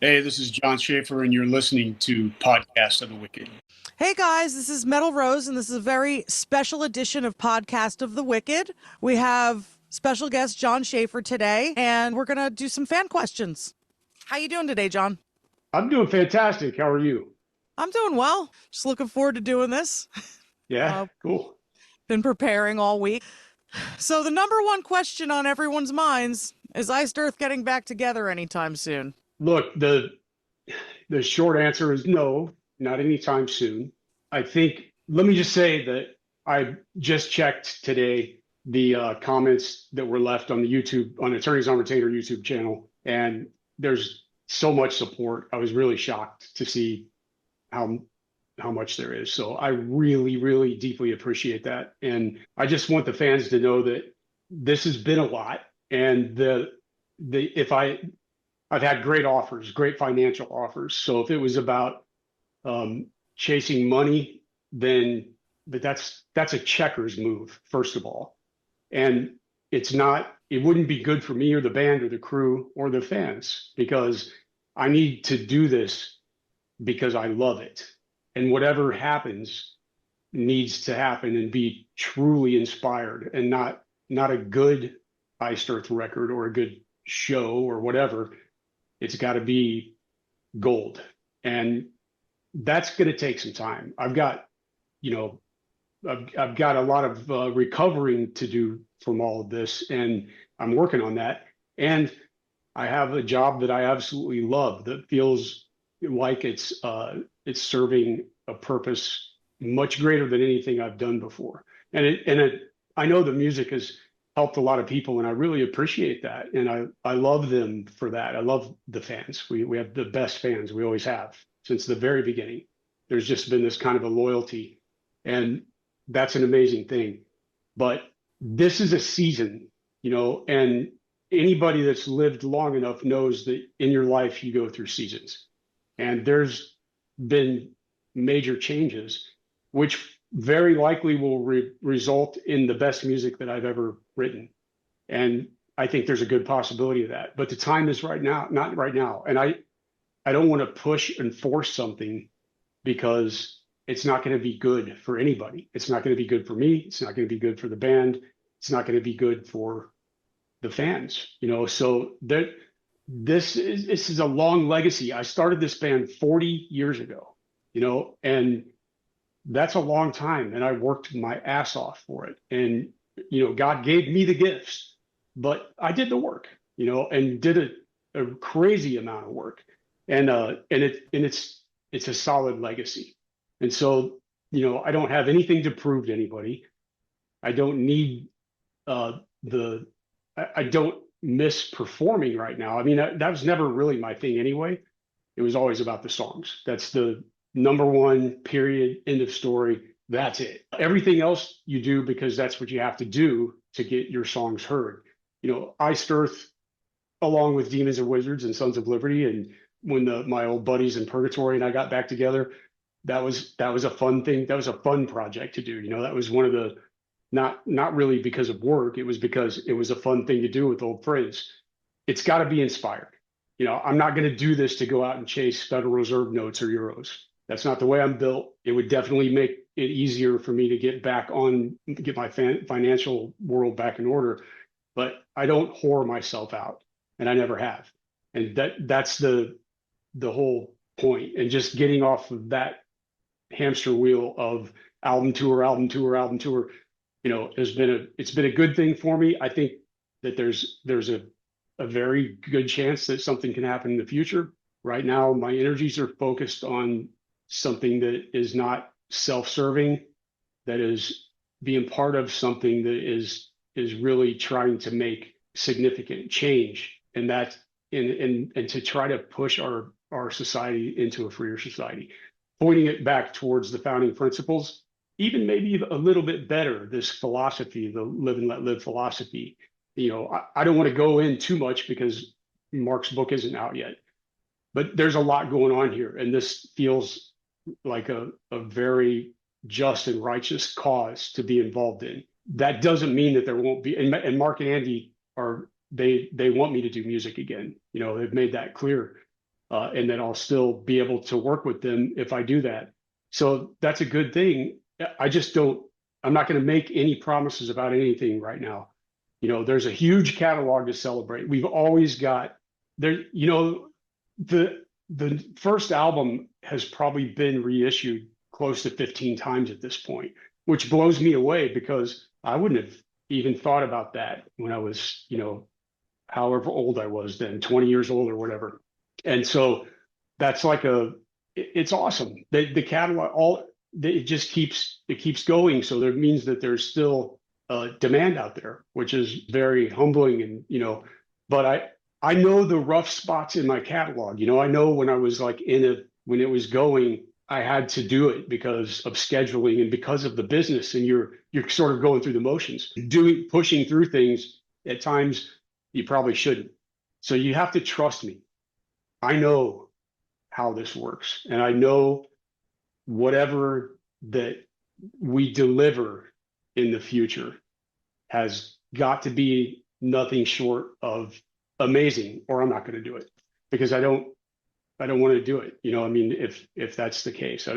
Hey, this is JonSchaffer, and you're listening to Podcast of the Wicked. Hey guys, this is Metal Rose, and this is a very special edition of Podcast of the Wicked. We have special guest Jon Schaffer today, and we're gonna do some fan questions. How you doing today, Jon? I'm doing fantastic. How are you? I'm doing well. Just looking forward to doing this. Yeah, cool. Been preparing all week. So the number one question on everyone's minds is IcedEarth getting back together anytime soon? Look, the short answer is no, not anytime soon. I think, let me just say that I just checked today the comments that were left on the YouTube, on Attorneys on Retainer YouTube channel, and there's so much support. I was really shocked to see how much there is. So I really, really deeply appreciate that. And I just want the fans to know that this has been a lot. And if I've had great offers, great financial offers. So if it was about chasing money, then but that's a checkers move, first of all. And it wouldn't be good for me or the band or the crew or the fans, because I need to do this because I love it. And whatever happens needs to happen and be truly inspired, and not a good IcedEarth record or a good show or whatever. It's got to be gold. And that's going to take some time. I've got a lot of recovering to do from all of this, and I'm working on that. And I have a job that I absolutely love that feels like it's serving a purpose much greater than anything I've done before. I know the music has helped a lot of people, and I really appreciate that. And I love them for that. I love the fans. We have the best fans. We always have since the very beginning. There's just been this kind of a loyalty, and that's an amazing thing. But this is a season, and anybody that's lived long enough knows that in your life you go through seasons. And there's been major changes, which very likely will result in the best music that I've ever written. And I think there's a good possibility of that. But the time is right now, not right now. And I don't want to push and force something, because it's not going to be good for anybody. It's not going to be good for me. It's not going to be good for the band. It's not going to be good for the fans, so that this is a long legacy. I started this band 40 years ago, and that's a long time. And I worked my ass off for it. And, God gave me the gifts, but I did the work, and did a crazy amount of work. And it's a solid legacy. And so, I don't have anything to prove to anybody. I don't need I don't miss performing right now. I mean, that was never really my thing anyway. It was always about the songs. That's the number one, period, end of story. That's it. Everything else you do because that's what you have to do to get your songs heard. IcedEarth, along with Demons and Wizards and Sons of Liberty, and when my old buddies in Purgatory and I got back together, that was a fun thing. That was a fun project to do. That was one of the, not really because of work. It was because it was a fun thing to do with old friends. It's got to be inspired. I'm not going to do this to go out and chase Federal Reserve notes or euros. That's not the way I'm built. It would definitely make it easier for me to get my financial world back in order. But I don't whore myself out, and I never have. And that's the whole point. And just getting off of that hamster wheel of album tour, album tour, album tour, it's been a good thing for me. I think that there's a very good chance that something can happen in the future. Right now, my energies are focused on something that is not self-serving, that is being part of something that is really trying to make significant change, and to try to push our society into a freer society, pointing it back towards the founding principles, even maybe a little bit better, this philosophy, the live and let live philosophy. I don't want to go in too much because Mark's book isn't out yet, but there's a lot going on here. And this feels like a very just and righteous cause to be involved in. That doesn't mean that there won't be, and Mark and Andy they want me to do music again. They've made that clear. and then I'll still be able to work with them if I do that. So that's a good thing. I'm not going to make any promises about anything right now. There's a huge catalog to celebrate. We've always got there, the first album has probably been reissued close to 15 times at this point, which blows me away because I wouldn't have even thought about that when I was, however old I was then, 20 years old or whatever. And so that's it's awesome. The catalog, it just keeps going. So that means that there's still demand out there, which is very humbling. And, but I know the rough spots in my catalog. I know when I was when it was going, I had to do it because of scheduling and because of the business. And you're sort of going through the motions, pushing through things at times you probably shouldn't. So you have to trust me. I know how this works, and I know whatever that we deliver in the future has got to be nothing short of amazing, or I'm not going to do it because I don't want to do it. If that's the case,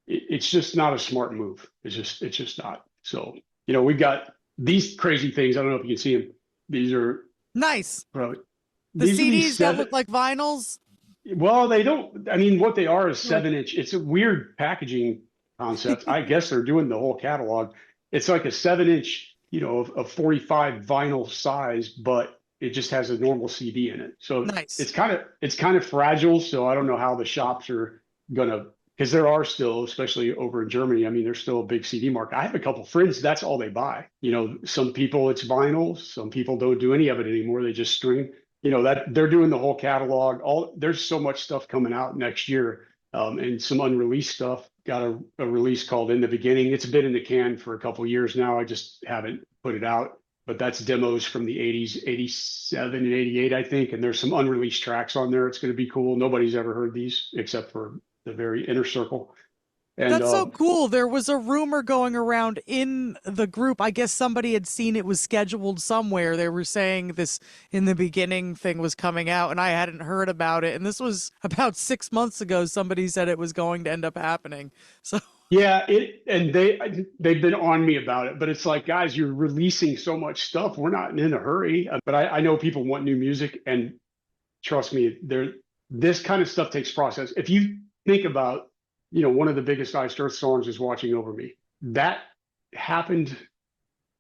it's just not a smart move. It's just not. So, we've got these crazy things. I don't know if you can see them. These are nice. Probably the CDs that look like vinyls. Well, they don't. What they are is 7-inch. It's a weird packaging concept. I guess they're doing the whole catalog. It's like a 7-inch, a 45 vinyl size, but it just has a normal CD in it. So nice. It's kind of fragile. So I don't know how the shops are gonna, because there are still, especially over in Germany. There's still a big CD market. I have a couple friends. That's all they buy. Some people it's vinyl. Some people don't do any of it anymore. They just stream. That they're doing the whole catalog. There's so much stuff coming out next year, and some unreleased stuff. Got a release called In the Beginning. It's been in the can for a couple of years now. I just haven't put it out. But that's demos from the 80s, 87 and 88, I think. And there's some unreleased tracks on there. It's going to be cool. Nobody's ever heard these except for the very inner circle. And, that's so cool. There was a rumor going around in the group. I guess somebody had seen it was scheduled somewhere. They were saying this In the Beginning thing was coming out, and I hadn't heard about it. And this was about 6 months ago. Somebody said it was going to end up happening. So yeah, they've been on me about it, but it's like, guys, you're releasing so much stuff. We're not in a hurry. But I know people want new music, and trust me, this kind of stuff takes process. If you think about, one of the biggest IcedEarth songs is Watching Over Me. That happened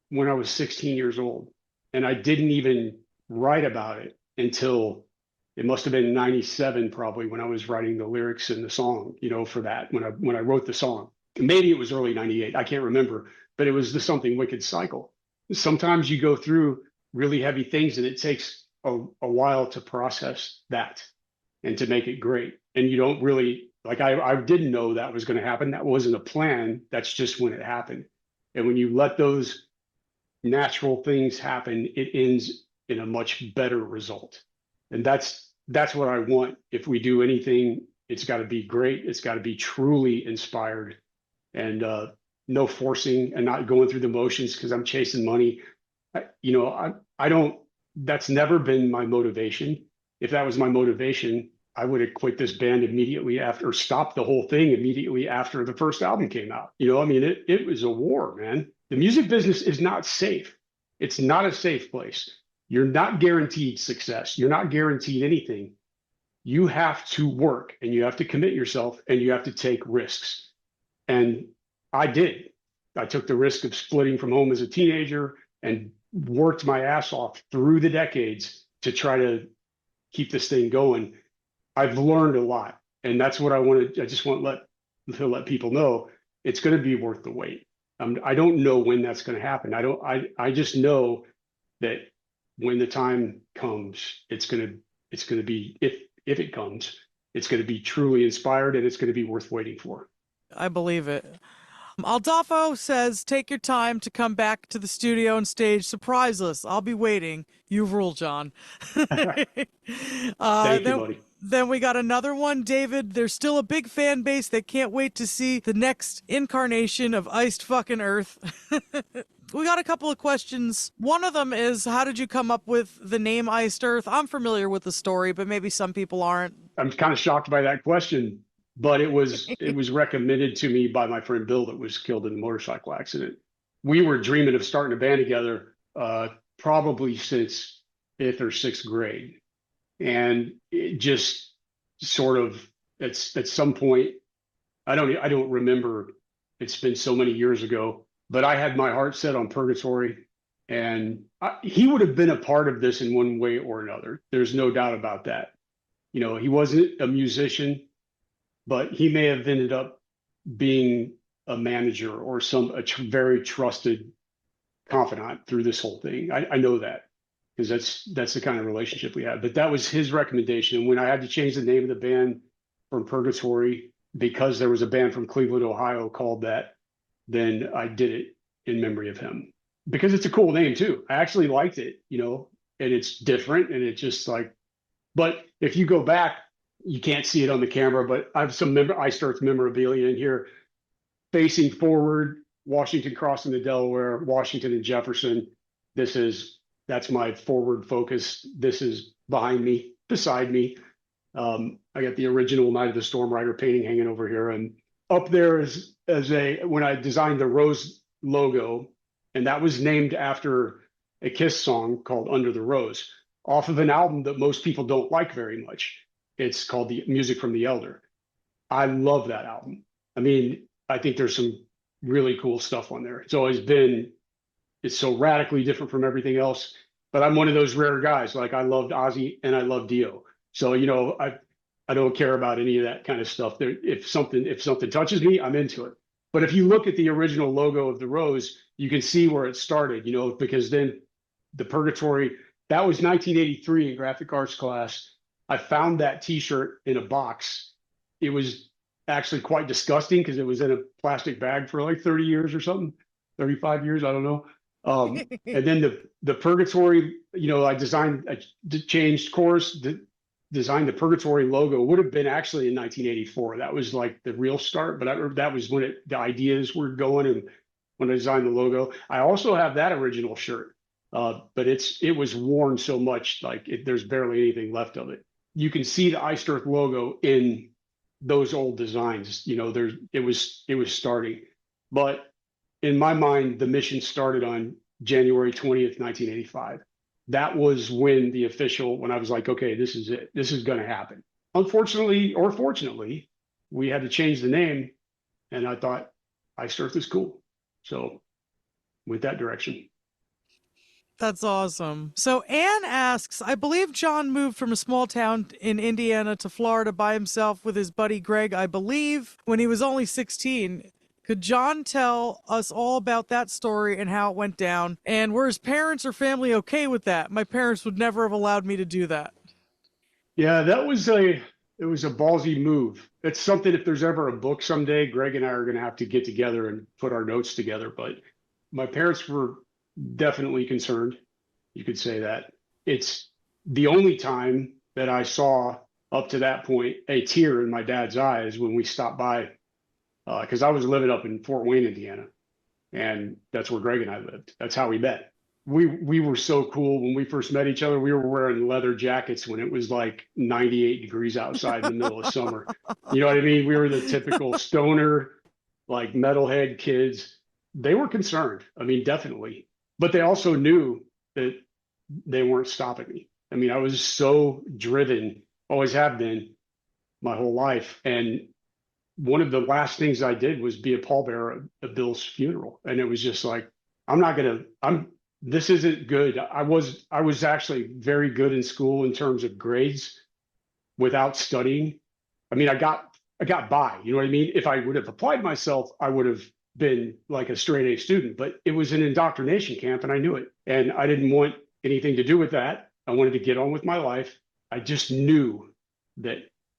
when I was 16 years old, and I didn't even write about it until it must have been 97, probably, when I was writing the lyrics and the song, for that, when I wrote the song. Maybe it was early 98. I can't remember, but it was the SomethingWicked cycle. Sometimes you go through really heavy things and it takes a while to process that and to make it great. And you don't really, I didn't know that was going to happen. That wasn't a plan. That's just when it happened. And when you let those natural things happen, it ends in a much better result. And that's what I want. If we do anything, it's got to be great. It's got to be truly inspired, and no forcing and not going through the motions because I'm chasing money. I don't. That's never been my motivation. If that was my motivation, I would have quit this band immediately after, or stopped the whole thing immediately after the first album came out. It was a war, man. The music business is not safe. It's not a safe place. You're not guaranteed success. You're not guaranteed anything. You have to work, and you have to commit yourself, and you have to take risks. And I did. I took the risk of splitting from home as a teenager and worked my ass off through the decades to try to keep this thing going. I've learned a lot, and that's what I just want to let people know. It's going to be worth the wait. I don't know when that's going to happen. I just know that when the time comes, it's going to be, if it comes, it's going to be truly inspired, and it's going to be worth waiting for. I believe it. Aldafo says, take your time to come back to the studio and stage. Surprise us. I'll be waiting. You rule, John. Thank you, buddy. Then we got another one, David. There's still a big fan base that can't wait to see the next incarnation of Iced fucking Earth. We got a couple of questions. One of them is, how did you come up with the name IcedEarth? I'm familiar with the story, but maybe some people aren't. I'm kind of shocked by that question, but it was recommended to me by my friend Bill that was killed in a motorcycle accident. We were dreaming of starting a band together probably since 5th or 6th grade. And it just sort of at some point, I don't remember, it's been so many years ago, but I had my heart set on Purgatory, and he would have been a part of this in one way or another. There's no doubt about that. You know, he wasn't a musician, but he may have ended up being a manager or a very trusted confidant through this whole thing. I know that because that's the kind of relationship we had. But that was his recommendation. And when I had to change the name of the band from Purgatory because there was a band from Cleveland, Ohio called that, then I did it in memory of him because it's a cool name too. I actually liked it, you know, and it's different and it's just like, but if you go back, you can't see it on the camera, but I have some IcedEarth memorabilia in here. Facing forward, Washington crossing the Delaware, Washington and Jefferson. That's my forward focus. This is behind me, beside me. I got the original Night of the Storm Rider painting hanging over here, and up there is when I designed the Rose logo, and that was named after a Kiss song called Under the Rose, off of an album that most people don't like very much. It's called The Music from the Elder. I love that album. I mean, I think there's some really cool stuff on there. It's so radically different from everything else, but I'm one of those rare guys. Like I loved Ozzy and I love Dio. So, you know, I don't care about any of that kind of stuff. If something touches me, I'm into it. But if you look at the original logo of the Rose, you can see where it started, you know, because then the Purgatory, that was 1983 in graphic arts class. I found that t-shirt in a box. It was actually quite disgusting because it was in a plastic bag for like 30 years or something, 35 years, I don't know. And then the Purgatory, you know, I changed course, designed the Purgatory logo. Would have been actually in 1984. That was like the real start, but that was when the ideas were going and when I designed the logo. I also have that original shirt, but it was worn so much, like there's barely anything left of it. You can see the IcedEarth logo in those old designs. You know, it was starting, but in my mind, the mission started on January 20th, 1985. That was when when I was like, okay, this is it. This is going to happen. Unfortunately, or fortunately, we had to change the name, and I thought IcedEarth is cool. So with that direction. That's awesome. So Anne asks, I believe Jon moved from a small town in Indiana to Florida by himself with his buddy Greg, I believe, when he was only 16. Could Jon tell us all about that story and how it went down? And were his parents or family okay with that? My parents would never have allowed me to do that. Yeah, it was a ballsy move. It's something, if there's ever a book someday, Greg and I are going to have to get together and put our notes together. But my parents were definitely concerned. You could say that. It's the only time that I saw up to that point a tear in my dad's eyes when we stopped by, because I was living up in Fort Wayne, Indiana, and that's where Greg and I lived. That's how we met. We were so cool when we first met each other. We were wearing leather jackets when it was like 98 degrees outside in the middle of summer. You know what I mean? We were the typical stoner, like metalhead kids. They were concerned. I mean, definitely. But they also knew that they weren't stopping me. I mean, I was so driven, always have been my whole life. And one of the last things I did was be a pallbearer at Bill's funeral. And it was just like, this isn't good. I was actually very good in school in terms of grades without studying. I mean, I got by, you know what I mean? If I would have applied myself, I would have been like a straight A student, but it was an indoctrination camp and I knew it. And I didn't want anything to do with that. I wanted to get on with my life. I just knew that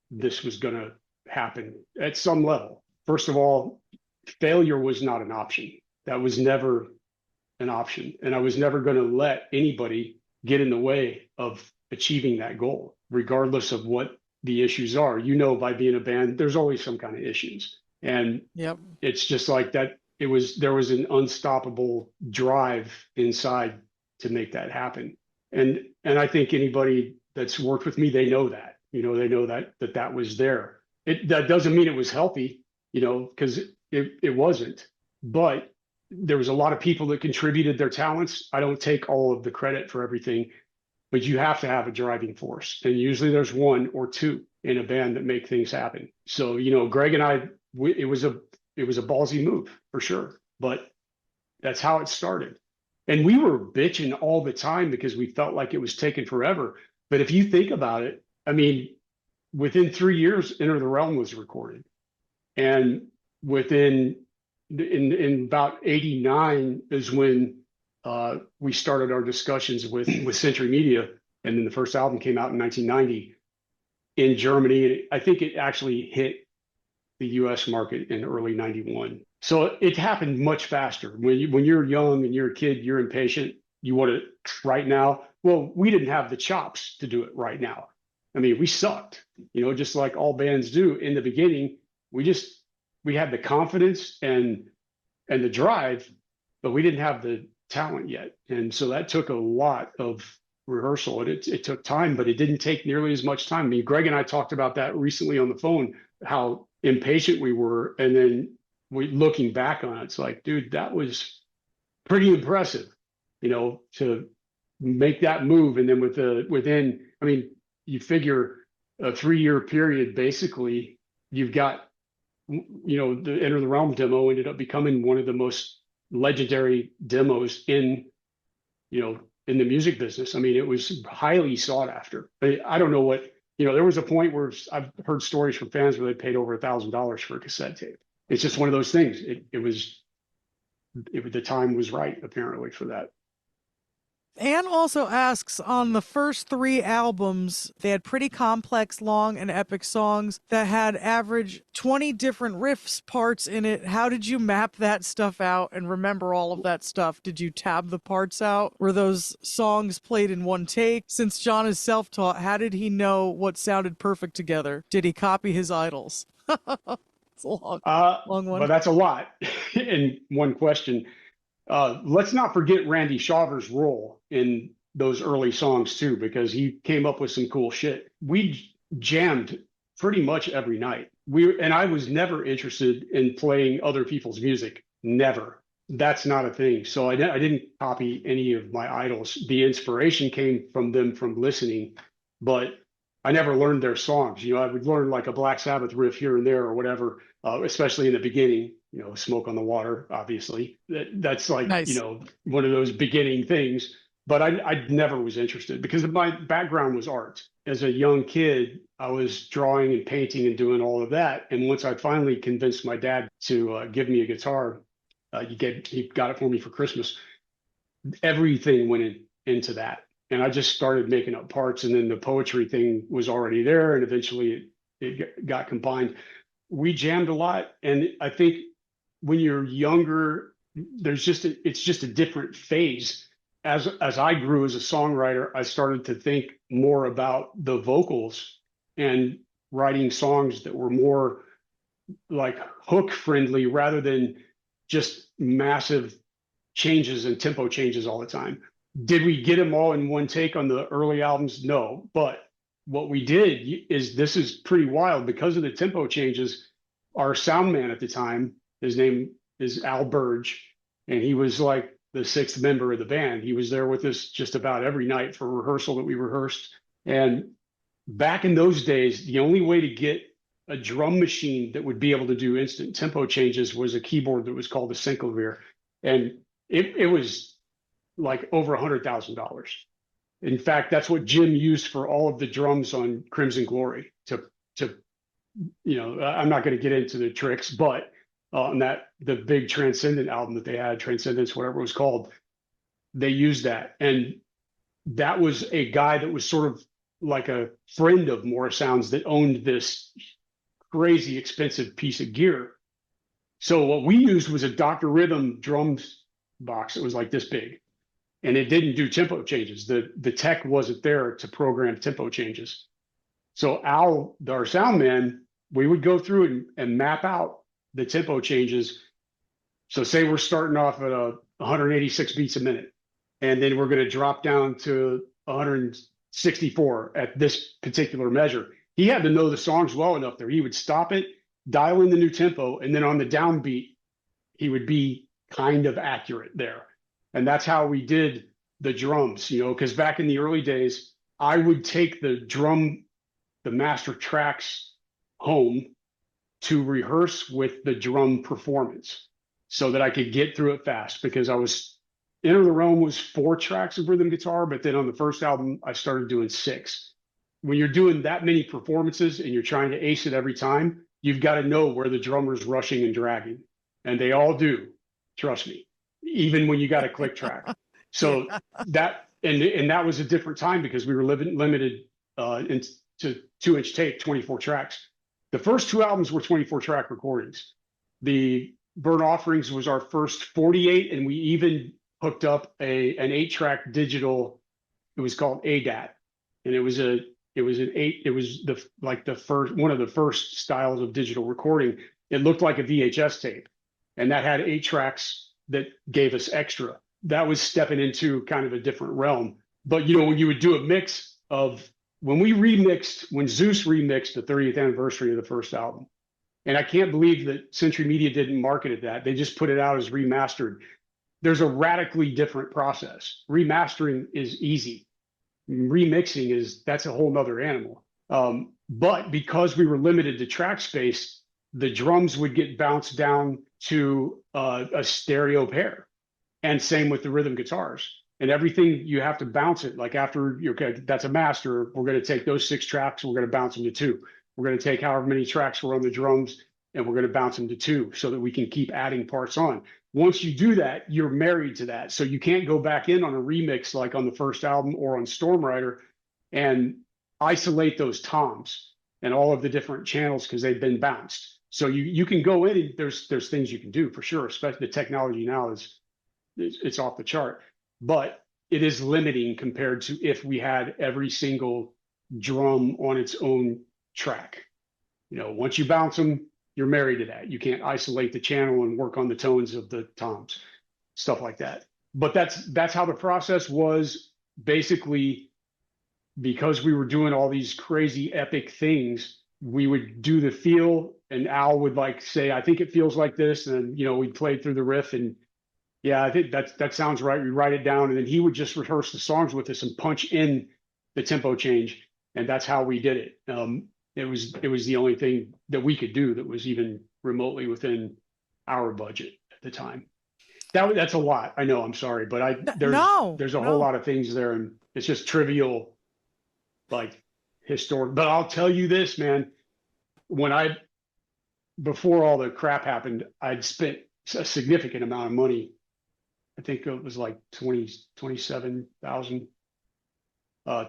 this was going to happen at some level. First of all, failure was not an option. That was never an option. And I was never going to let anybody get in the way of achieving that goal, regardless of what the issues are. You know, by being a band, there's always some kind of issues. And It's just like that. There was an unstoppable drive inside to make that happen. And I think anybody that's worked with me, they know that. They know that was there. That doesn't mean it was healthy, because it wasn't. But there was a lot of people that contributed their talents. I don't take all of the credit for everything, but you have to have a driving force. And usually there's one or two in a band that make things happen. So, Greg and I, it was a ballsy move for sure, but that's how it started. And we were bitching all the time because we felt like it was taking forever. But if you think about it, I mean, within 3 years, Enter the Realm was recorded. And in about 89 is when we started our discussions with Century Media. And then the first album came out in 1990 in Germany. And I think it actually hit the US market in early 91. So it happened much faster. When you're young and you're a kid, you're impatient, you want it right now. Well, we didn't have the chops to do it right now. I mean, we sucked, just like all bands do in the beginning. We had the confidence and the drive, but we didn't have the talent yet. And so that took a lot of rehearsal, and it took time, but it didn't take nearly as much time. I mean, Greg and I talked about that recently on the phone, how impatient we were. And then looking back on it, it's like, dude, that was pretty impressive, to make that move. And then you figure a 3-year period, basically, you've got, the Enter the Realm demo ended up becoming one of the most legendary demos in the music business. I mean, it was highly sought after. I don't know what, there was a point where I've heard stories from fans where they paid over $1,000 for a cassette tape. It's just one of those things. The time was right, apparently, for that. Anne also asks, on the first 3 albums, they had pretty complex, long, and epic songs that had average 20 different riffs parts in it. How did you map that stuff out and remember all of that stuff? Did you tab the parts out? Were those songs played in one take? Since Jon is self-taught, how did he know what sounded perfect together? Did he copy his idols? It's a long one. But that's a lot in one question. Let's not forget Randy Schaffer's role in those early songs too, because he came up with some cool shit. We jammed pretty much every night. And I was never interested in playing other people's music. Never. That's not a thing. So I didn't copy any of my idols. The inspiration came from them from listening, but I never learned their songs. I would learn like a Black Sabbath riff here and there or whatever, especially in the beginning. Smoke on the Water, obviously. That's like, nice. One of those beginning things. But I never was interested because my background was art. As a young kid, I was drawing and painting and doing all of that. And once I finally convinced my dad to give me a guitar, he got it for me for Christmas. Everything went into that. And I just started making up parts. And then the poetry thing was already there. And eventually it got combined. We jammed a lot. And I think when you're younger, it's just a different phase. As I grew as a songwriter, I started to think more about the vocals and writing songs that were more like hook friendly rather than just massive changes and tempo changes all the time. Did we get them all in one take on the early albums? No. But what we did is, this is pretty wild, because of the tempo changes, our sound man at the time, his name is Al Burge, and he was like the 6th member of the band. He was there with us just about every night for rehearsal that we rehearsed. And back in those days, the only way to get a drum machine that would be able to do instant tempo changes was a keyboard that was called a Synclavier. And it was like over $100,000. In fact, that's what Jim used for all of the drums on Crimson Glory to I'm not going to get into the tricks, but on the big Transcendent album that they had, Transcendence, whatever it was called, they used that. And that was a guy that was sort of like a friend of Morrisound's that owned this crazy expensive piece of gear. So what we used was a Dr. Rhythm drums box. It was like this big, and it didn't do tempo changes. The tech wasn't there to program tempo changes. So Al, our sound man, we would go through and map out the tempo changes. So say we're starting off at 186 beats a minute, and then we're going to drop down to 164 at this particular measure. he had to know the songs well enough there. He would stop it, dial in the new tempo, and then on the downbeat, he would be kind of accurate there. And that's how we did the drums, because back in the early days, I would take the master tracks home to rehearse with the drum performance so that I could get through it fast, because Enter the Realm was 4 tracks of rhythm guitar, but then on the first album, I started doing 6. When you're doing that many performances and you're trying to ace it every time, you've got to know where the drummer's rushing and dragging. And they all do, trust me, even when you got a click track. So that was a different time because we were limited to 2-inch tape, 24 tracks. The first 2 albums were 24 track recordings. The Burnt Offerings was our first 48, and we even hooked up an 8-track digital. It was called ADAT, and it was the first one of the first styles of digital recording. It looked like a VHS tape, and that had 8 tracks that gave us extra. That was stepping into kind of a different realm. But when you would do a mix of when Zeus remixed the 30th anniversary of the first album, and I can't believe that Century Media didn't market it that. They just put it out as remastered. There's a radically different process. Remastering is easy. Remixing that's a whole nother animal. But because we were limited to track space, the drums would get bounced down to a stereo pair, and same with the rhythm guitars. And everything, you have to bounce it. Like after, that's a master, we're going to take those 6 tracks, and we're going to bounce them to 2. We're going to take however many tracks were on the drums, and we're going to bounce them to 2 so that we can keep adding parts on. Once you do that, you're married to that. So you can't go back in on a remix like on the first album or on Stormrider and isolate those toms and all of the different channels because they've been bounced. So you can go in and there's things you can do for sure, especially the technology now it's off the chart. But it is limiting compared to if we had every single drum on its own track. Once you bounce them, you're married to that. You can't isolate the channel and work on the tones of the toms, stuff like that. But that's how the process was. Basically, because we were doing all these crazy epic things, we would do the feel, and Al would say, I think it feels like this. And, we'd play through the riff, and yeah, I think that sounds right. We write it down, and then he would just rehearse the songs with us and punch in the tempo change. And that's how we did it. It was the only thing that we could do that was even remotely within our budget at the time. That's a lot. I know. I'm sorry, but there's a whole lot of things there, and it's just trivial, like historic. But I'll tell you this, man. Before all the crap happened, I'd spent a significant amount of money. I think it was like $27,000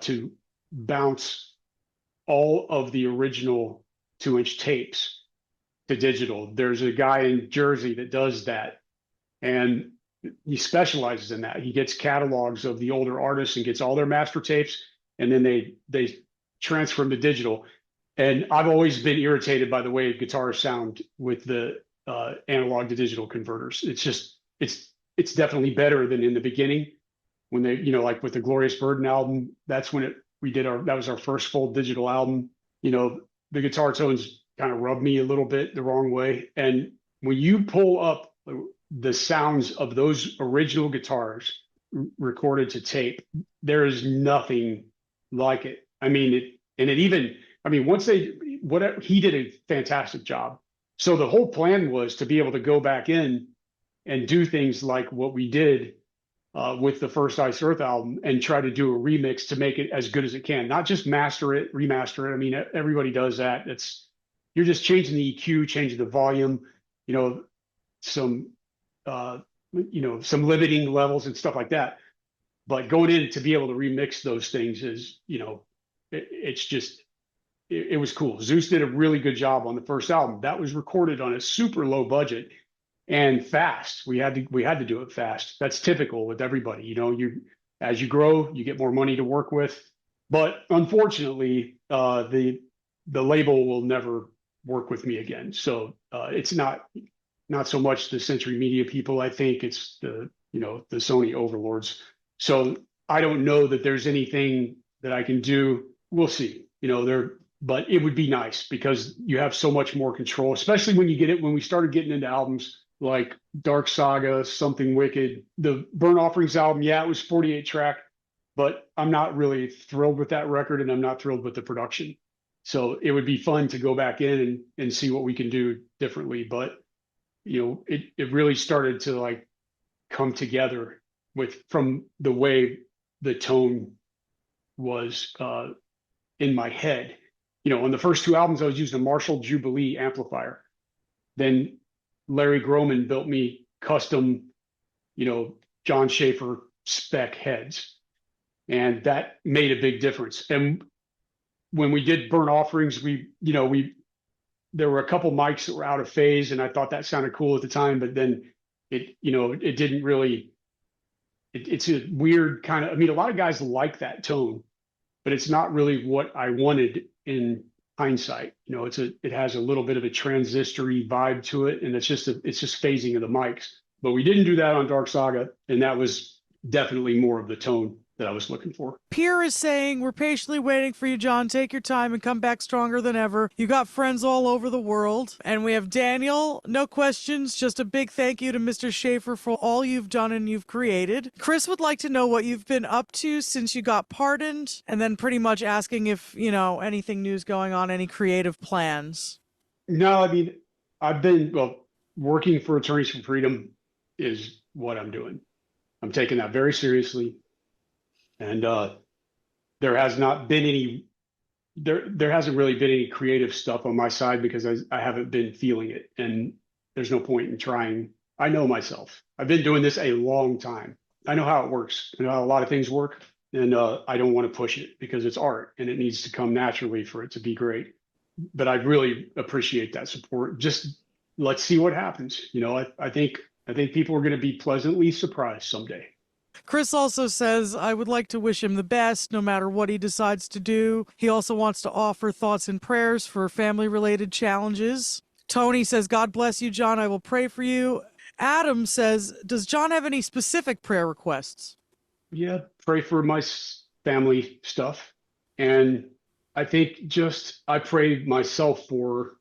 to bounce all of the original 2-inch tapes to digital. There's a guy in Jersey that does that, and he specializes in that. He gets catalogs of the older artists and gets all their master tapes, and then they transfer them to digital. And I've always been irritated by the way guitars sound with the analog to digital converters. It's definitely better than in the beginning when they, like with the Glorious Burden album. That's when that was our first full digital album. The guitar tones kind of rubbed me a little bit the wrong way. And when you pull up the sounds of those original guitars recorded to tape, there is nothing like it. He did a fantastic job. So the whole plan was to be able to go back in and do things like what we did with the first IcedEarth album and try to do a remix to make it as good as it can, not just remaster it. Everybody does that. You're just changing the EQ, changing the volume, some limiting levels and stuff like that. But going in to be able to remix those things is, it was cool. Zeus did a really good job on the first album. That was recorded on a super low budget and fast. We had to do it fast. That's typical with everybody. As you grow, you get more money to work with. But unfortunately, the label will never work with me again. So it's not so much the Century Media people. I think it's the Sony overlords. So I don't know that there's anything that I can do. We'll see. but it would be nice because you have so much more control, especially when we started getting into albums like DarkSaga, SomethingWicked, the Burnt Offerings album. Yeah, it was 48 track, but I'm not really thrilled with that record, and I'm not thrilled with the production. So it would be fun to go back in and see what we can do differently. But it really started to like come together from the way the tone was in my head. On the first two albums, I was using a Marshall Jubilee amplifier. Then Larry Groman built me custom, JonSchaffer spec heads, and that made a big difference. And when we did Burnt Offerings, there were a couple mics that were out of phase, and I thought that sounded cool at the time, but then it didn't really. It's a weird kind of. I mean, a lot of guys like that tone, but it's not really what I wanted in hindsight. It has a little bit of a transistory vibe to it, and it's just phasing of the mics. But we didn't do that on DarkSaga, and that was definitely more of the tone that I was looking for. Pierre is saying, we're patiently waiting for you, Jon. Take your time and come back stronger than ever. You got friends all over the world. And we have Daniel. No questions, just a big thank you to Mr. Schaffer for all you've done and you've created. Chris would like to know what you've been up to since you got pardoned, and then pretty much asking if, anything new's going on, any creative plans. No, I mean, I've been, working for Attorneys for Freedom is what I'm doing. I'm taking that very seriously. And there hasn't really been any creative stuff on my side because I haven't been feeling it, and there's no point in trying. I know myself. I've been doing this a long time. I know how it works. I know how a lot of things work, and I don't want to push it because it's art and it needs to come naturally for it to be great. But I really appreciate that support. Just let's see what happens. I think people are going to be pleasantly surprised someday. Chris also says, I would like to wish him the best no matter what he decides to do. He also wants to offer thoughts and prayers for family-related challenges. Tony says, God bless you, Jon. I will pray for you. Adam says, does Jon have any specific prayer requests? Yeah, pray for my family stuff. And I think I pray myself for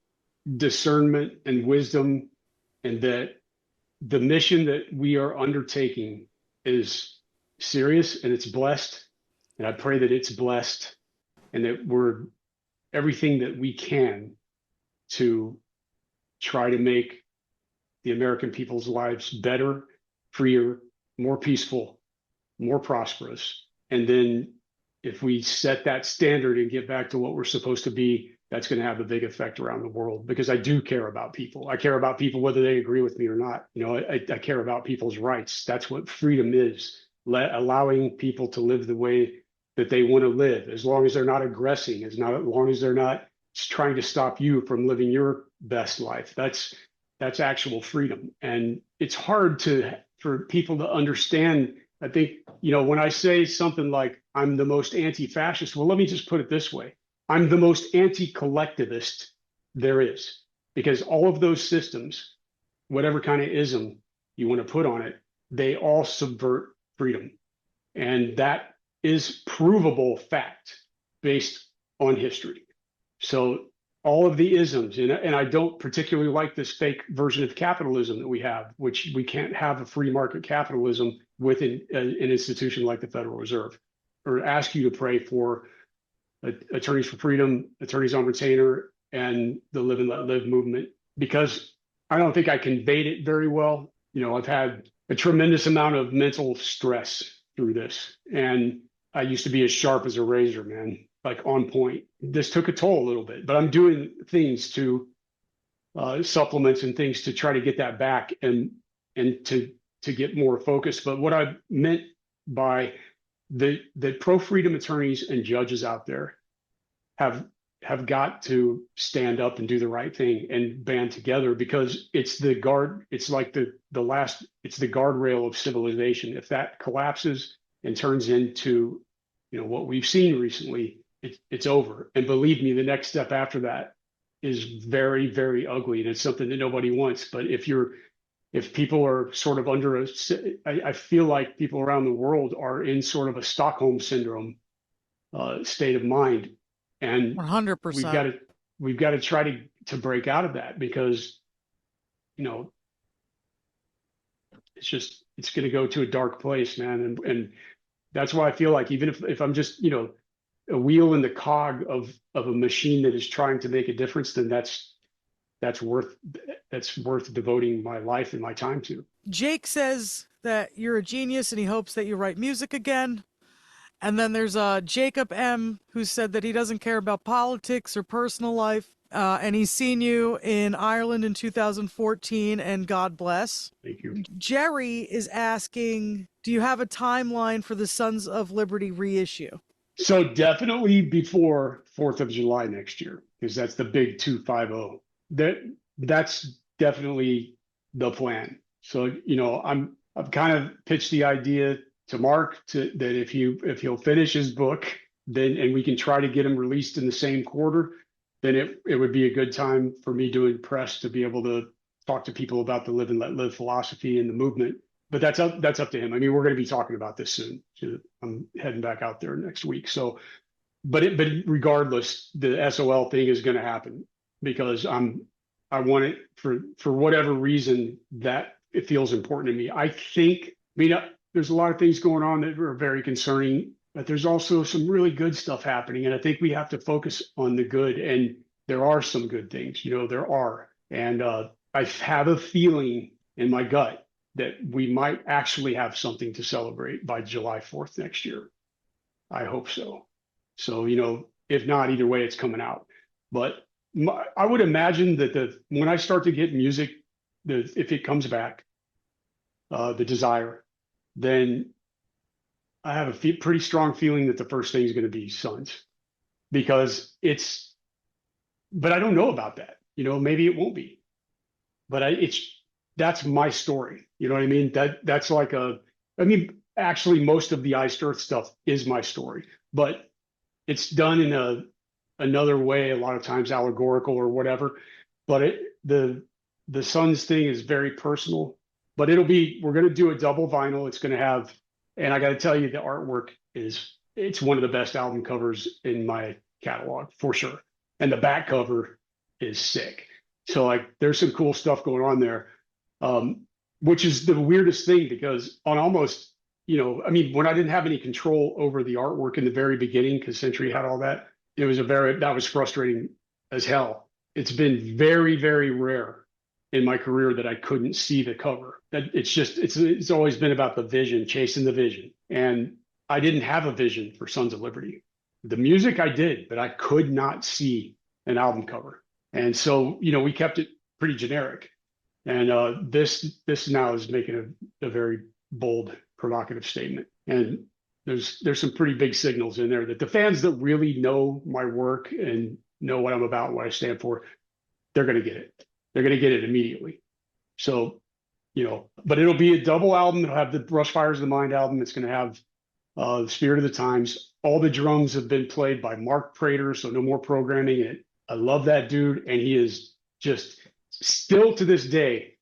discernment and wisdom, and that the mission that we are undertaking is serious and it's blessed. And I pray that it's blessed and that we're everything that we can to try to make the American people's lives better, freer, more peaceful, more prosperous. And then if we set that standard and get back to what we're supposed to be, that's going to have a big effect around the world, because I do care about people. I care about people whether they agree with me or not. I care about people's rights. That's what freedom is, allowing people to live the way that they want to live, as long as they're not aggressing, as long as they're not trying to stop you from living your best life. That's actual freedom. And it's hard for people to understand. I think, when I say something like, I'm the most anti-fascist, well, let me just put it this way. I'm the most anti-collectivist there is, because all of those systems, whatever kind of ism you want to put on it, they all subvert freedom. And that is provable fact based on history. So all of the isms, and I don't particularly like this fake version of capitalism that we have, which we can't have a free market capitalism within an institution like the Federal Reserve, or ask you to pray for Attorneys for Freedom, Attorneys on Retainer, and the Live and Let Live movement, because I don't think I conveyed it very well. I've had a tremendous amount of mental stress through this, and I used to be as sharp as a razor, man, like on point. This took a toll a little bit, but I'm doing things to supplements and things to try to get that back and to get more focused. But what I meant by the pro-freedom attorneys and judges out there have got to stand up and do the right thing and band together, because it's the guardrail of civilization. If that collapses and turns into what we've seen recently, it's over. And believe me, the next step after that is very, very ugly, and it's something that nobody wants. But if people are sort of under I feel like people around the world are in sort of a Stockholm syndrome state of mind, And 100%. we've got to try to break out of that, because, you know, it's going to go to a dark place, man. And that's why I feel like even if I'm just, you know, a wheel in the cog of a machine that is trying to make a difference, then that's worth devoting my life and my time to. Jake says that you're a genius and he hopes that you write music again. And then there's Jacob M, who said that he doesn't care about politics or personal life. And he's seen you in Ireland in 2014, and God bless. Thank you. Jerry is asking, do you have a timeline for the Sons of Liberty reissue? So definitely before 4th of July next year, because that's the big 250. That's definitely the plan. So, you know, I've kind of pitched the idea to Mark that if he'll finish his book, then, and we can try to get him released in the same quarter, then it would be a good time for me doing press to be able to talk to people about the live and let live philosophy and the movement. But that's up to him. I mean, we're going to be talking about this soon. I'm heading back out there next week. So, but regardless, the SOL thing is going to happen, because I want it for whatever reason that it feels important to me. I mean, there's a lot of things going on that are very concerning, but there's also some really good stuff happening. And I think we have to focus on the good. And there are some good things, you know, there are. And I have a feeling in my gut that we might actually have something to celebrate by July 4th next year. I hope so. So, you know, if not, either way, it's coming out. But I would imagine that when I start to get music, if it comes back, the desire, then I have a pretty strong feeling that the first thing is going to be Sons, because but I don't know about that. You know, maybe it won't be, but that's my story. You know what I mean? That's like actually most of the IcedEarth stuff is my story, but it's done in another way, a lot of times allegorical or whatever. But the Sons thing is very personal, but we're going to do a double vinyl. It's going to have, and I got to tell you, the artwork it's one of the best album covers in my catalog for sure. And the back cover is sick. So like, there's some cool stuff going on there, which is the weirdest thing, because on almost, you know, I mean, when I didn't have any control over the artwork in the very beginning, because Century had all that, that was frustrating as hell. It's been very, very rare in my career that I couldn't see the cover. It's always been about the vision, chasing the vision. And I didn't have a vision for Sons of Liberty. The music I did, but I could not see an album cover. And so, you know, we kept it pretty generic. And this now is making a very bold, provocative statement. And there's some pretty big signals in there that the fans that really know my work and know what I'm about, what I stand for, they're going to get it. They're going to get it immediately. So, you know, but it'll be a double album. It'll have the Rush Fires of the Mind album. It's going to have the Spirit of the Times. All the drums have been played by Markprator, so no more programming it. I love that dude. And he is just still to this day.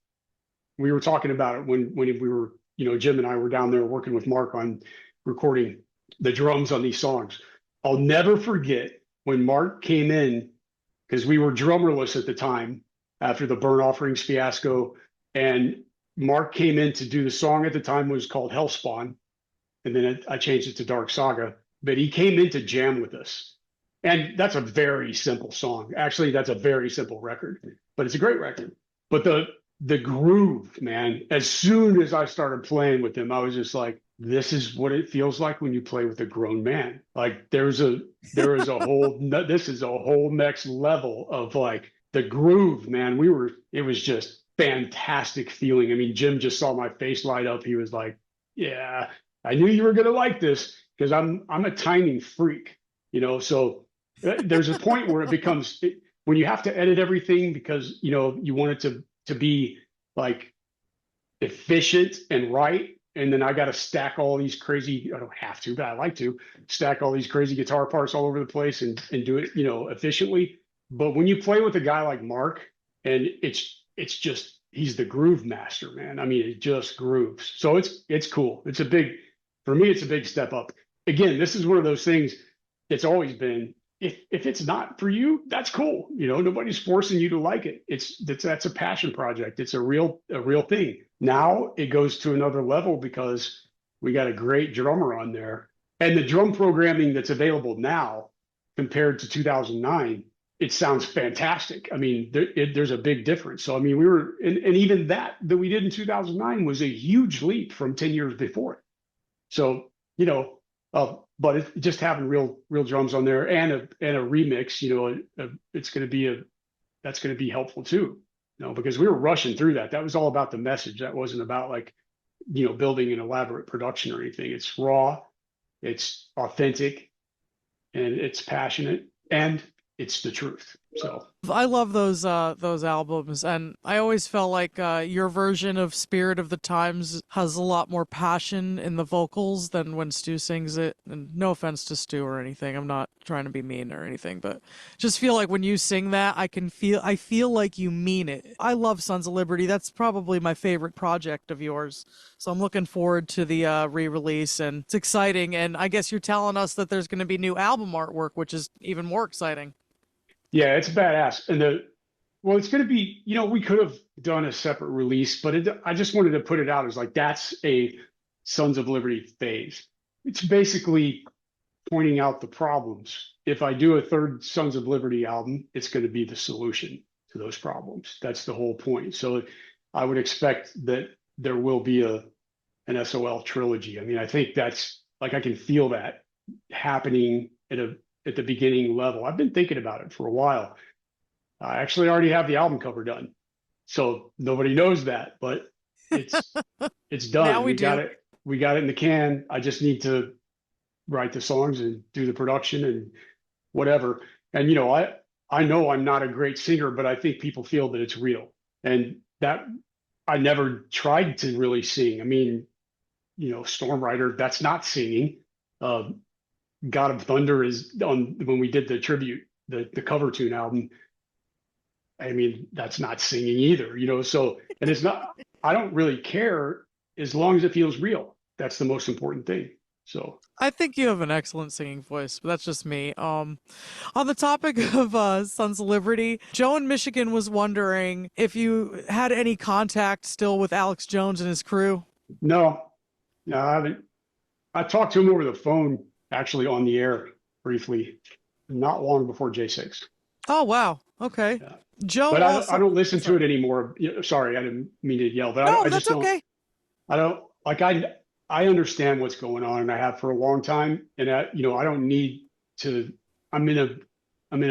We were talking about it when we were, you know, Jim and I were down there working with Mark on recording the drums on these songs. I'll never forget when Mark came in, because we were drummerless at the time after the Burn Offerings fiasco. And Mark came in to do the song at the time was called Hellspawn. And then I changed it to DarkSaga. But he came in to jam with us. And that's a very simple song. Actually, that's a very simple record, but it's a great record. But the groove, man, as soon as I started playing with him, I was just like, this is what it feels like when you play with a grown man. Like there is a whole, this is a whole next level of like the groove, man. It was just fantastic feeling. I mean, Jim just saw my face light up. He was like, yeah, I knew you were going to like this, because I'm a timing freak, you know? So there's a point where it becomes, when you have to edit everything because, you know, you want it to be like efficient and right. And then I got to stack all these crazy, I don't have to, but I like to stack all these crazy guitar parts all over the place and do it, you know, efficiently. But when you play with a guy like Mark, and it's just, he's the groove master, man. I mean, it just grooves. So it's cool. For me, it's a big step up. Again, this is one of those things, it's always been, if it's not for you, that's cool. Nobody's forcing you to like it. That's a passion project. It's a real thing. Now it goes to another level because we got a great drummer on there, and the drum programming that's available now compared to 2009, it sounds fantastic. I mean, there's a big difference. So I mean, and even that we did in 2009 was a huge leap from 10 years before it. So but it's just having real drums on there and a remix, that's going to be helpful too, because we were rushing through that. That was all about the message. That wasn't about like, building an elaborate production or anything. It's raw, it's authentic, and it's passionate, and it's the truth. So I love those albums, and I always felt like your version of Spirit of the Times has a lot more passion in the vocals than when Stu sings it. And no offense to Stu or anything, I'm not trying to be mean or anything, but just feel like when you sing that, I feel like you mean it. I love Sons of Liberty. That's probably my favorite project of yours. So I'm looking forward to the re-release, and it's exciting. And I guess you're telling us that there's going to be new album artwork, which is even more exciting. Yeah, it's badass. And it's going to be, we could have done a separate release, but I just wanted to put it out as like, that's a Sons of Liberty phase. It's basically pointing out the problems. If I do a third Sons of Liberty album, it's going to be the solution to those problems. That's the whole point. So I would expect that there will be an SOL trilogy. I mean, I think that's like, I can feel that happening at the beginning level. I've been thinking about it for a while. I actually already have the album cover done. So nobody knows that, but it's done. Now we got it. We got it in the can. I just need to write the songs and do the production and whatever. And I know I'm not a great singer, but I think people feel that it's real. And that I never tried to really sing. I mean, Storm Rider, that's not singing. God of Thunder is on when we did the tribute, the cover tune album. I mean, that's not singing either, so, and it's not, I don't really care as long as it feels real. That's the most important thing. So I think you have an excellent singing voice, but that's just me. On the topic of Sons of Liberty, Joe in Michigan was wondering if you had any contact still with Alex Jones and his crew. No, I haven't. I talked to him over the phone, actually on the air briefly, not long before J6. Oh, wow. Okay. Yeah. Joe, but also, I don't listen to it anymore. Sorry, I didn't mean to yell, but no, I that's just don't. Okay. I don't like. I understand what's going on, and I have for a long time. And I don't need to. I'm in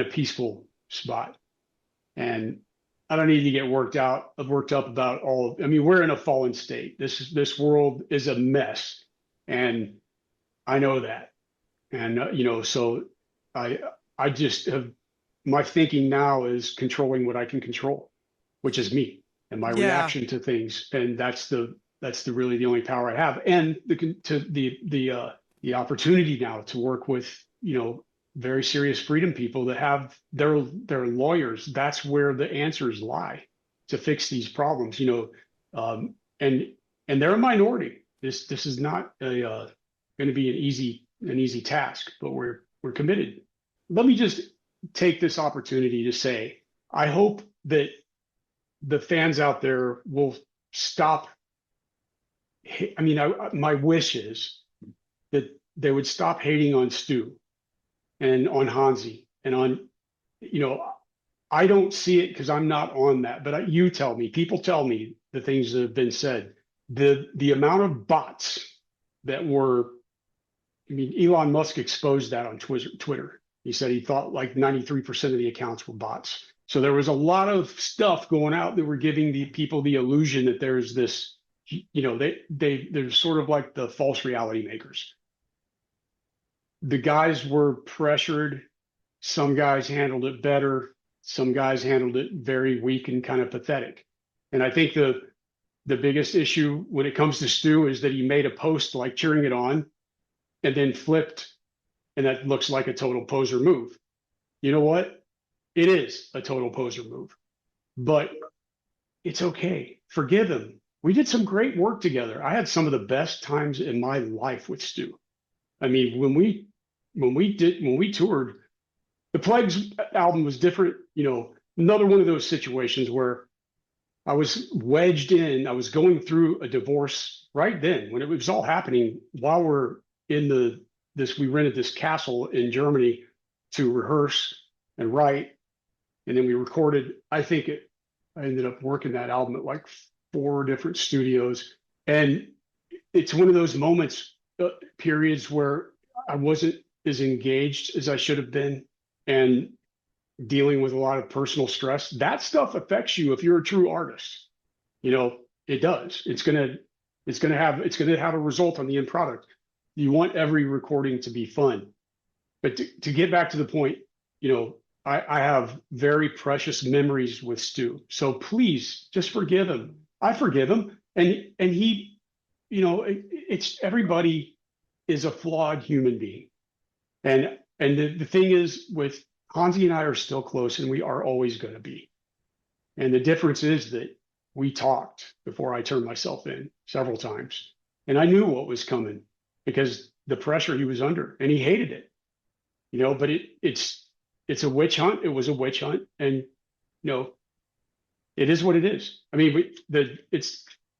a peaceful spot, and I don't need to get worked up about all. I mean, we're in a fallen state. This world is a mess, and I know that. And so I just have, my thinking now is controlling what I can control, which is me and my reaction to things, and that's really the only power I have, and the opportunity now to work with very serious freedom people that have their lawyers. That's where the answers lie to fix these problems. And they're a minority. This is not going to be an easy task, but we're committed. Let me just take this opportunity to say, I hope that the fans out there will stop. I mean, my wish is that they would stop hating on Stu and on Hansi and on, I don't see it because I'm not on that, but people tell me the things that have been said. The amount of bots that were, I mean, Elon Musk exposed that on Twitter. He said he thought like 93% of the accounts were bots. So there was a lot of stuff going out that were giving the people the illusion that there's this, they're sort of like the false reality makers. The guys were pressured. Some guys handled it better. Some guys handled it very weak and kind of pathetic. And I think the biggest issue when it comes to Stu is that he made a post like cheering it on and then flipped, and that looks like a total poser move. You know what? It is a total poser move, but it's okay. Forgive him. We did some great work together. I had some of the best times in my life with Stu. I mean, when we toured, the Plagues album was different. Another one of those situations where I was wedged in. I was going through a divorce right then when it was all happening while we're in we rented this castle in Germany to rehearse and write. And then we recorded, I ended up working that album at like 4 different studios. And it's one of those moments, periods where I wasn't as engaged as I should have been and dealing with a lot of personal stress. That stuff affects you if you're a true artist. It does. It's gonna have a result on the end product. You want every recording to be fun. But to get back to the point, I have very precious memories with Stu. So please just forgive him. I forgive him. And he, it's everybody is a flawed human being. And the thing is, with Hansi and I are still close, and we are always going to be. And the difference is that we talked before I turned myself in several times. And I knew what was coming because the pressure he was under, and he hated it. But it's a witch hunt. It was a witch hunt, and it is what it is. I mean,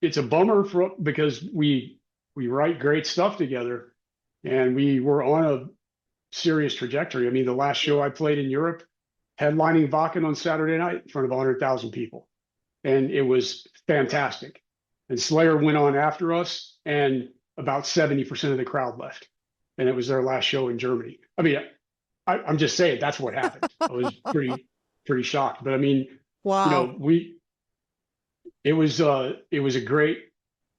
it's a bummer because we write great stuff together, and we were on a serious trajectory. I mean, the last show I played in Europe, headlining Wacken on Saturday night in front of 100,000 people, and it was fantastic. And Slayer went on after us, and about 70% of the crowd left, and it was their last show in Germany. I mean, I'm just saying that's what happened. I was pretty shocked, but I mean, wow. It was a great.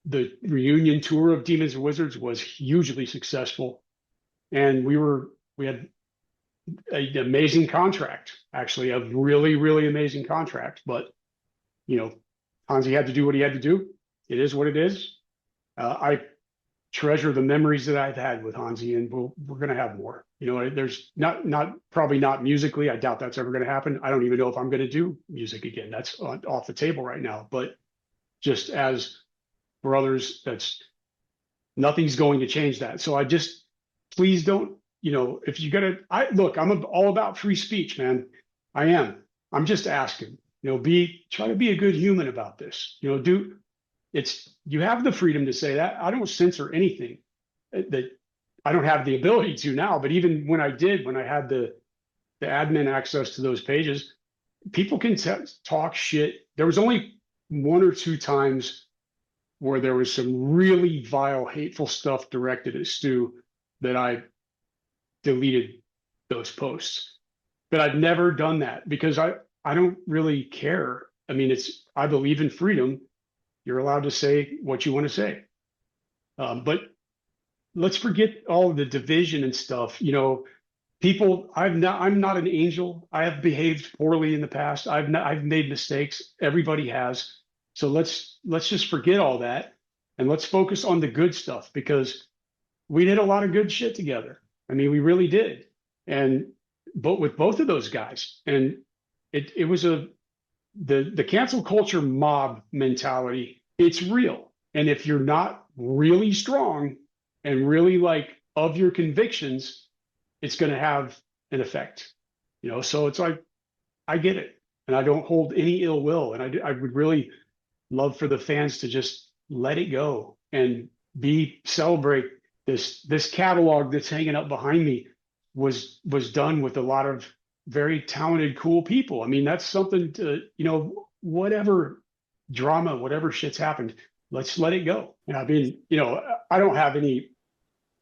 The reunion tour of Demons and Wizards was hugely successful, and we had an amazing contract. Actually, a really, really amazing contract. But Hansi had to do what he had to do. It is what it is. I treasure the memories that I've had with Hansi, and we're going to have more. There's probably not musically. I doubt that's ever going to happen. I don't even know if I'm going to do music again. That's off the table right now. But just as brothers, nothing's going to change that. So please don't, if you look, I'm all about free speech, man. I am. I'm just asking, try to be a good human about this. You have the freedom to say that. I don't censor anything that I don't have the ability to now, but even when I had the admin access to those pages, people can talk shit. There was only 1 or 2 times where there was some really vile, hateful stuff directed at Stu that I deleted those posts. But I've never done that because I don't really care. I mean, I believe in freedom. You're allowed to say what you want to say. But let's forget all of the division and stuff. People, I'm not an angel. I have behaved poorly in the past. I've made mistakes. Everybody has. So let's just forget all that and let's focus on the good stuff because we did a lot of good shit together. I mean, we really did. But with both of those guys, and it was the cancel culture mob mentality. It's real. And if you're not really strong and really of your convictions, it's going to have an effect, so it's like, I get it. And I don't hold any ill will. And I would really love for the fans to just let it go and celebrate this catalog that's hanging up behind me was done with a lot of very talented, cool people. I mean, that's something to, whatever drama, whatever shit's happened, let's let it go. And I mean,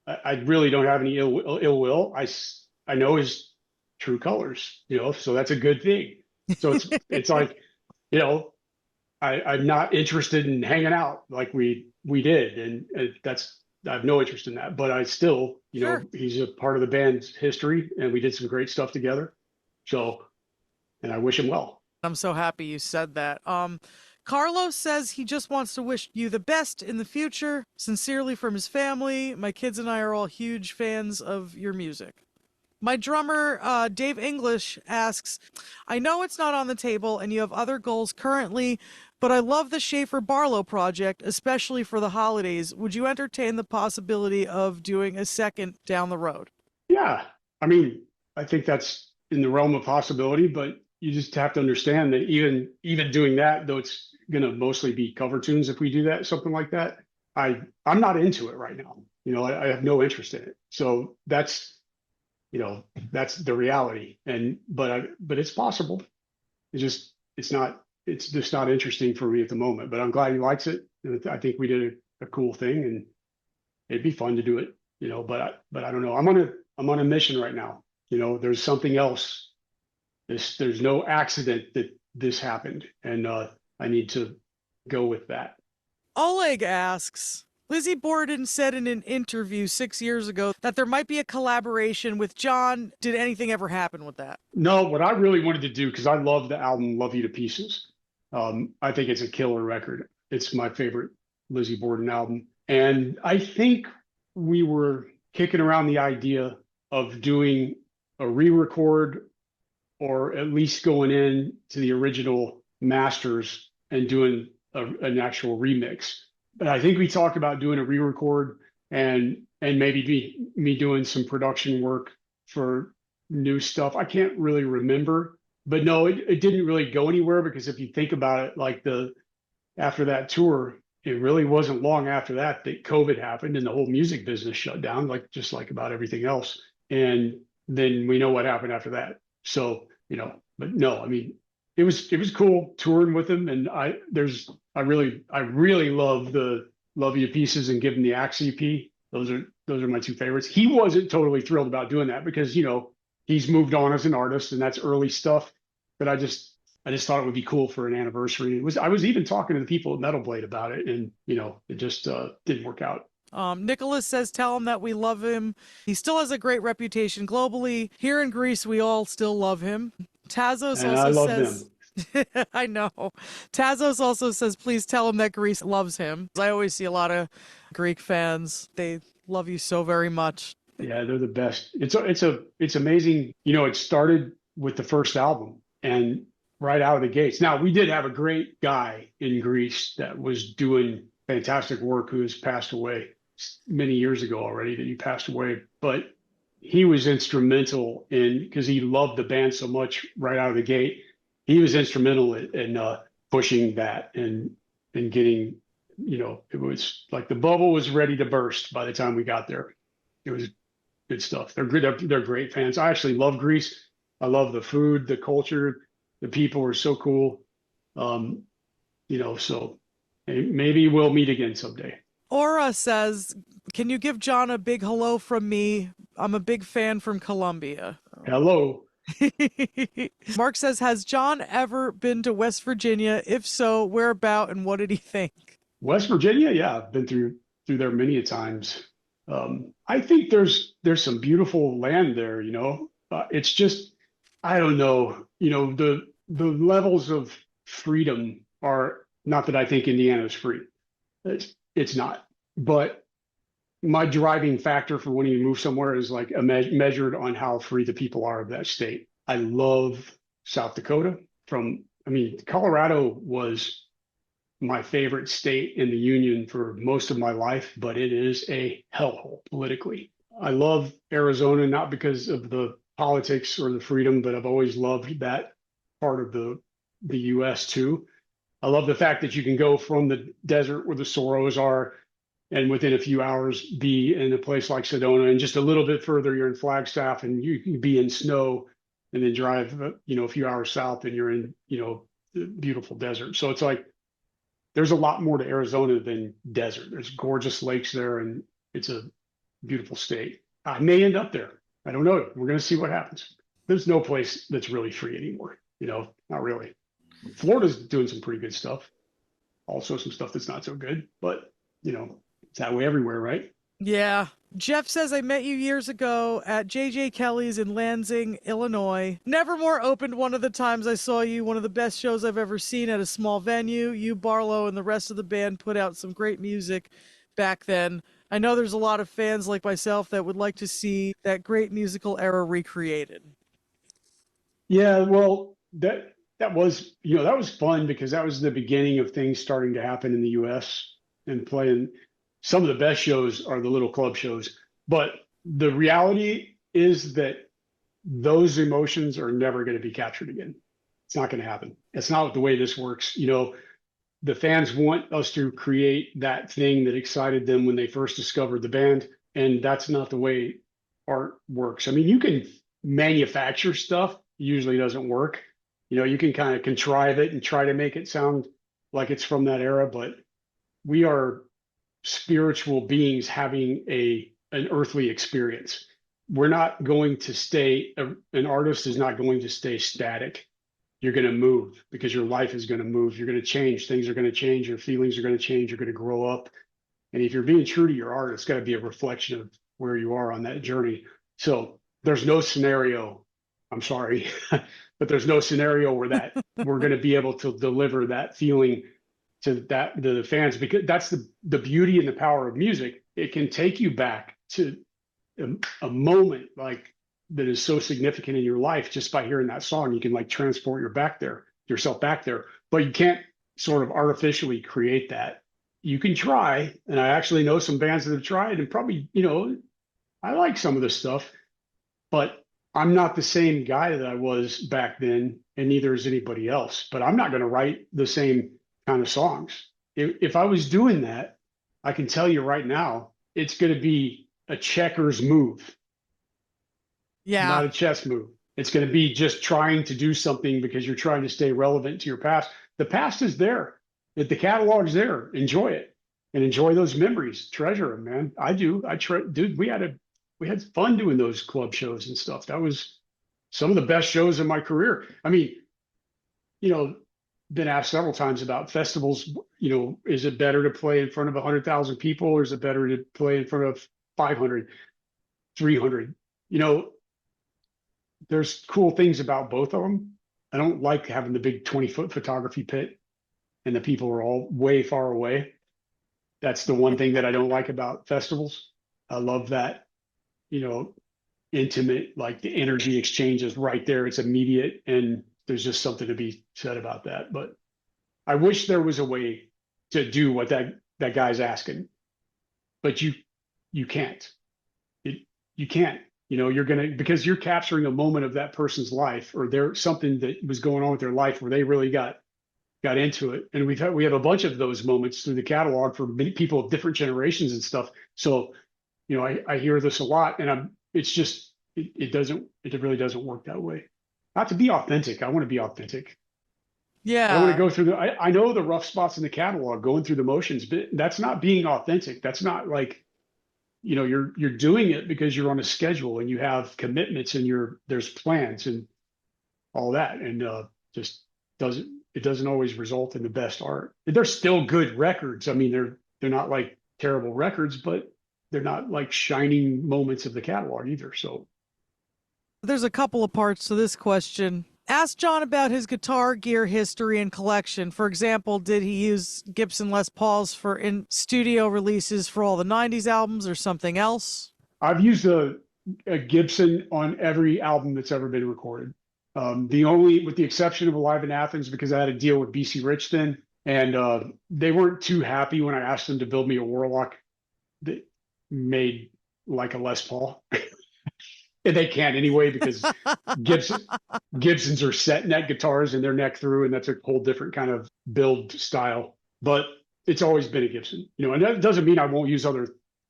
I really don't have any ill will. I know his true colors, so that's a good thing. So it's like, I'm not interested in hanging out like we did. And I have no interest in that, but I still, Sure. He's a part of the band's history and we did some great stuff together. So, and I wish him well. I'm so happy you said that. Carlos says he just wants to wish you the best in the future. Sincerely from his family. My kids and I are all huge fans of your music. My drummer, Dave English, asks, I know it's not on the table and you have other goals currently, but I love the Schaffer Barlow project, especially for the holidays. Would you entertain the possibility of doing a second down the road? Yeah. I mean, I think that's in the realm of possibility, but you just have to understand that even doing that, though it's going to mostly be cover tunes if we do that, something like that, I'm not into it right now. I have no interest in it. So that's the reality. But it's possible. It's just not interesting for me at the moment, but I'm glad he likes it. And I think we did a cool thing, and it'd be fun to do it, but I don't know. I'm on a mission right now. There's something else. There's no accident that this happened, and I need to go with that. Oleg asks, Lizzie Borden said in an interview 6 years ago that there might be a collaboration with Jon. Did anything ever happen with that? No, what I really wanted to do, because I love the album Love You to Pieces. I think it's a killer record. It's my favorite Lizzie Borden album. And I think we were kicking around the idea of doing a re-record, or at least going in to the original masters and doing an actual remix. But I think we talked about doing a re-record and maybe me doing some production work for new stuff. I can't really remember, but no, it didn't really go anywhere, because if you think about it, like after that tour, it really wasn't long after that COVID happened and the whole music business shut down, just like about everything else. And then we know what happened after that. So, but no, I mean, it was cool touring with him. And I really love the Love You to Pieces and Give Him the Axe EP. Those are my two favorites. He wasn't totally thrilled about doing that because, he's moved on as an artist and that's early stuff. But I just thought it would be cool for an anniversary. I was even talking to the people at Metal Blade about it, and it just didn't work out. Nicholas says, tell him that we love him. He still has a great reputation globally. Here in Greece, we all still love him. Tazos and also I love says, them. I know. Tazos also says, please tell him that Greece loves him. I always see a lot of Greek fans. They love you so very much. Yeah, they're the best. It's amazing. It started with the first album and right out of the gates. Now, we did have a great guy in Greece that was doing fantastic work who has passed away many years ago already, that he passed away. But he was instrumental because he loved the band so much right out of the gate. He was instrumental in pushing that and getting, it was like the bubble was ready to burst by the time we got there. It was good stuff. They're great fans. I actually love Greece. I love the food, the culture. The people are so cool. So maybe we'll meet again someday. Aura says, can you give Jon a big hello from me? I'm a big fan from Colombia. Hello. Mark says, has Jon ever been to West Virginia? If so, where about and what did he think? West Virginia? Yeah, I've been through there many a times. I think there's some beautiful land there, it's just, I don't know, the levels of freedom are not that I think Indiana's free. It's not. But my driving factor for wanting to move somewhere is like measured on how free the people are of that state. I love South Dakota. Colorado was my favorite state in the union for most of my life, but it is a hellhole politically. I love Arizona, not because of the politics or the freedom, but I've always loved that part of the U.S. too. I love the fact that you can go from the desert where the Soros are and within a few hours be in a place like Sedona, and just a little bit further you're in Flagstaff and you can be in snow, and then drive a few hours south and you're in the beautiful desert. So it's like there's a lot more to Arizona than desert. There's gorgeous lakes there and it's a beautiful state. I may end up there. I don't know. We're going to see what happens. There's no place that's really free anymore. Not really. Florida's doing some pretty good stuff. Also some stuff that's not so good, but it's that way everywhere, right? Yeah. Jeff says, I met you years ago at JJ Kelly's in Lansing, Illinois. Nevermore opened one of the times I saw you. One of the best shows I've ever seen at a small venue. You, Barlow, and the rest of the band put out some great music back then. I know there's a lot of fans like myself that would like to see that great musical era recreated. Yeah, well, that was, that was fun because that was the beginning of things starting to happen in the US and playing. Some of the best shows are the little club shows, but the reality is that those emotions are never going to be captured again. It's not going to happen. It's not the way this works. You know, the fans want us to create that thing that excited them when they first discovered the band. And that's not the way art works. I mean, you can manufacture stuff, usually doesn't work. You know, you can kind of contrive it and try to make it sound like it's from that era, but we are spiritual beings having an earthly experience. We're not going to stay, an artist is not going to stay static. You're going to move because your life is going to move. You're going to change. Things are going to change. Your feelings are going to change. You're going to grow up. And if you're being true to your art, it's got to be a reflection of where you are on that journey. So there's no scenario, I'm sorry, but there's no scenario where that we're going to be able to deliver that feeling to the fans, because that's the beauty and the power of music. It can take you back to a moment like that is so significant in your life. Just by hearing that song, you can like transport yourself back there, but you can't sort of artificially create that. You can try, and I actually know some bands that have tried, and probably, you know, I like some of the stuff, but I'm not the same guy that I was back then, and neither is anybody else. But I'm not going to write the same kind of songs. If I was doing that, I can tell you right now, it's going to be a checkers move. Yeah. Not a chess move. It's going to be just trying to do something because you're trying to stay relevant to your past. The past is there. If the catalog's there, enjoy it and enjoy those memories. Treasure them, man. I do. Dude, we had fun doing those club shows and stuff. That was some of the best shows in my career. I mean, you know, been asked several times about festivals. You know, is it better to play in front of 100,000 people, or is it better to play in front of 500, 300? You know, there's cool things about both of them. I don't like having the big 20-foot photography pit and the people are all way far away. That's the one thing that I don't like about festivals. I love that, you know, intimate, like the energy exchange is right there. It's immediate. And there's just something to be said about that. But I wish there was a way to do what that guy's asking, but you can't. You can't. You know, because you're capturing a moment of that person's life, or there's something that was going on with their life where they really got into it. And we have a bunch of those moments through the catalog for many people of different generations and stuff. So, you know, I hear this a lot, and it really doesn't work that way. Not to be authentic. I want to be authentic. Yeah. I want to go through I know the rough spots in the catalog, going through the motions, but that's not being authentic. That's not like, you know, you're doing it because you're on a schedule and you have commitments and there's plans and all that. And it doesn't always result in the best art. They're still good records. I mean, they're not like terrible records, but they're not like shining moments of the catalog either. So there's a couple of parts to this question. Ask Jon about his guitar gear history and collection. For example, did he use Gibson Les Pauls for in-studio releases for all the 90s albums or something else? I've used a Gibson on every album that's ever been recorded. With the exception of AliveInAthens, because I had a deal with BC Rich then, and they weren't too happy when I asked them to build me a Warlock that made like a Les Paul. And they can't anyway, because Gibsons are set neck guitars and they're neck through, and that's a whole different kind of build style. But it's always been a Gibson, you know, and that doesn't mean I won't use other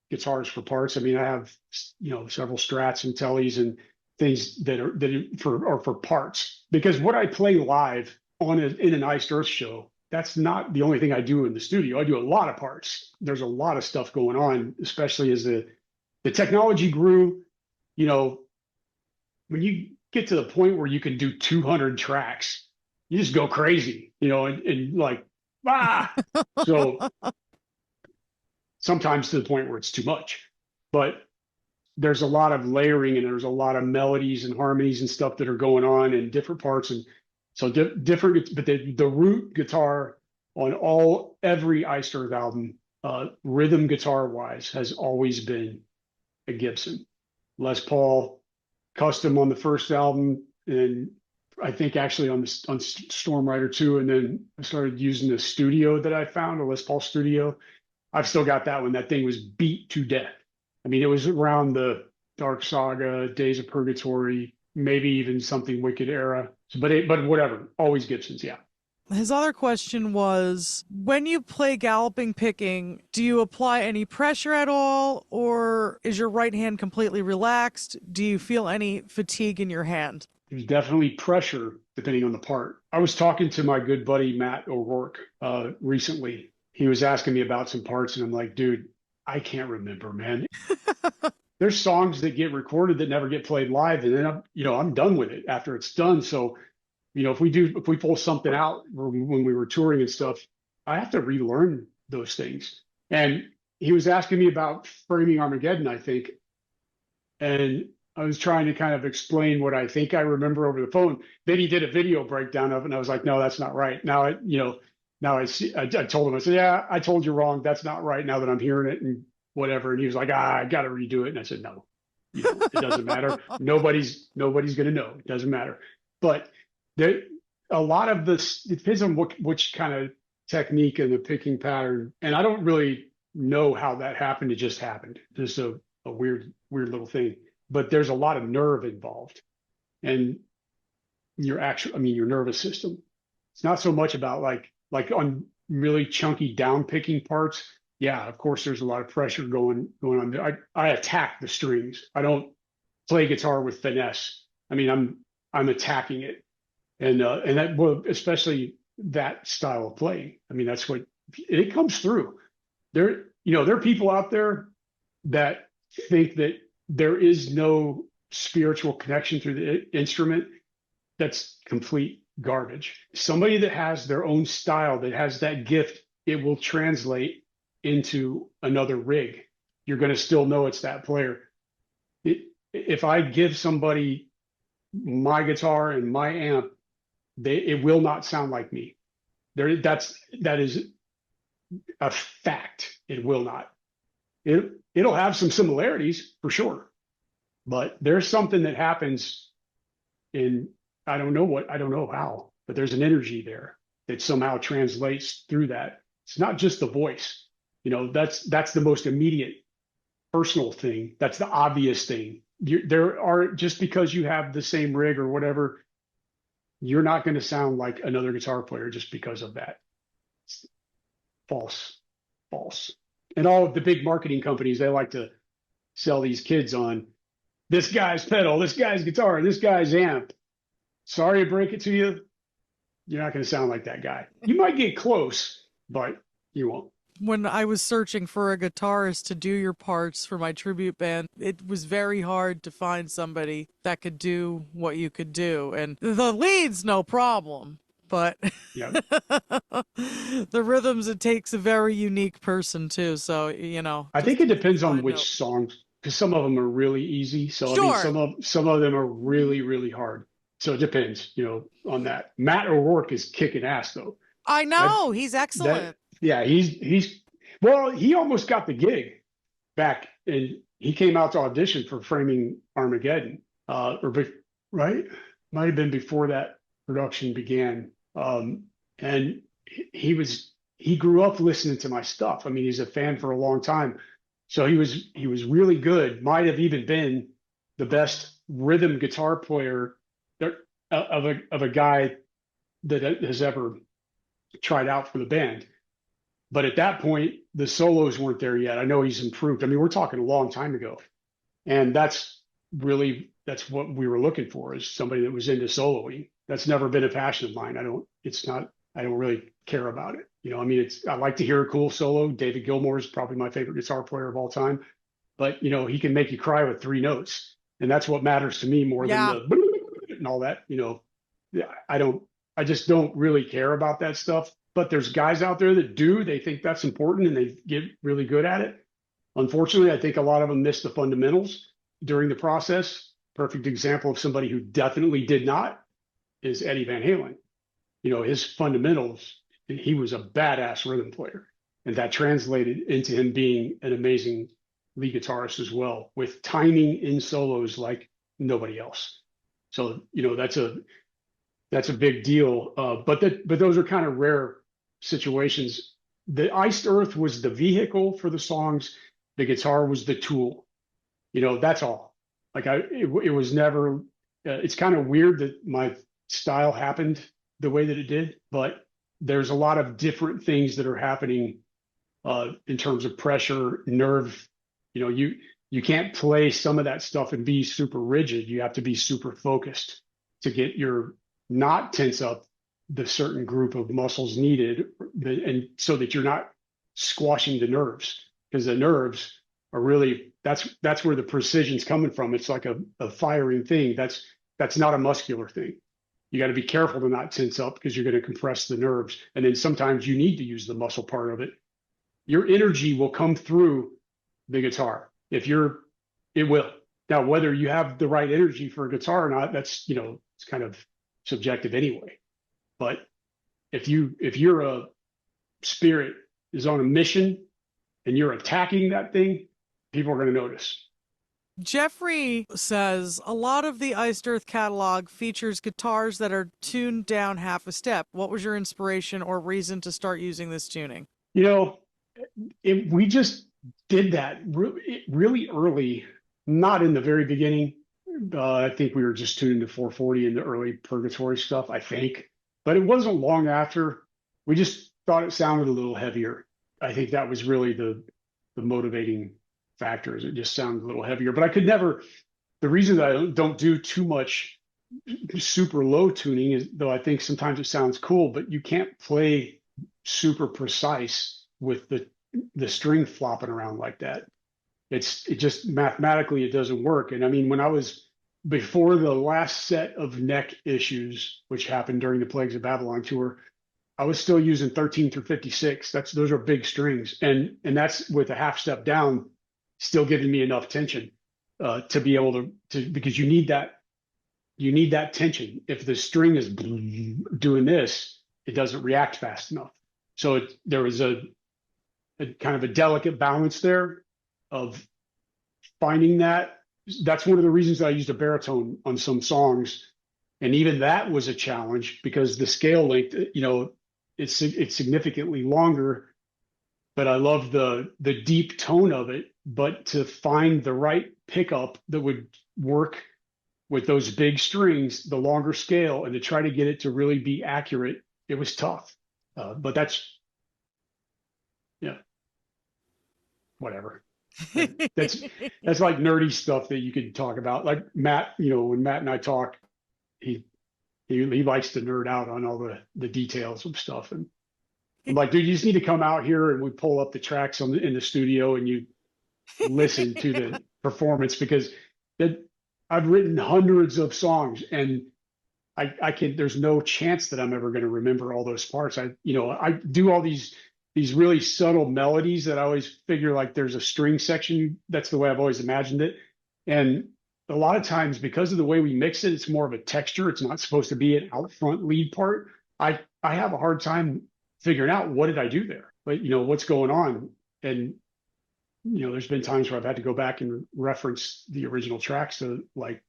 guitars for parts. I mean, I have, you know, several Strats and Tellys and things that are for parts, because what I play live in an IcedEarth show, that's not the only thing I do in the studio. I do a lot of parts. There's a lot of stuff going on, especially as the technology grew. You know, when you get to the point where you can do 200 tracks, you just go crazy, you know, and like, so sometimes to the point where it's too much. But there's a lot of layering, and there's a lot of melodies and harmonies and stuff that are going on in different parts. And so different, but the root guitar on every IcedEarth album, rhythm guitar wise, has always been a Gibson. Les Paul custom on the first album, and I think actually on Storm Rider 2, and then I started using the studio that I found, a Les Paul studio. I've still got that one. That thing was beat to death. I mean, it was around the DarkSaga, Days of Purgatory, maybe even SomethingWicked era. So, but whatever, always Gibsons, yeah. His other question was, when you play galloping picking, do you apply any pressure at all, or is your right hand completely relaxed? Do you feel any fatigue in your hand? There's definitely pressure depending on the part. I was talking to my good buddy MattORourke recently. He was asking me about some parts, and I'm like, dude, I can't remember, man. There's songs that get recorded that never get played live, and then I'm done with it after it's done. So, if we pull something out when we were touring and stuff, I have to relearn those things. And he was asking me about framing Armageddon, I think, and I was trying to kind of explain what I think I remember over the phone. Then he did a video breakdown of it, and I was like, no, that's not right. Now I see. I told him, I said, yeah, I told you wrong. That's not right. Now that I'm hearing it and whatever. And he was like, I got to redo it. And I said, no, it doesn't matter. Nobody's going to know. It doesn't matter. But a lot of this, it depends on which kind of technique and the picking pattern. And I don't really know how that happened. It just happened. Just a weird little thing. But there's a lot of nerve involved, and your nervous system. It's not so much about like on really chunky down picking parts. Yeah, of course, there's a lot of pressure going on there. I attack the strings. I don't play guitar with finesse. I mean, I'm attacking it, and that, well, especially that style of playing. I mean, that's what it comes through. There are people out there that think that there is no spiritual connection through the instrument. That's complete garbage. Somebody that has their own style, that has that gift, it will translate into another rig. You're going to still know it's that player. If I give somebody my guitar and my amp, it will not sound like me. That is a fact. It will not. It'll have some similarities for sure, but there's something that happens I don't know how, but there's an energy there that somehow translates through that. It's not just the voice. That's the most immediate personal thing. That's the obvious thing. Just because you have the same rig or whatever, you're not going to sound like another guitar player just because of that. It's false. And all of the big marketing companies, they like to sell these kids on this guy's pedal, this guy's guitar, this guy's amp. Sorry to break it to you. You're not going to sound like that guy. You might get close, but you won't. When I was searching for a guitarist to do your parts for my tribute band, it was very hard to find somebody that could do what you could do. And the lead's no problem, but yeah. The rhythms, it takes a very unique person too. So, I think it depends on which songs, because some of them are really easy. So sure. I mean, some of them are really, really hard. So it depends, on that. MattORourke is kicking ass though. I know, he's excellent. He almost got the gig back, and he came out to audition for framing Armageddon, right? Might have been before that production began. And he grew up listening to my stuff. I mean, he's a fan for a long time. So he was really good. Might have even been the best rhythm guitar player of a guy that has ever tried out for the band. But at that point, the solos weren't there yet. I know he's improved. I mean, we're talking a long time ago. And that's what we were looking for, is somebody that was into soloing. That's never been a passion of mine. I don't really care about it. I mean, I like to hear a cool solo. David Gilmour is probably my favorite guitar player of all time. But, he can make you cry with 3 notes. And that's what matters to me more than the and all that. I just don't really care about that stuff. But there's guys out there that do. They think that's important and they get really good at it. Unfortunately, I think a lot of them miss the fundamentals during the process. Perfect example of somebody who definitely did not is Eddie Van Halen. His fundamentals, he was a badass rhythm player. And that translated into him being an amazing lead guitarist as well, with timing in solos like nobody else. So, that's a big deal. But those are kind of rare situations. The IcedEarth was the vehicle for the songs. The guitar was the tool. That's all. Like it was never It's kind of weird that my style happened the way that it did, but there's a lot of different things that are happening in terms of pressure, nerve. You can't play some of that stuff and be super rigid. You have to be super focused to get your not tense up the certain group of muscles needed, and so that you're not squashing the nerves, because the nerves are really, that's where the precision's coming from. It's like a firing thing. That's not a muscular thing. You got to be careful to not tense up because you're going to compress the nerves. And then sometimes you need to use the muscle part of it. Your energy will come through the guitar. It will. Now, whether you have the right energy for a guitar or not, that's, it's kind of subjective anyway. But if you're a spirit is on a mission and you're attacking that thing, people are going to notice. Jeffrey says a lot of the IcedEarth catalog features guitars that are tuned down half a step. What was your inspiration or reason to start using this tuning? We just did that really early, not in the very beginning. I think we were just tuning to 440 in the early Purgatory stuff, I think. But it wasn't long after. We just thought it sounded a little heavier. I think that was really the motivating factors. It just sounded a little heavier. But I could never, the reason that I don't do too much super low tuning is, though I think sometimes it sounds cool, but you can't play super precise with the string flopping around like that. It just mathematically it doesn't work. And I mean, when I was before the last set of neck issues, which happened during the Plagues of Babylon tour, I was still using 13 through 56. Those are big strings, and that's with a half step down, still giving me enough tension to be able to because you need that tension. If the string is doing this, it doesn't react fast enough. So there was a kind of a delicate balance there of finding that. That's one of the reasons I used a baritone on some songs, and even that was a challenge because the scale length, it's significantly longer. But I love the deep tone of it. But to find the right pickup that would work with those big strings, the longer scale, and to try to get it to really be accurate, it was tough. But that's whatever. That's like nerdy stuff that you could talk about. Like Matt, when Matt and I talk, he likes to nerd out on all the details of stuff. And I'm like, dude, you just need to come out here and we pull up the tracks in the studio and you listen to the performance, because I've written hundreds of songs and there's no chance that I'm ever going to remember all those parts. I do all these really subtle melodies that I always figure like there's a string section. That's the way I've always imagined it. And a lot of times because of the way we mix it, it's more of a texture. It's not supposed to be an out front lead part. I have a hard time figuring out what did I do there, but what's going on. And there's been times where I've had to go back and reference the original tracks to like,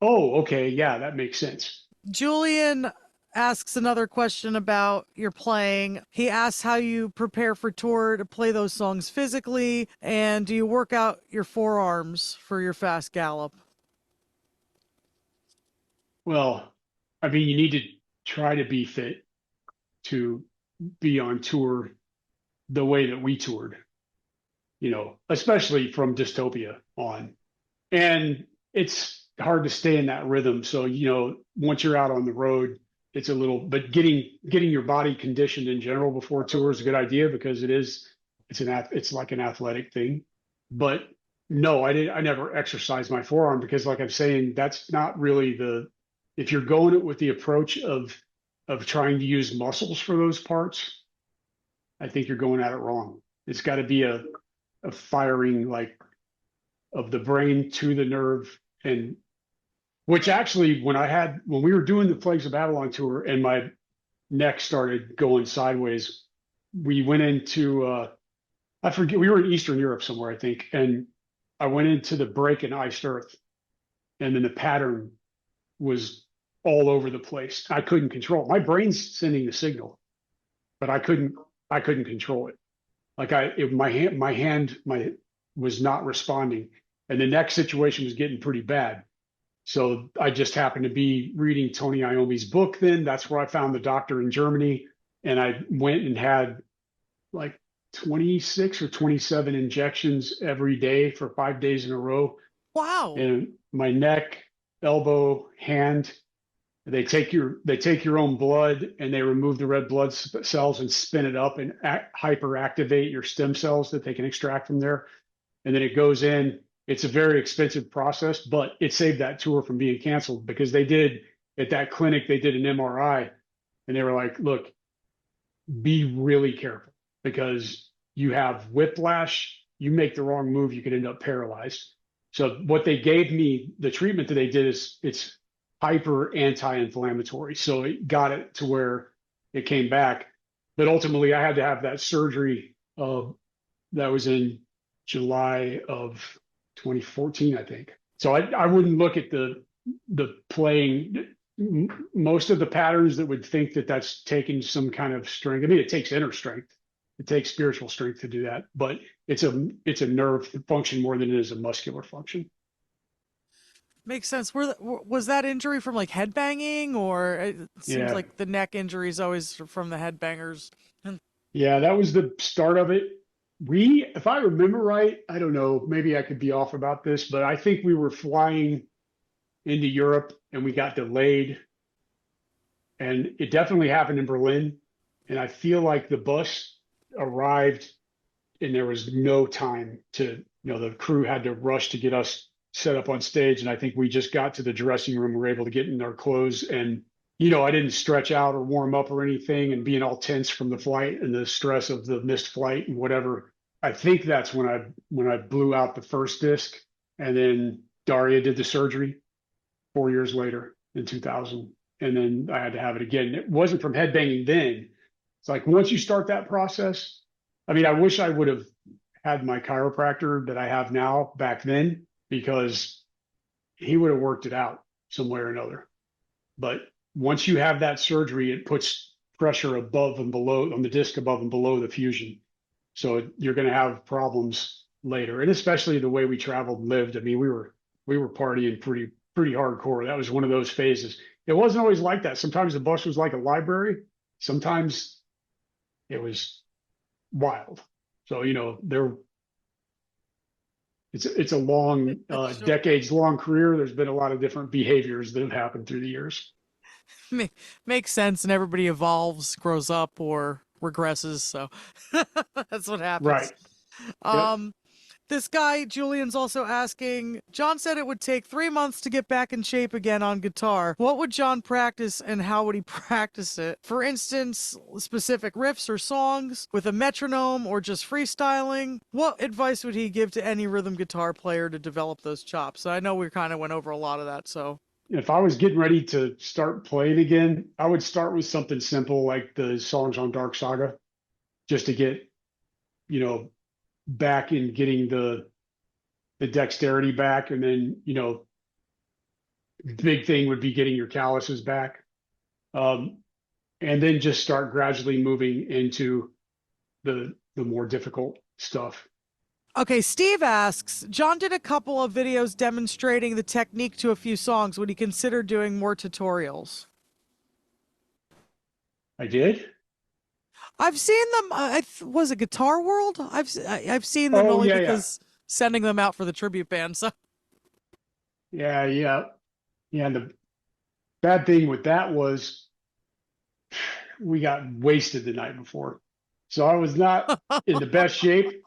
oh, okay, yeah, that makes sense. Julian asks another question about your playing. He asks how you prepare for tour to play those songs physically, and do you work out your forearms for your fast gallop? Well, I mean, you need to try to be fit to be on tour the way that we toured, especially from Dystopia on. And it's hard to stay in that rhythm. So, once you're out on the road, it's but getting your body conditioned in general before tour is a good idea, because it's like an athletic thing. But no, I never exercised my forearm, because like I'm saying, that's not really if you're going it with the approach of trying to use muscles for those parts, I think you're going at it wrong. It's got to be a firing like of the brain to the nerve. And which actually, when we were doing the Plagues of Babylon tour and my neck started going sideways, we went into, I forget, we were in Eastern Europe somewhere, I think. And I went into the break in IcedEarth, and then the pattern was all over the place. I couldn't control it. My brain's sending the signal, but I couldn't control it. Like my hand was not responding, and the neck situation was getting pretty bad. So I just happened to be reading Tony Iommi's book then. That's where I found the doctor in Germany. And I went and had like 26 or 27 injections every day for 5 days in a row. Wow. And my neck, elbow, hand, they take your own blood and they remove the red blood cells and spin it up and hyperactivate your stem cells that they can extract from there. And then it goes in. It's a very expensive process, but it saved that tour from being canceled because they did at that clinic, they did an MRI and they were like, look, be really careful because you have whiplash. You make the wrong move, you could end up paralyzed. So what they gave me, the treatment that they did is it's hyper anti-inflammatory. So it got it to where it came back. But ultimately I had to have that surgery that was in July of 2014, I think. So I wouldn't look at the playing. Most of the patterns that would think that that's taking some kind of strength. I mean, it takes inner strength. It takes spiritual strength to do that, but it's a nerve function more than it is a muscular function. Makes sense. Was that injury from like headbanging, or it seems like the neck injury is always from the headbangers? Yeah, that was the start of it. If I remember right, I don't know, maybe I could be off about this, but I think we were flying into Europe and we got delayed. And it definitely happened in Berlin. And I feel like the bus arrived and there was no time to, the crew had to rush to get us set up on stage. And I think we just got to the dressing room, we were able to get in our clothes. And, I didn't stretch out or warm up or anything and being all tense from the flight and the stress of the missed flight and whatever. I think that's when I blew out the first disc. And then Daria did the surgery 4 years later in 2000. And then I had to have it again. It wasn't from headbanging then. It's like once you start that process, I mean, I wish I would have had my chiropractor that I have now back then because he would have worked it out some way or another. But once you have that surgery, it puts pressure above and below on the disc above and below the fusion. So you're going to have problems later. And especially the way we traveled and lived. I mean, we were partying pretty hardcore. That was one of those phases. It wasn't always like that. Sometimes the bus was like a library. Sometimes it was wild. So, it's a long, decades long career. There's been a lot of different behaviors that have happened through the years. Makes sense. And everybody evolves, grows up, or regresses. So that's what happens. Right. Yep. This guy, Julian's also asking, Jon said it would take 3 months to get back in shape again on guitar. What would Jon practice and how would he practice it? For instance, specific riffs or songs with a metronome or just freestyling? What advice would he give to any rhythm guitar player to develop those chops? I know we kind of went over a lot of that, so. If I was getting ready to start playing again, I would start with something simple like the songs on DarkSaga, just to get, back in getting the dexterity back. And then, the big thing would be getting your calluses back. And then just start gradually moving into the more difficult stuff. Okay, Steve asks, Jon did a couple of videos demonstrating the technique to a few songs. Would he consider doing more tutorials? I did. I've seen them. Was it Guitar World? I've seen them only because sending them out for the tribute band. So. Yeah. And the bad thing with that was we got wasted the night before, so I was not in the best shape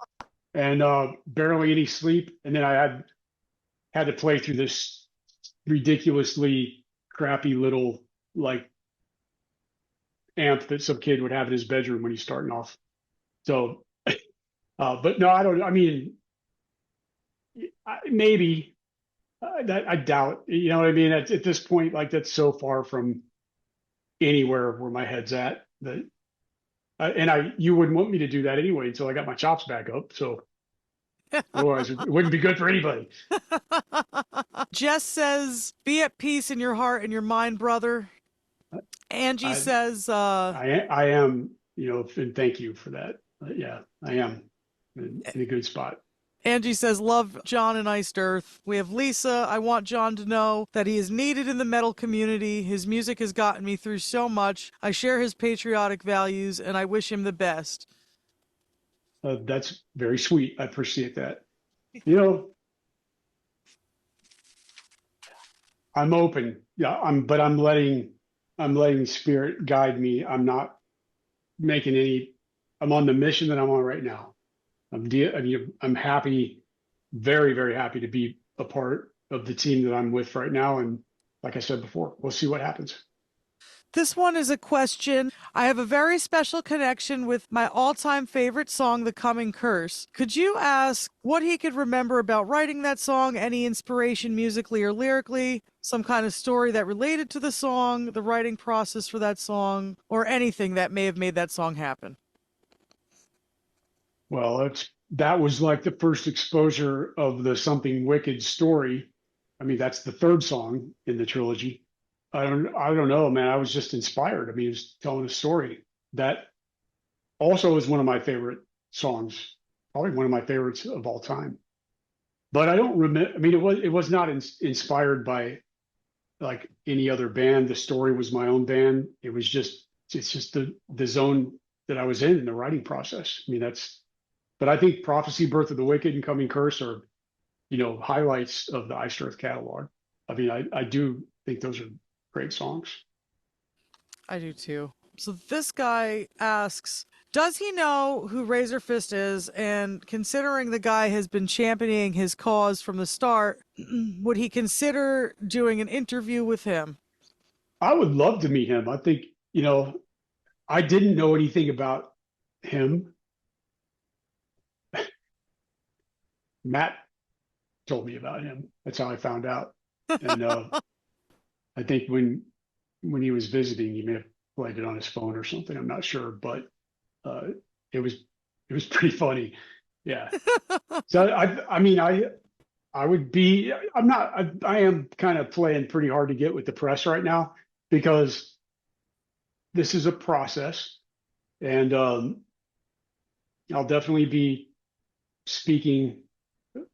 and barely any sleep. And then I had to play through this ridiculously crappy little amp that some kid would have in his bedroom when he's starting off. So, but no, I don't. I mean, maybe that I doubt. You know what I mean? At this point, that's so far from anywhere where my head's at that. And you wouldn't want me to do that anyway until I got my chops back up. So otherwise, it wouldn't be good for anybody. Jess says, "Be at peace in your heart and your mind, brother." Angie says, I am, and thank you for that. Yeah, I am in a good spot. Angie says, love Jon and IcedEarth. We have Lisa. I want Jon to know that he is needed in the metal community. His music has gotten me through so much. I share his patriotic values, and I wish him the best. That's very sweet. I appreciate that. You know, I'm open. Yeah, but I'm letting spirit guide me. I'm not making any. I'm on the mission that I'm on right now. I'm happy, very, very happy to be a part of the team that I'm with right now. And like I said before, we'll see what happens. This one is a question. I have a very special connection with my all-time favorite song, The Coming Curse. Could you ask what he could remember about writing that song, any inspiration musically or lyrically, some kind of story that related to the song, the writing process for that song, or anything that may have made that song happen? Well, that was like the first exposure of the SomethingWicked story. I mean, that's the third song in the trilogy. I don't know, man. I was just inspired. I mean, he was telling a story that also is one of my favorite songs, probably one of my favorites of all time. But I don't remember. I mean, it was not inspired by like any other band. The story was my own band. It's just the zone that I was in the writing process. I mean, but I think Prophecy, Birth of the Wicked, and Coming Curse are, highlights of the IcedEarth catalog. I mean, I do think those are great songs. I do too. So this guy asks, does he know who Razorfist is? And considering the guy has been championing his cause from the start, would he consider doing an interview with him? I would love to meet him. I think, I didn't know anything about him. Matt told me about him. That's how I found out. And I think when he was visiting, he may have played it on his phone or something. I'm not sure, but it was pretty funny. Yeah. So I would be. I'm not. I am kind of playing pretty hard to get with the press right now because this is a process, and I'll definitely be speaking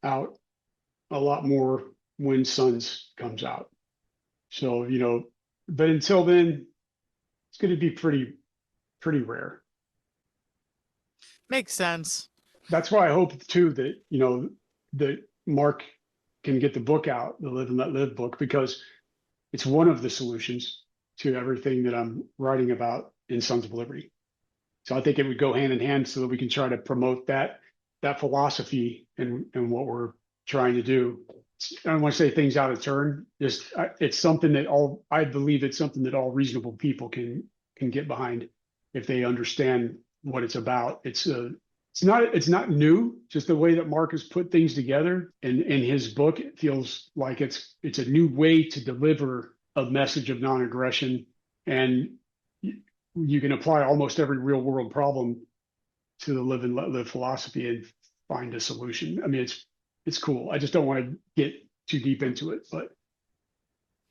out a lot more when Sons comes out. So, but until then, it's going to be pretty rare. Makes sense. That's why I hope too that, that Mark can get the book out, the Live and Let Live book, because it's one of the solutions to everything that I'm writing about in Sons of Liberty. So I think it would go hand in hand so that we can try to promote that philosophy and what we're trying to do. I don't want to say things out of turn. It's something that I believe it's something that all reasonable people can get behind if they understand what it's about. It's not new. Just the way that Mark has put things together in his book, it feels like it's a new way to deliver a message of non-aggression, and you can apply almost every real world problem to the live and let live philosophy and find a solution. I mean, it's cool. I just don't want to get too deep into it, but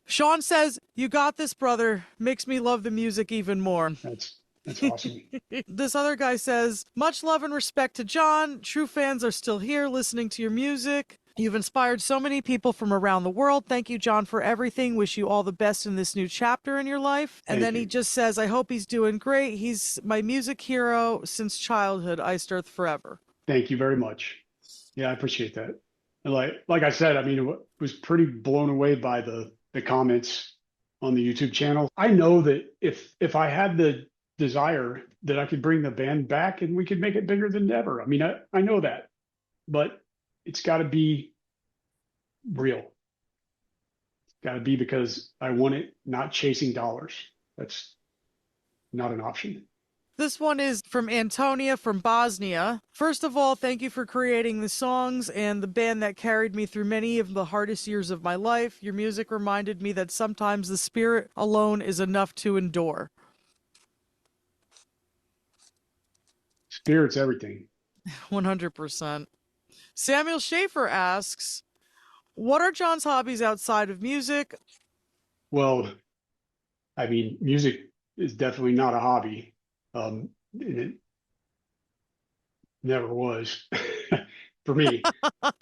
Sean says, "You got this, brother. Makes me love the music even more." that's awesome. This other guy says, "Much love and respect to Jon. True fans are still here listening to your music. You've inspired so many people from around the world. Thank you, Jon, for everything. Wish you all the best in this new chapter in your life." And then he just says, "I hope he's doing great. He's my music hero since childhood. IcedEarth forever." Thank you very much. Yeah, I appreciate that. And like I said, I mean, I was pretty blown away by the comments on the YouTube channel. I know that if I had the desire that I could bring the band back and we could make it bigger than ever. I mean, I know that, but it's got to be real. It's got to be because I want it, not chasing dollars. That's not an option. This one is from Antonia from Bosnia. "First of all, thank you for creating the songs and the band that carried me through many of the hardest years of my life. Your music reminded me that sometimes the spirit alone is enough to endure." Spirit's everything. 100%. Samuel Schaffer asks, "What are Jon's hobbies outside of music?" Well, I mean, music is definitely not a hobby. And it never was. for me.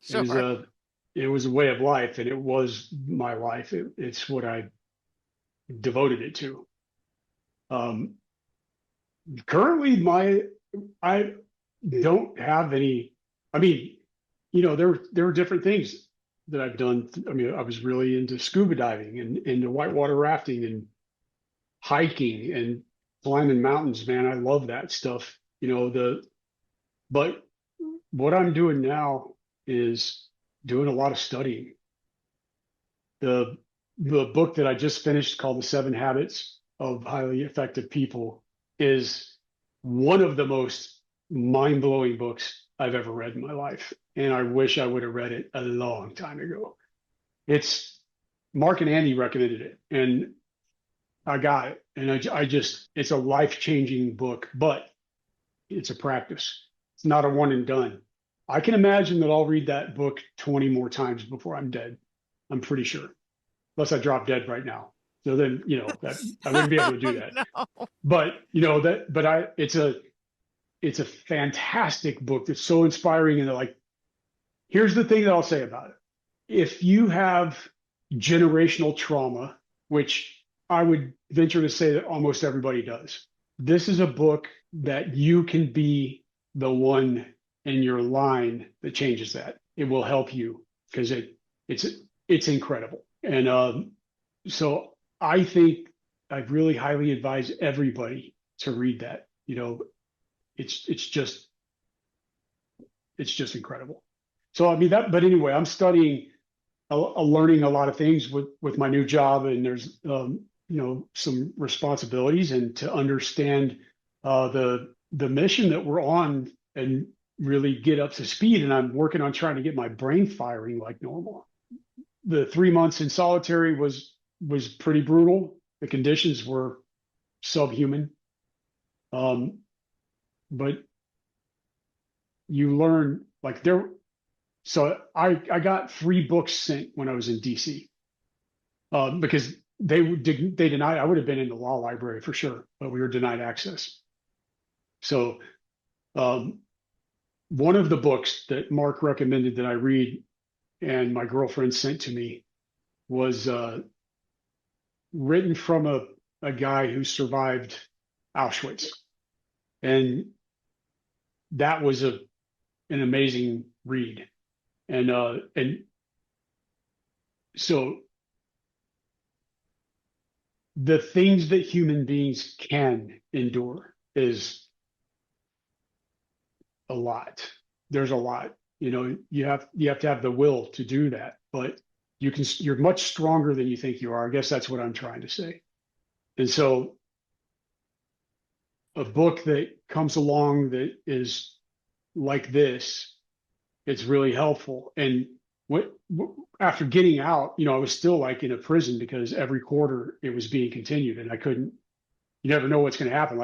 Sure. It was a way of life, and it was my life. It's what I devoted it to. Currently, I don't have any. I mean, there were different things that I've done. I mean, I was really into scuba diving and into whitewater rafting and hiking and climbing mountains. Man, I love that stuff. But what I'm doing now is doing a lot of studying. The book that I just finished called The 7 Habits of Highly Effective People is one of the most mind-blowing books I've ever read in my life. And I wish I would have read it a long time ago. It's Mark and Andy recommended it, and I got it. And it's a life-changing book, but it's a practice. It's not a one and done. I can imagine that I'll read that book 20 more times before I'm dead. I'm pretty sure, unless I drop dead right now. So then, I wouldn't be able to do that. No. But it's a fantastic book that's so inspiring. And here's the thing that I'll say about it. If you have generational trauma, which I would venture to say that almost everybody does, this is a book that you can be the one in your line that changes that. It will help you because it's incredible. And so I think I really highly advise everybody to read that. It's just incredible. So I mean but anyway, I'm studying, learning a lot of things with my new job, and there's some responsibilities, and to understand the mission that we're on and really get up to speed. And I'm working on trying to get my brain firing like normal. The 3 months in solitary was pretty brutal. The conditions were subhuman. But you learn so I got 3 books sent when I was in DC, because they denied. I would have been in the law library for sure, but we were denied access. So one of the books that Mark recommended that I read and my girlfriend sent to me was written from a guy who survived Auschwitz. And that was an amazing read. And so the things that human beings can endure is a lot. There's a lot. You have to have the will to do that, but you're much stronger than you think you are. I guess that's what I'm trying to say. And so a book that comes along that is like this, it's really helpful. And after getting out, I was still in a prison because every quarter it was being continued, and you never know what's going to happen.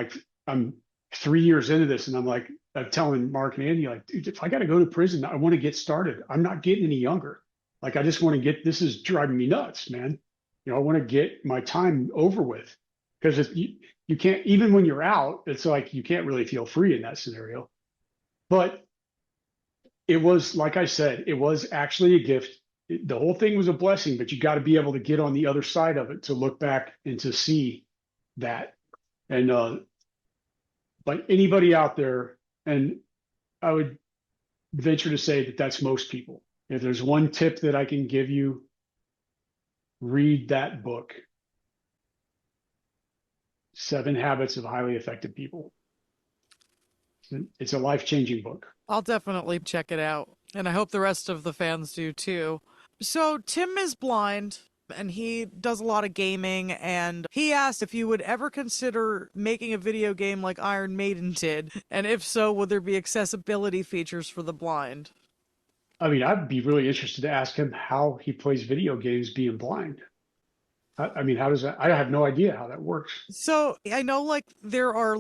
I'm 3 years into this, and I'm telling Mark and Andy, dude, if I got to go to prison, I want to get started. I'm not getting any younger. I just want to this is driving me nuts, man. I want to get my time over with, because you can't, even when you're out, it's you can't really feel free in that scenario. But it was, like I said, it was actually a gift. The whole thing was a blessing, but you got to be able to get on the other side of it to look back and to see that. And but anybody out there, and I would venture to say that that's most people. If there's one tip that I can give you, read that book, 7 Habits of Highly Effective People. It's a life-changing book. I'll definitely check it out. And I hope the rest of the fans do too. So Tim is blind, and he does a lot of gaming, and he asked if you would ever consider making a video game like IronMaiden did, and if so, would there be accessibility features for the blind? I mean, I'd be really interested to ask him how he plays video games being blind. I mean, how does that? I have no idea how that works. So I know there are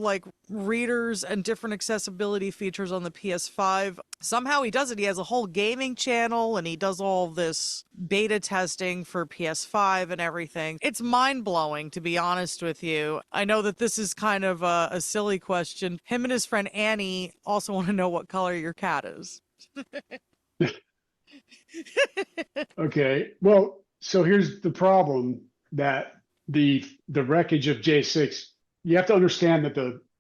readers and different accessibility features on the PS5. Somehow he does it. He has a whole gaming channel, and he does all this beta testing for PS5 and everything. It's mind-blowing, to be honest with you. I know that this is kind of a silly question. Him and his friend Annie also want to know what color your cat is. Okay. Well, so here's the problem that the wreckage of J6, you have to understand that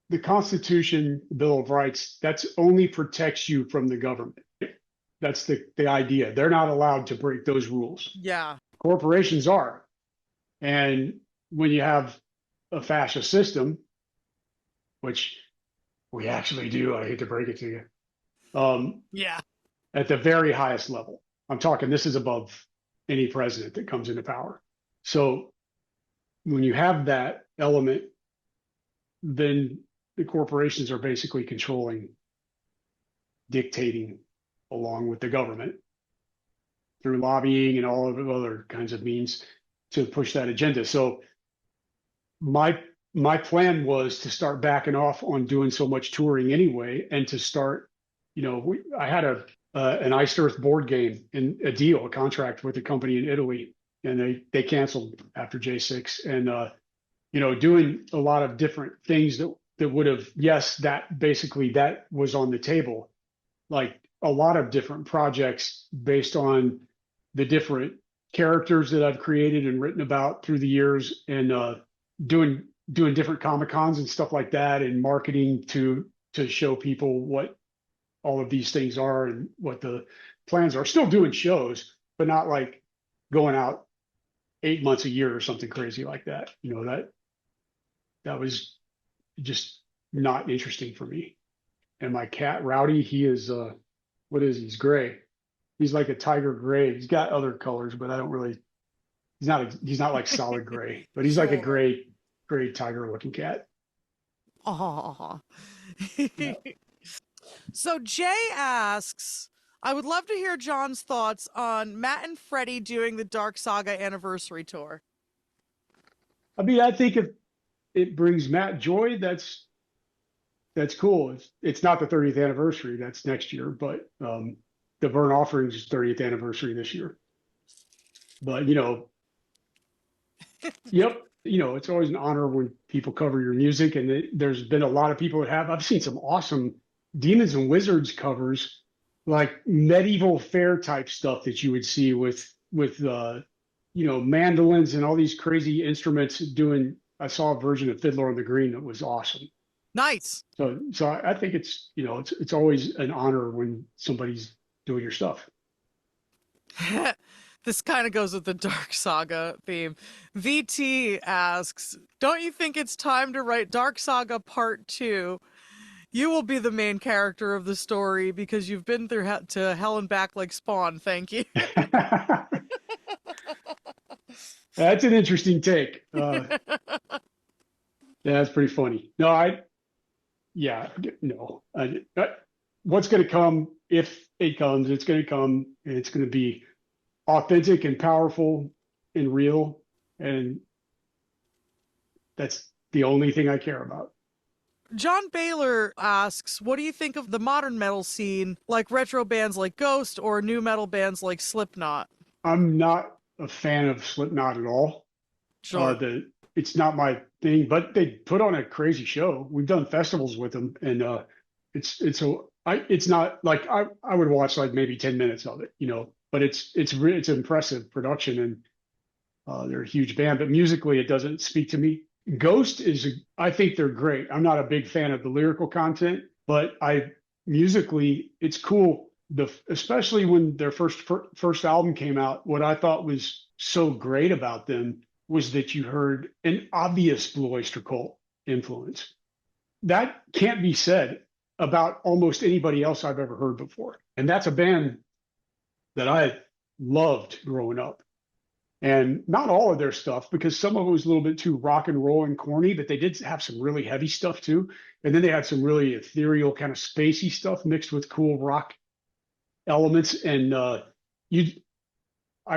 the Constitution, Bill of Rights, that's only protects you from the government. That's the idea. They're not allowed to break those rules. Yeah. Corporations are. And when you have a fascist system, which we actually do, I hate to break it to you, Yeah. at the very highest level. I'm talking, this is above any president that comes into power. So when you have that element, then the corporations are basically controlling, dictating along with the government through lobbying and all of the other kinds of means to push that agenda. So my plan was to start backing off on doing so much touring anyway, and to start, I had an IcedEarth board game and a contract with a company in Italy, and they canceled after J6, and doing a lot of different things that would have, yes, that basically that was on the table, like a lot of different projects based on the different characters that I've created and written about through the years, and doing different Comic Cons and stuff like that, and marketing to show people what all of these things are and what the plans are. Still doing shows, but not like going out 8 months a year or something crazy like that. That was just not interesting for me. And my cat Rowdy, he is what is he? He's gray. He's like a tiger gray. He's got other colors, but I don't really. He's not like solid gray, but he's like a gray tiger looking cat. Oh. Yeah. So Jay asks, I would love to hear Jon's thoughts on Matt and Freddie doing the DarkSaga anniversary tour. I mean, I think if it brings Matt joy, that's cool. It's not the 30th anniversary. That's next year, but the Burn Offering's 30th anniversary this year. But yep, it's always an honor when people cover your music, and there's been a lot of people that have. I've seen some awesome Demons and Wizards covers, like medieval fair type stuff that you would see with mandolins and all these crazy instruments doing. I saw a version of Fiddler on the Green that was awesome. Nice. So I think it's it's always an honor when somebody's doing your stuff. This kind of goes with the DarkSaga theme. VT asks, don't you think it's time to write DarkSaga Part 2? You will be the main character of the story because you've been through to hell and back like Spawn. Thank you. That's an interesting take. That's pretty funny. No, what's going to come, if it comes, it's going to come, and it's going to be authentic and powerful and real. And that's the only thing I care about. John Baylor asks, what do you think of the modern metal scene, like retro bands like Ghost or new metal bands like Slipknot? I'm not a fan of Slipknot at all. Sure. It's not my thing, but they put on a crazy show. We've done festivals with them, and it's not like I would watch like maybe 10 minutes of it, but it's impressive production, and they're a huge band, but musically it doesn't speak to me. Ghost I think they're great. I'm not a big fan of the lyrical content, but musically it's cool. Especially when their first album came out, what I thought was so great about them was that you heard an obvious Blue Oyster Cult influence. That can't be said about almost anybody else I've ever heard before. And that's a band that I loved growing up. And not all of their stuff, because some of it was a little bit too rock and roll and corny, but they did have some really heavy stuff too. And then they had some really ethereal kind of spacey stuff mixed with cool rock elements. And I've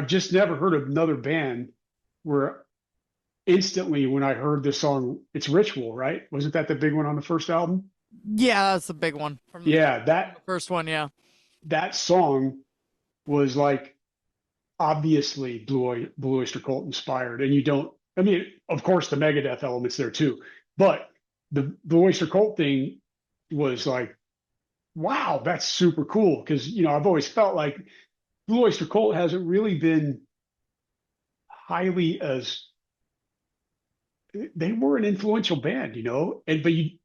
just never heard of another band where instantly when I heard this song, it's Ritual, right? Wasn't that the big one on the first album? Yeah, that's the big one. From the first one, yeah. That song was like obviously Blue Oyster Cult inspired, and of course the Megadeth elements there too, but the Blue Oyster Cult thing was like wow, that's super cool. Because, I've always felt like Blue Oyster Cult hasn't really been highly as they were an influential band,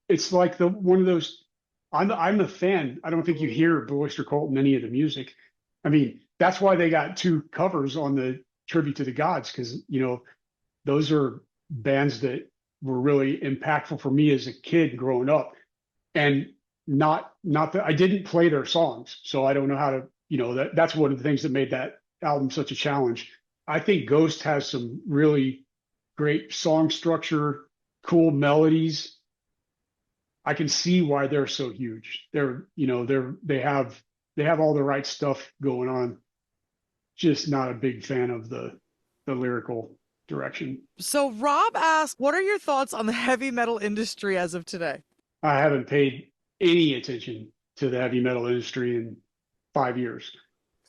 it's like one of those. I'm a fan. I don't think you hear Blue Oyster Cult in any of the music. I mean, that's why they got 2 covers on the Tribute to the Gods, because those are bands that were really impactful for me as a kid growing up, and not that I didn't play their songs, so I don't know how to. That's one of the things that made that album such a challenge. I think Ghost has some really great song structure, cool melodies. I can see why they're so huge. They have all the right stuff going on. Just not a big fan of the lyrical direction. So Rob asked, what are your thoughts on the heavy metal industry as of today? I haven't paid any attention to the heavy metal industry in 5 years.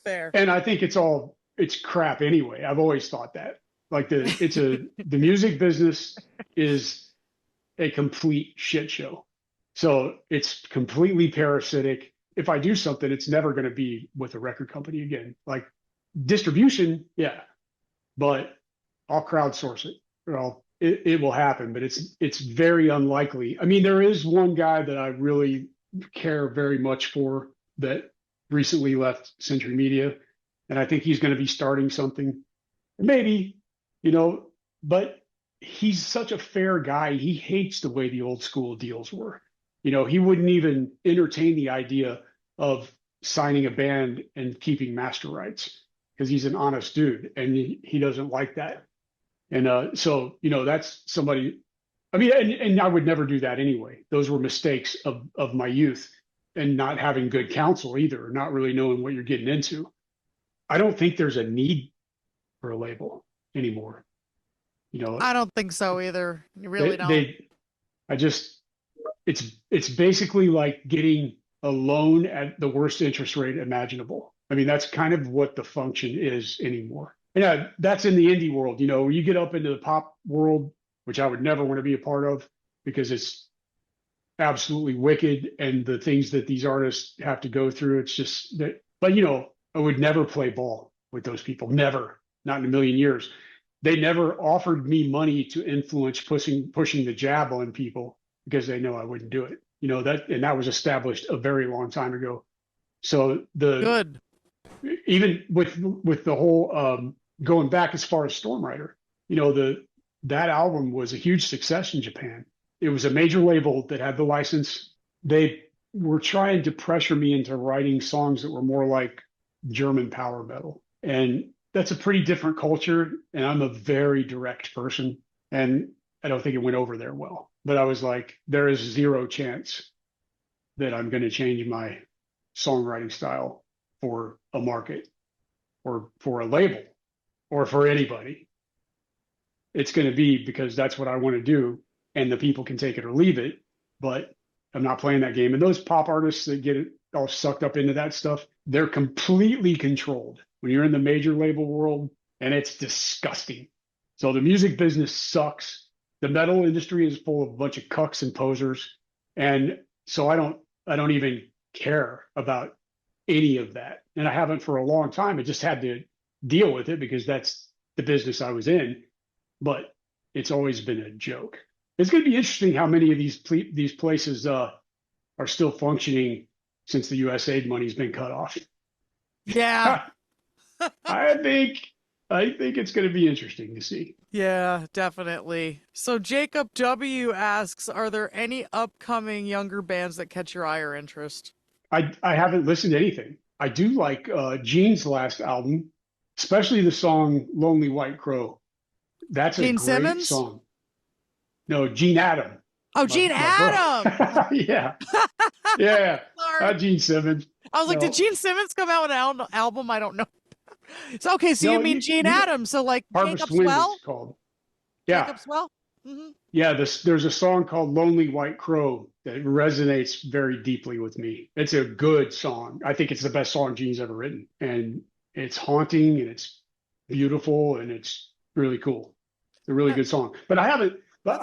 Fair. And I think it's crap anyway. I've always thought that. Like the music business is a complete shit show. So it's completely parasitic. If I do something, it's never going to be with a record company again. Like distribution, yeah, but I'll crowdsource it. Well, it will happen, but it's very unlikely. I mean, there is one guy that I really care very much for that recently left Century Media, and I think he's going to be starting something. Maybe, but he's such a fair guy. He hates the way the old school deals were. He wouldn't even entertain the idea of signing a band and keeping master rights because he's an honest dude and he doesn't like that. And so, that's somebody, I mean, and I would never do that anyway. Those were mistakes of my youth and not having good counsel either, not really knowing what you're getting into. I don't think there's a need for a label anymore. I don't think so either. You really don't. It's basically like getting a loan at the worst interest rate imaginable. I mean, that's kind of what the function is anymore. Yeah, that's in the indie world. You get up into the pop world, which I would never want to be a part of because it's absolutely wicked and the things that these artists have to go through. It's just that, but I would never play ball with those people. Never, not in a million years. They never offered me money to influence pushing the jab on people because they know I wouldn't do it. That was established a very long time ago. So Good. Even with the whole going back as far as Stormrider, that album was a huge success in Japan. It was a major label that had the license. They were trying to pressure me into writing songs that were more like German power metal. And that's a pretty different culture. And I'm a very direct person. And I don't think it went over there well. But I was like, there is zero chance that I'm going to change my songwriting style for a market or for a label or for anybody. It's going to be because that's what I want to do. And the people can take it or leave it. But I'm not playing that game. And those pop artists that get it all sucked up into that stuff, they're completely controlled when you're in the major label world, and it's disgusting. So the music business sucks. The metal industry is full of a bunch of cucks and posers. And so I don't even care about any of that. And I haven't for a long time. I just had to deal with it because that's the business I was in. But it's always been a joke. It's going to be interesting how many of these places are still functioning since the USAID money's been cut off. Yeah. I think it's going to be interesting to see. Yeah, definitely. So Jacob W asks, are there any upcoming younger bands that catch your eye or interest? I haven't listened to anything. I do like Gene's last album, especially the song Lonely White Crow. That's Gene a great Simmons? song. No, Gene Adam. Oh, Gene Adam. Yeah. Yeah. Sorry. Not Gene Simmons. I was like, did Gene Simmons come out with an album? I don't know. So, okay, so you mean Gene Adam. So like Harvest Jacob Wind Swell? it's called. Yeah. Jacob Swell? Mm-hmm. Yeah, there's a song called Lonely White Crow that resonates very deeply with me. It's a good song. I think it's the best song Gene's ever written. And it's haunting and it's beautiful and it's really cool. It's a really good song. But I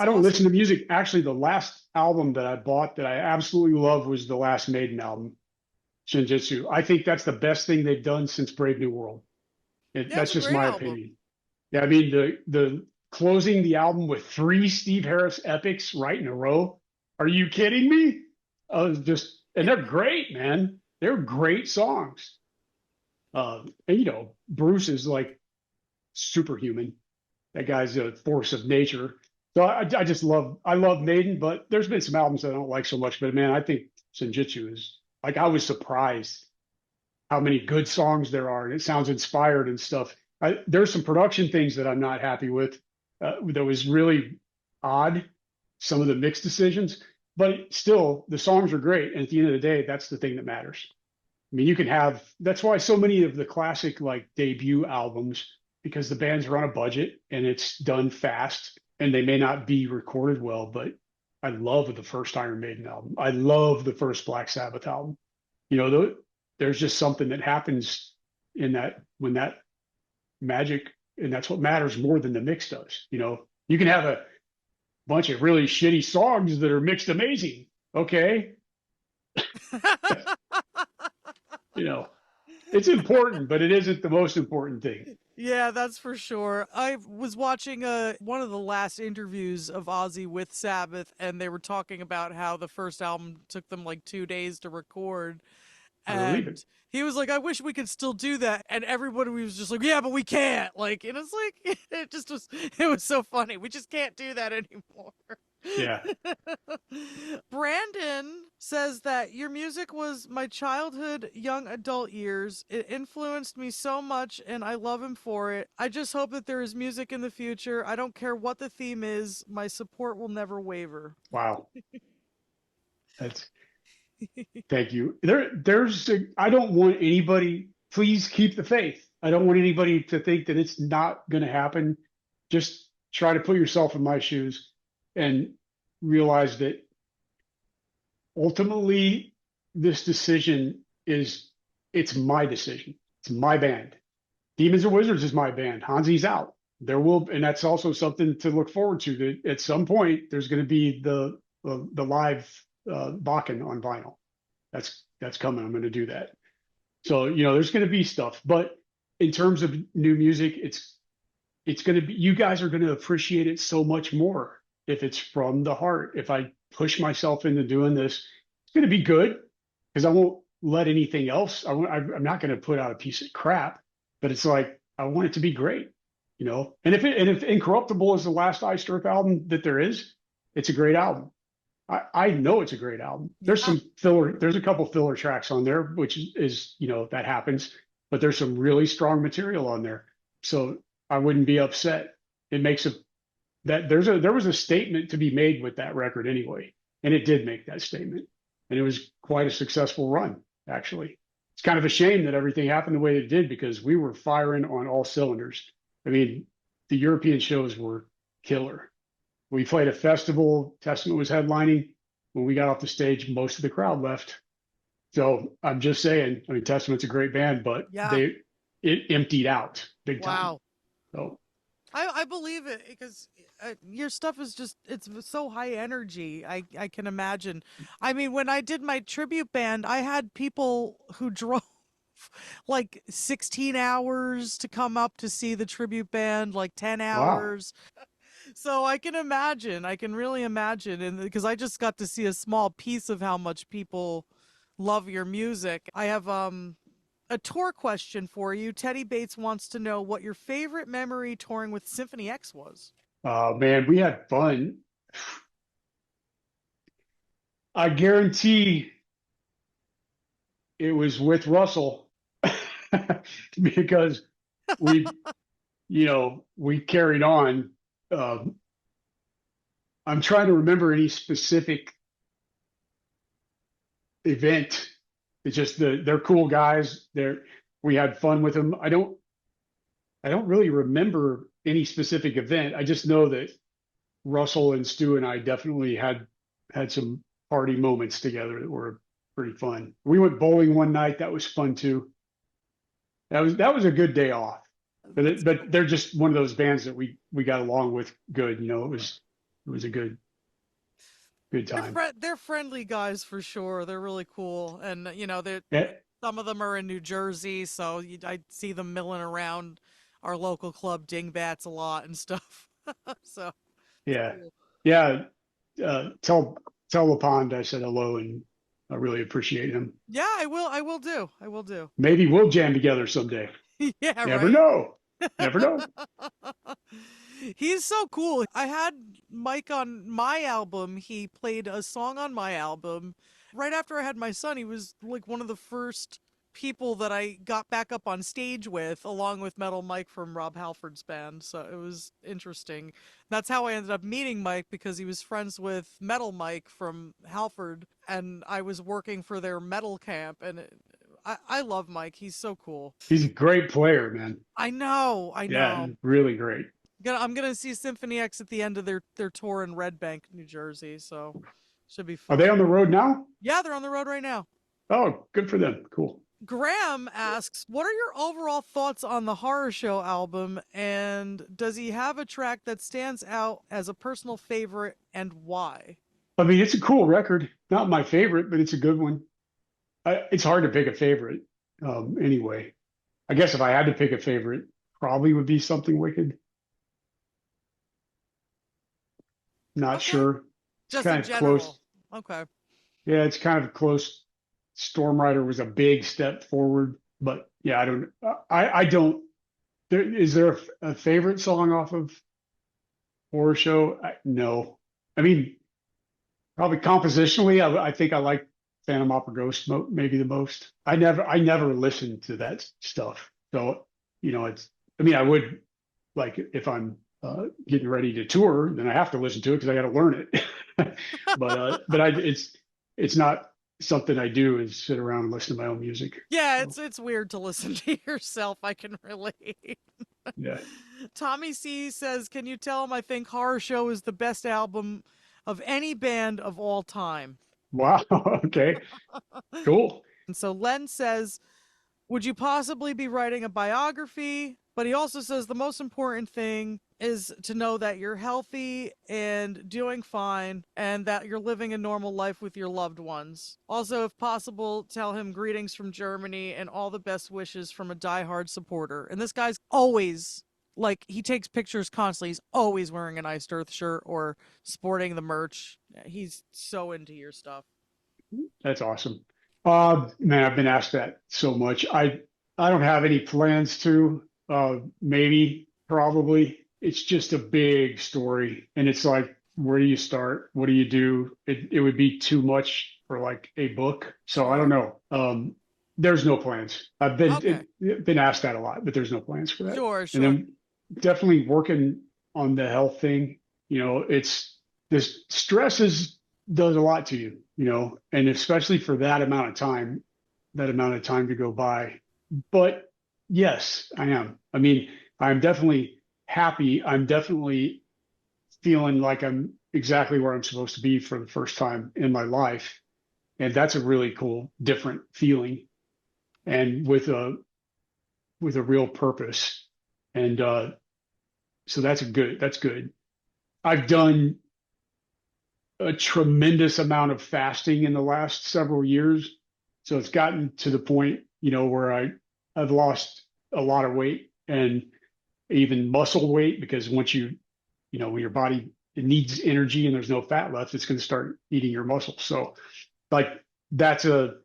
don't listen to music. Actually, the last album that I bought that I absolutely love was the last Maiden album. Senjutsu. I think that's the best thing they've done since Brave New World. Yeah, That's it's a just great my album. opinion. Yeah, I mean the closing the album with 3 Steve Harris epics right in a row. Are you kidding me? And they're great, man. They're great songs. And you know, Bruce is like superhuman. That guy's a force of nature. So I love Maiden, but there's been some albums I don't like so much. But man, I think Senjutsu is like, I was surprised how many good songs there are, and it sounds inspired and stuff. There's some production things that I'm not happy with. That was really odd, some of the mix decisions, but still the songs are great. And at the end of the day, that's the thing that matters. I mean, that's why so many of the classic like debut albums, because the bands are on a budget and it's done fast and they may not be recorded well, but I love the first Iron Maiden album. I love the first Black Sabbath album. You know, there's just something that happens in that when that magic, and that's what matters more than the mix does. You know, you can have a bunch of really shitty songs that are mixed amazing. Okay. You know, it's important, but it isn't the most important thing. Yeah, that's for sure. I was watching one of the last interviews of Ozzy with Sabbath, and they were talking about how the first album took them like 2 days to record. I believe And it. he was like, I wish we could still do that. And everybody was just like, yeah, but we can't. Like, and it's like, it was so funny. We just can't do that anymore. Yeah. Brandon says that your music was my childhood, young adult years. It influenced me so much, and I love him for it. I just hope that there is music in the future. I don't care what the theme is. My support will never waver. Wow. Thank you. I don't want anybody, please keep the faith. I don't want anybody to think that it's not going to happen. Just try to put yourself in my shoes and realize that ultimately this decision it's my decision. It's my band. Demons and Wizards is my band. Hansi's out. And that's also something to look forward to, that at some point there's going to be the live Bakken on vinyl. That's coming. I'm going to do that. So, you know, there's going to be stuff, but in terms of new music, it's going to be, you guys are going to appreciate it so much more if it's from the heart. If I push myself into doing this, it's going to be good because I won't let anything else. I'm not going to put out a piece of crap, but it's like, I want it to be great, you know? And if Incorruptible is the last IcedEarth album that there is, it's a great album. I know it's a great album. There's some filler. There's a couple filler tracks on there, which is, you know, that happens, but there's some really strong material on there. So I wouldn't be upset. It makes there was a statement to be made with that record anyway. And it did make that statement. And it was quite a successful run, actually. It's kind of a shame that everything happened the way it did, because we were firing on all cylinders. I mean, the European shows were killer. We played a festival. Testament was headlining. When we got off the stage, most of the crowd left. So I'm just saying, I mean, Testament's a great band, but it emptied out big time. Wow. So I believe it, because your stuff is it's so high energy. I can imagine. I mean, when I did my tribute band, I had people who drove like 16 hours to come up to see the tribute band, like 10 hours. Wow. So I can really imagine. And because I just got to see a small piece of how much people love your music. I have a tour question for you. Teddy Bates wants to know what your favorite memory touring with SymphonyX was. Oh man, we had fun. I guarantee it was with Russell because we carried on. I'm trying to remember any specific event. It's just they're cool guys. We had fun with them. I don't really remember any specific event. I just know that Russell and Stu and I definitely had some party moments together that were pretty fun. We went bowling one night. That was fun too. That was a good day off. But they're just one of those bands that we got along with good. You know, it was a good good time. They're friendly guys for sure. They're really cool, and Yeah, some of them are in New Jersey, so I see them milling around our local club Dingbats a lot and stuff. So yeah, cool. yeah. Tell LaPond I said hello, and I really appreciate him. Yeah, I will. I will do. I will do. Maybe we'll jam together someday. Yeah, Never right. know. Never know. He's so cool. I had Mike on my album. He played a song on my album. Right after I had my son, he was like one of the first people that I got back up on stage with, along with Metal Mike from Rob Halford's band. So it was interesting. That's how I ended up meeting Mike, because he was friends with Metal Mike from Halford, and I was working for their metal camp. And I love Mike. He's so cool. He's a great player, man. I know. I Yeah, know. really great. I'm gonna see SymphonyX at the end of their tour in Red Bank, New Jersey. So should be Are fun. they on the road now? Yeah, they're on the road right now. Oh, good for them. Cool. Graham asks, what are your overall thoughts on the Horror Show album, and does he have a track that stands out as a personal favorite, and why? I mean, it's a cool record. Not my favorite, but it's a good one. It's hard to pick a favorite. Anyway, I guess if I had to pick a favorite, probably would be Something Wicked. Not Okay. sure. It's Just kind in of general. close. Okay. Yeah, it's kind of close. Storm Rider was a big step forward, but yeah, I don't. Is there a favorite song off of Horror Show? No. I mean, probably compositionally, I think I like Phantom Opera Ghost maybe the most. I never listened to that stuff, so it's. I mean, I would like if I'm getting ready to tour, then I have to listen to it because I got to learn it. It's not something I do is sit around and listen to my own music. Yeah, So, it's weird to listen to yourself. I can relate. yeah. Tommy C says, can you tell him I think Horror Show is the best album of any band of all time? Wow. Okay. Cool. And so Len says, would you possibly be writing a biography? But he also says the most important thing is to know that you're healthy and doing fine, and that you're living a normal life with your loved ones. Also, if possible, tell him greetings from Germany and all the best wishes from a diehard supporter. And this guy's always, like, he takes pictures constantly. He's always wearing an IcedEarth shirt or sporting the merch. He's so into your stuff. That's awesome. Man, I've been asked that so much. I don't have any plans to. Maybe, probably. It's just a big story, and it's like, where do you start? What do you do? It would be too much for like a book. So I don't know. There's no plans. I've been asked that a lot, but there's no plans for that. Sure. And then definitely working on the health thing. It's this stress does a lot to you, and especially for that amount of time to go by. But yes, I am. I mean, I'm definitely happy. I'm definitely feeling like I'm exactly where I'm supposed to be for the first time in my life. And that's a really cool, different feeling, and with a real purpose. And so that's good. I've done a tremendous amount of fasting in the last several years. So it's gotten to the point, where I've lost a lot of weight, and even muscle weight, because once when your body, it needs energy and there's no fat left, it's going to start eating your muscles. So like that's a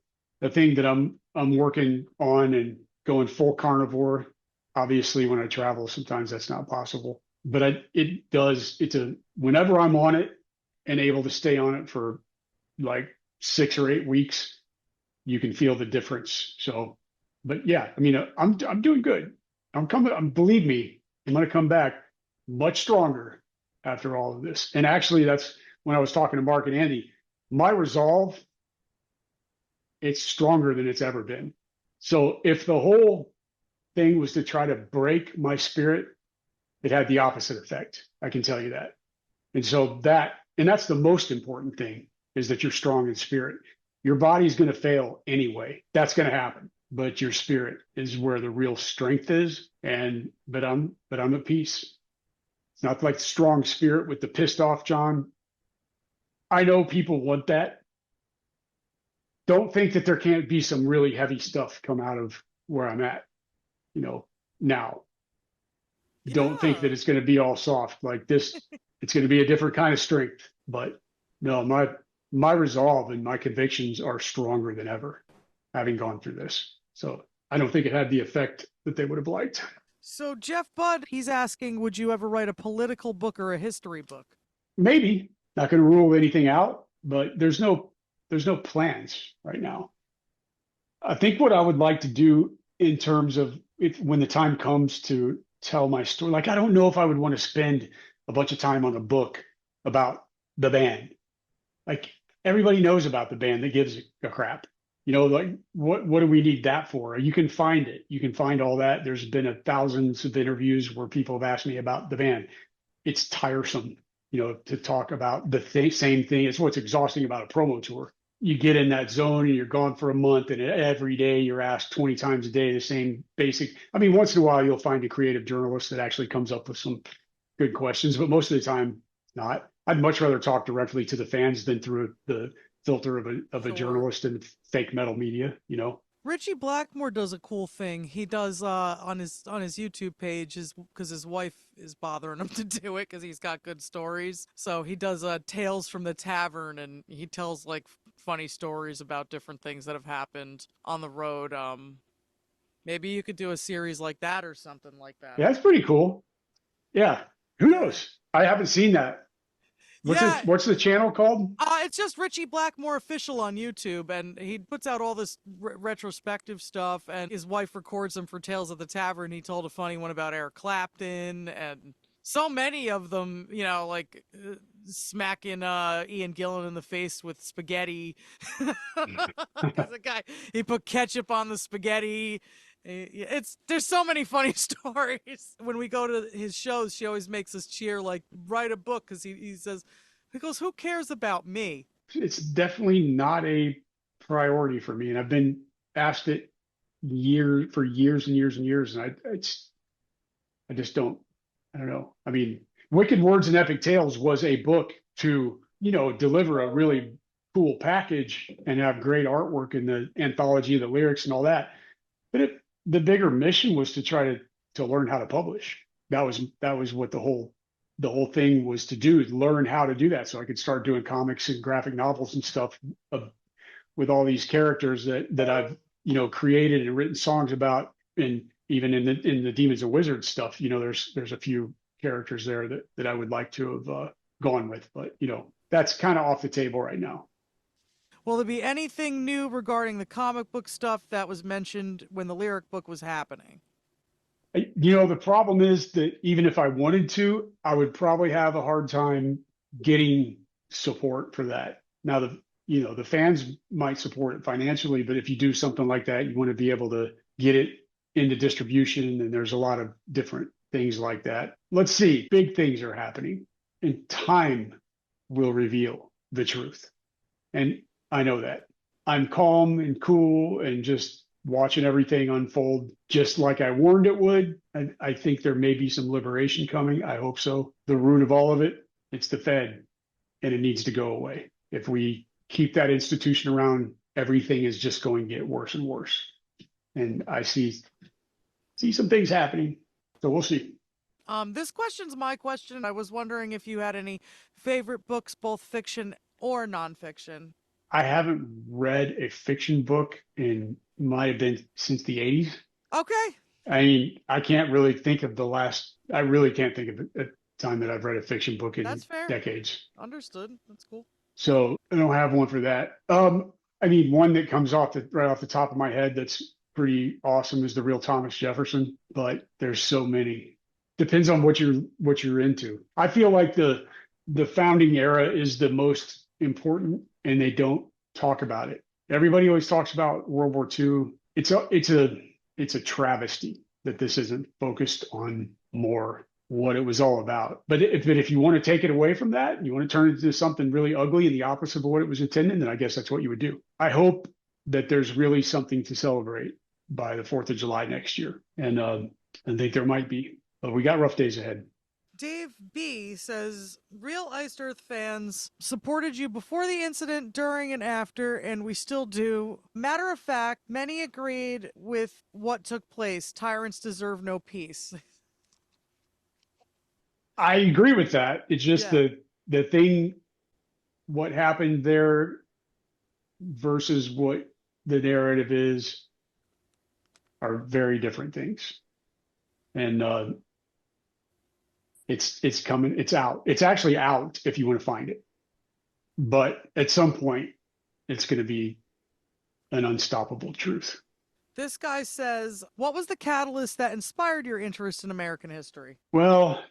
thing that I'm working on, and going full carnivore. Obviously, when I travel, sometimes that's not possible, but whenever I'm on it and able to stay on it for like 6 or 8 weeks, you can feel the difference. So, but yeah, I mean, I'm doing good. Believe me, I'm going to come back much stronger after all of this. And actually, that's when I was talking to Mark and Andy, my resolve, it's stronger than it's ever been. So if the whole thing was to try to break my spirit, it had the opposite effect. I can tell you that. And so that's the most important thing, is that you're strong in spirit. Your body's going to fail anyway. That's going to happen. But your spirit is where the real strength is. But I'm at peace. It's not like strong spirit with the pissed off John. I know people want that. Don't think that there can't be some really heavy stuff come out of where I'm at, now. Don't think that Yeah. it's going to be all soft like this. It's going to be a different kind of strength. But no, my resolve and my convictions are stronger than ever, having gone through this. So I don't think it had the effect that they would have liked. So Jeff Budd, he's asking, would you ever write a political book or a history book? Maybe. Not going to rule anything out, but there's no plans right now. I think what I would like to do in terms of when the time comes to tell my story, like I don't know if I would want to spend a bunch of time on a book about the band. Like everybody knows about the band that gives a crap. Like what do we need that for? You can find it. You can find all that. There's been thousands of interviews where people have asked me about the band. It's tiresome, to talk about the same thing. It's what's exhausting about a promo tour. You get in that zone and you're gone for a month, and every day you're asked 20 times a day the same basic. I mean, once in a while you'll find a creative journalist that actually comes up with some good questions, but most of the time not. I'd much rather talk directly to the fans than through the filter of a journalist and fake metal media, Richie Blackmore does a cool thing. He does on his YouTube page because his wife is bothering him to do it because he's got good stories. So he does Tales from the Tavern, and he tells like funny stories about different things that have happened on the road. Maybe you could do a series like that or something like that. Yeah, that's pretty cool. Yeah, who knows? I haven't seen that. What's the channel called? It's just Richie Blackmore Official on YouTube, and he puts out all this retrospective stuff, and his wife records them for Tales of the Tavern. He told a funny one about Eric Clapton, and so many of them, like smacking Ian Gillan in the face with spaghetti. Because the guy, he put ketchup on the spaghetti. There's so many funny stories. When we go to his shows, she always makes us cheer, like, write a book, because he says, he goes, who cares about me? It's definitely not a priority for me, and I've been asked it for years and years and years, and I just don't. I don't know. I mean, Wicked Words and Epic Tales was a book to deliver a really cool package and have great artwork in the anthology of the lyrics and all that, but the bigger mission was to try to learn how to publish. That was what the whole thing was to do, is learn how to do that, so I could start doing comics and graphic novels and stuff with all these characters that I've created and written songs about. And even in the Demons and Wizards stuff, there's a few characters there that I would like to have gone with, but that's kind of off the table right now. Will there be anything new regarding the comic book stuff that was mentioned when the lyric book was happening? The problem is that even if I wanted to, I would probably have a hard time getting support for that. Now, the fans might support it financially, but if you do something like that, you want to be able to get it into distribution, and there's a lot of different things like that. Let's see. Big things are happening, and time will reveal the truth. And I know that. I'm calm and cool and just watching everything unfold just like I warned it would. I think there may be some liberation coming. I hope so. The root of all of it, it's the Fed, and it needs to go away. If we keep that institution around, everything is just going to get worse and worse. And I see some things happening. So we'll see. This question's my question. I was wondering if you had any favorite books, both fiction or nonfiction. I haven't read a fiction book might have been since the 80s. Okay. I mean, I can't really think of I really can't think of a time that I've read a fiction book in decades. Understood. That's cool. So I don't have one for that. I mean, one that comes right off the top of my head that's pretty awesome is The Real Thomas Jefferson, but there's so many. Depends on what you're into. I feel like the founding era is the most important, and they don't talk about it. Everybody always talks about World War II. It's a travesty that this isn't focused on more what it was all about. But if you want to take it away from that, you want to turn it into something really ugly and the opposite of what it was intended, then I guess that's what you would do. I hope that there's really something to celebrate by the 4th of July next year. And I think there might be, but we got rough days ahead. Dave B says, real IcedEarth fans supported you before the incident, during, and after, and we still do. Matter of fact, many agreed with what took place. Tyrants deserve no peace. I agree with that. It's just Yeah. the thing, what happened there versus what the narrative is are very different things. And it's coming, it's out. It's actually out if you want to find it. But at some point, it's going to be an unstoppable truth. This guy says, what was the catalyst that inspired your interest in American history? Well,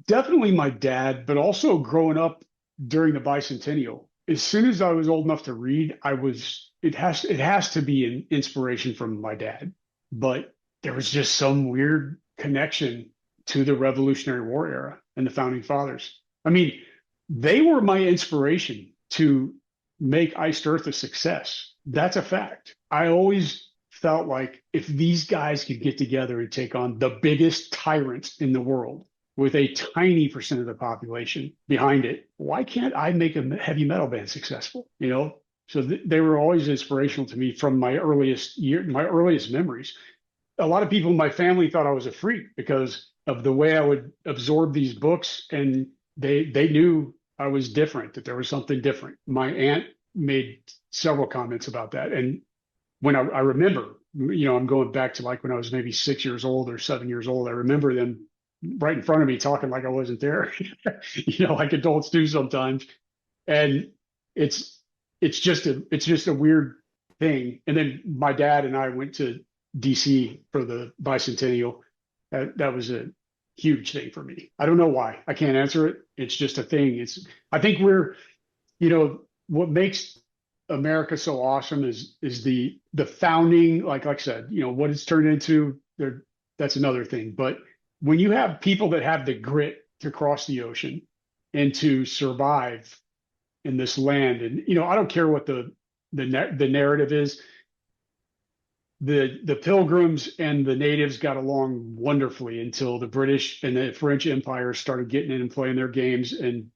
definitely my dad, but also growing up during the bicentennial. As soon as I was old enough to read, it has to be an inspiration from my dad. But there was just some weird connection to the Revolutionary War era and the founding fathers. I mean, they were my inspiration to make IcedEarth a success. That's a fact. I always felt like if these guys could get together and take on the biggest tyrant in the world with a tiny percent of the population behind it, why can't I make a heavy metal band successful? You know, so they were always inspirational to me from my earliest memories. A lot of people in my family thought I was a freak because of the way I would absorb these books, and they knew I was different, that there was something different. My aunt made several comments about that. And when I remember, you know, I'm going back to like when I was maybe 6 years old or 7 years old, I remember them right in front of me talking like I wasn't there, you know, like adults do sometimes. And it's just a weird thing. And then my dad and I went to DC for the bicentennial. That was a huge thing for me. I don't know why. I can't answer it. It's just a thing. I think we're, you know, what makes America so awesome is the founding, like I said, you know, what it's turned into there. That's another thing. But when you have people that have the grit to cross the ocean and to survive in this land, and, you know, I don't care what the narrative is. The Pilgrims and the natives got along wonderfully until the British and the French empires started getting in and playing their games and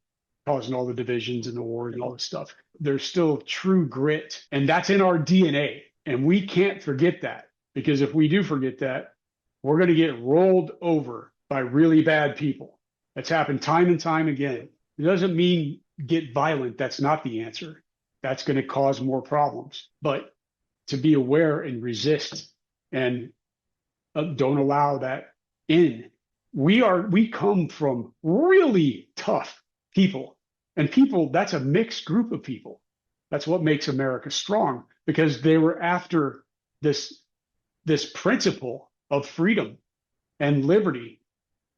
causing all the divisions and the wars and all this stuff. There's still true grit, and that's in our DNA. And we can't forget that, because if we do forget that, we're going to get rolled over by really bad people. That's happened time and time again. It doesn't mean get violent. That's not the answer. That's going to cause more problems. But to be aware and resist and don't allow that in. We come from really tough people, and people, that's a mixed group of people. That's what makes America strong, because they were after this principle of freedom and liberty,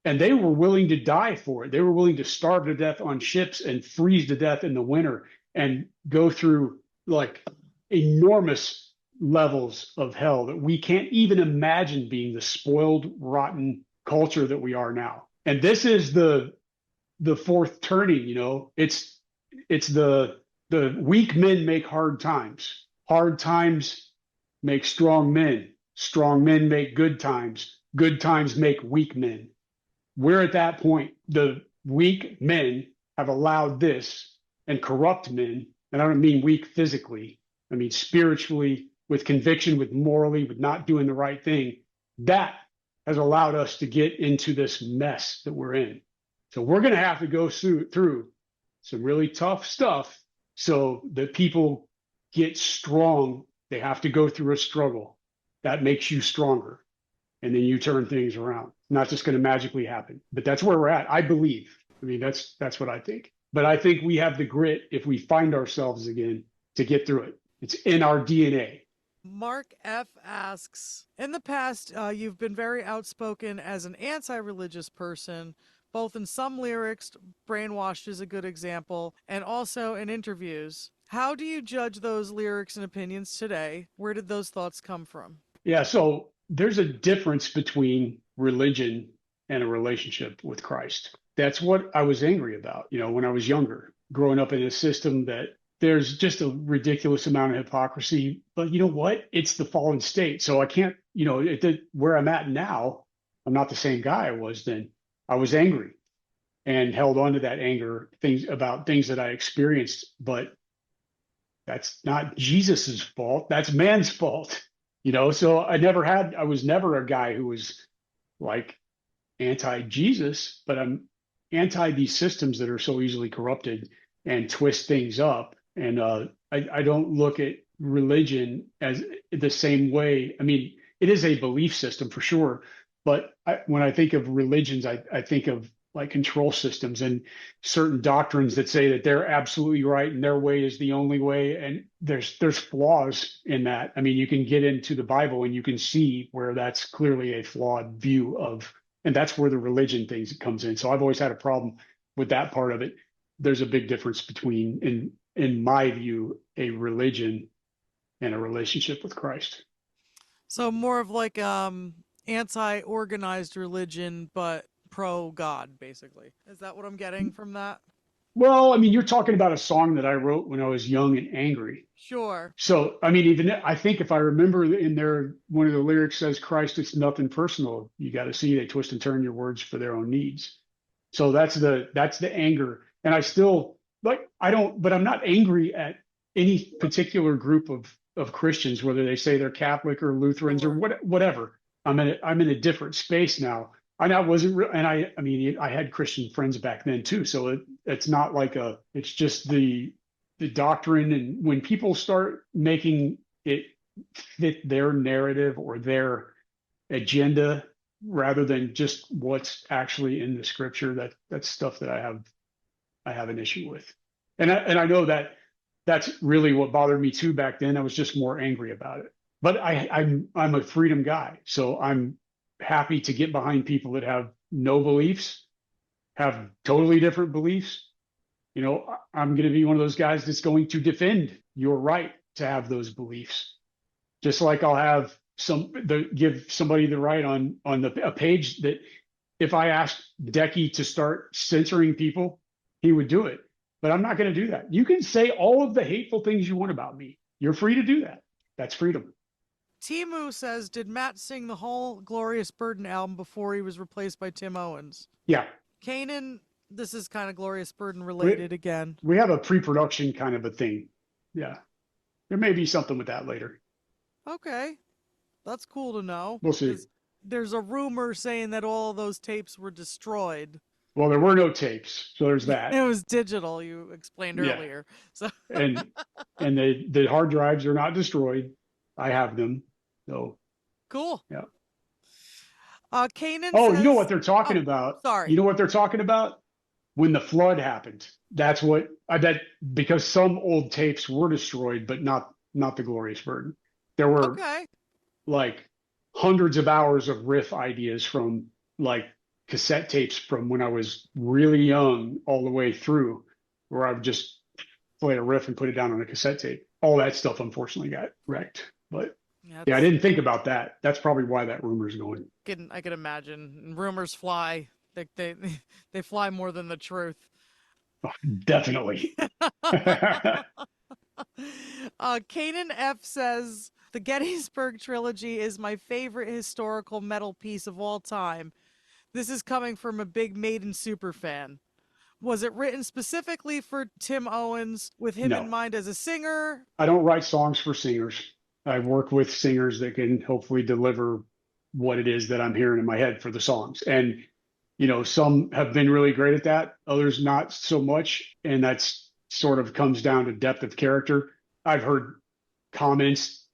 and they were willing to die for it. They were willing to starve to death on ships and freeze to death in the winter and go through like enormous levels of hell that we can't even imagine being the spoiled, rotten culture that we are now. And this is the fourth turning, you know. It's the weak men make hard times. Hard times make strong men. Strong men make good times. Good times make weak men. We're at that point. The weak men have allowed this, and corrupt men, and I don't mean weak physically, I mean spiritually, with conviction, with morally, with not doing the right thing. That has allowed us to get into this mess that we're in. So we're going to have to go through some really tough stuff so that people get strong. They have to go through a struggle. That makes you stronger. And then you turn things around. Not just going to magically happen. But that's where we're at, I believe. I mean, that's what I think. But I think we have the grit, if we find ourselves again, to get through it. It's in our DNA. Mark F. asks, in the past, you've been very outspoken as an anti-religious person, both in some lyrics, Brainwashed is a good example, and also in interviews. How do you judge those lyrics and opinions today? Where did those thoughts come from? Yeah, so there's a difference between religion and a relationship with Christ. That's what I was angry about, you know, when I was younger, growing up in a system that there's just a ridiculous amount of hypocrisy. But you know what? It's the fallen state. So I can't, you know, where I'm at now, I'm not the same guy I was then. I was angry and held on to that anger, things that I experienced, but that's not Jesus's fault. That's man's fault, So I was never a guy who was like anti-Jesus, but I'm anti these systems that are so easily corrupted and twist things up. And I don't look at religion as the same way. I mean, it is a belief system for sure, but when I think of religions, I think of like control systems and certain doctrines that say that they're absolutely right and their way is the only way. And there's flaws in that. I mean, you can get into the Bible and you can see where that's clearly a flawed view of, and that's where the religion things comes in. So I've always had a problem with that part of it. There's a big difference between, in my view, a religion and a relationship with Christ. So more of like anti-organized religion, but pro-God, basically. Is that what I'm getting from that? Well, I mean, you're talking about a song that I wrote when I was young and angry. Sure. So, I mean, even I think if I remember in there, one of the lyrics says, Christ, it's nothing personal. You got to see they twist and turn your words for their own needs. So that's the anger. And I still but I'm not angry at any particular group of Christians, whether they say they're Catholic or Lutherans or whatever. I'm in a different space now. I wasn't, and I mean, I had Christian friends back then too. So it's not like it's just the doctrine. And when people start making it fit their narrative or their agenda rather than just what's actually in the scripture, that's stuff that I have an issue with. And I know that's really what bothered me too back then. I was just more angry about it. But I'm a freedom guy, so I'm happy to get behind people that have no beliefs, have totally different beliefs. I'm going to be one of those guys that's going to defend your right to have those beliefs. Just like I'll have give somebody the right on a page that if I asked Decky to start censoring people, he would do it. But I'm not going to do that. You can say all of the hateful things you want about me. You're free to do that. That's freedom. Timu says, did Matt sing the whole Glorious Burden album before he was replaced by Tim Owens? Yeah. Kanan, this is kind of Glorious Burden related again. We have a pre-production kind of a thing. Yeah. There may be something with that later. Okay. That's cool to know. We'll see. There's a rumor saying that all of those tapes were destroyed. Well, there were no tapes, so there's that. It was digital, you explained earlier. So and the hard drives are not destroyed. I have them. So cool. Yeah. Kanan says, you know what they're talking about? Sorry. You know what they're talking about? When the flood happened. That's what I bet, because some old tapes were destroyed, but not the Glorious Burden. There were like hundreds of hours of riff ideas from like cassette tapes from when I was really young all the way through, where I would just play a riff and put it down on a cassette tape. All that stuff unfortunately got wrecked. But yeah, I didn't think about that. That's probably why that rumor is going. I could imagine. Rumors fly. They fly more than the truth. Oh, definitely. Kanan F says, the Gettysburg Trilogy is my favorite historical metal piece of all time. This is coming from a big Maiden superfan. Was it written specifically for Tim Owens with him in mind as a singer? I don't write songs for singers. I work with singers that can hopefully deliver what it is that I'm hearing in my head for the songs. And, some have been really great at that, others not so much. And that's sort of comes down to depth of character. I've heard comments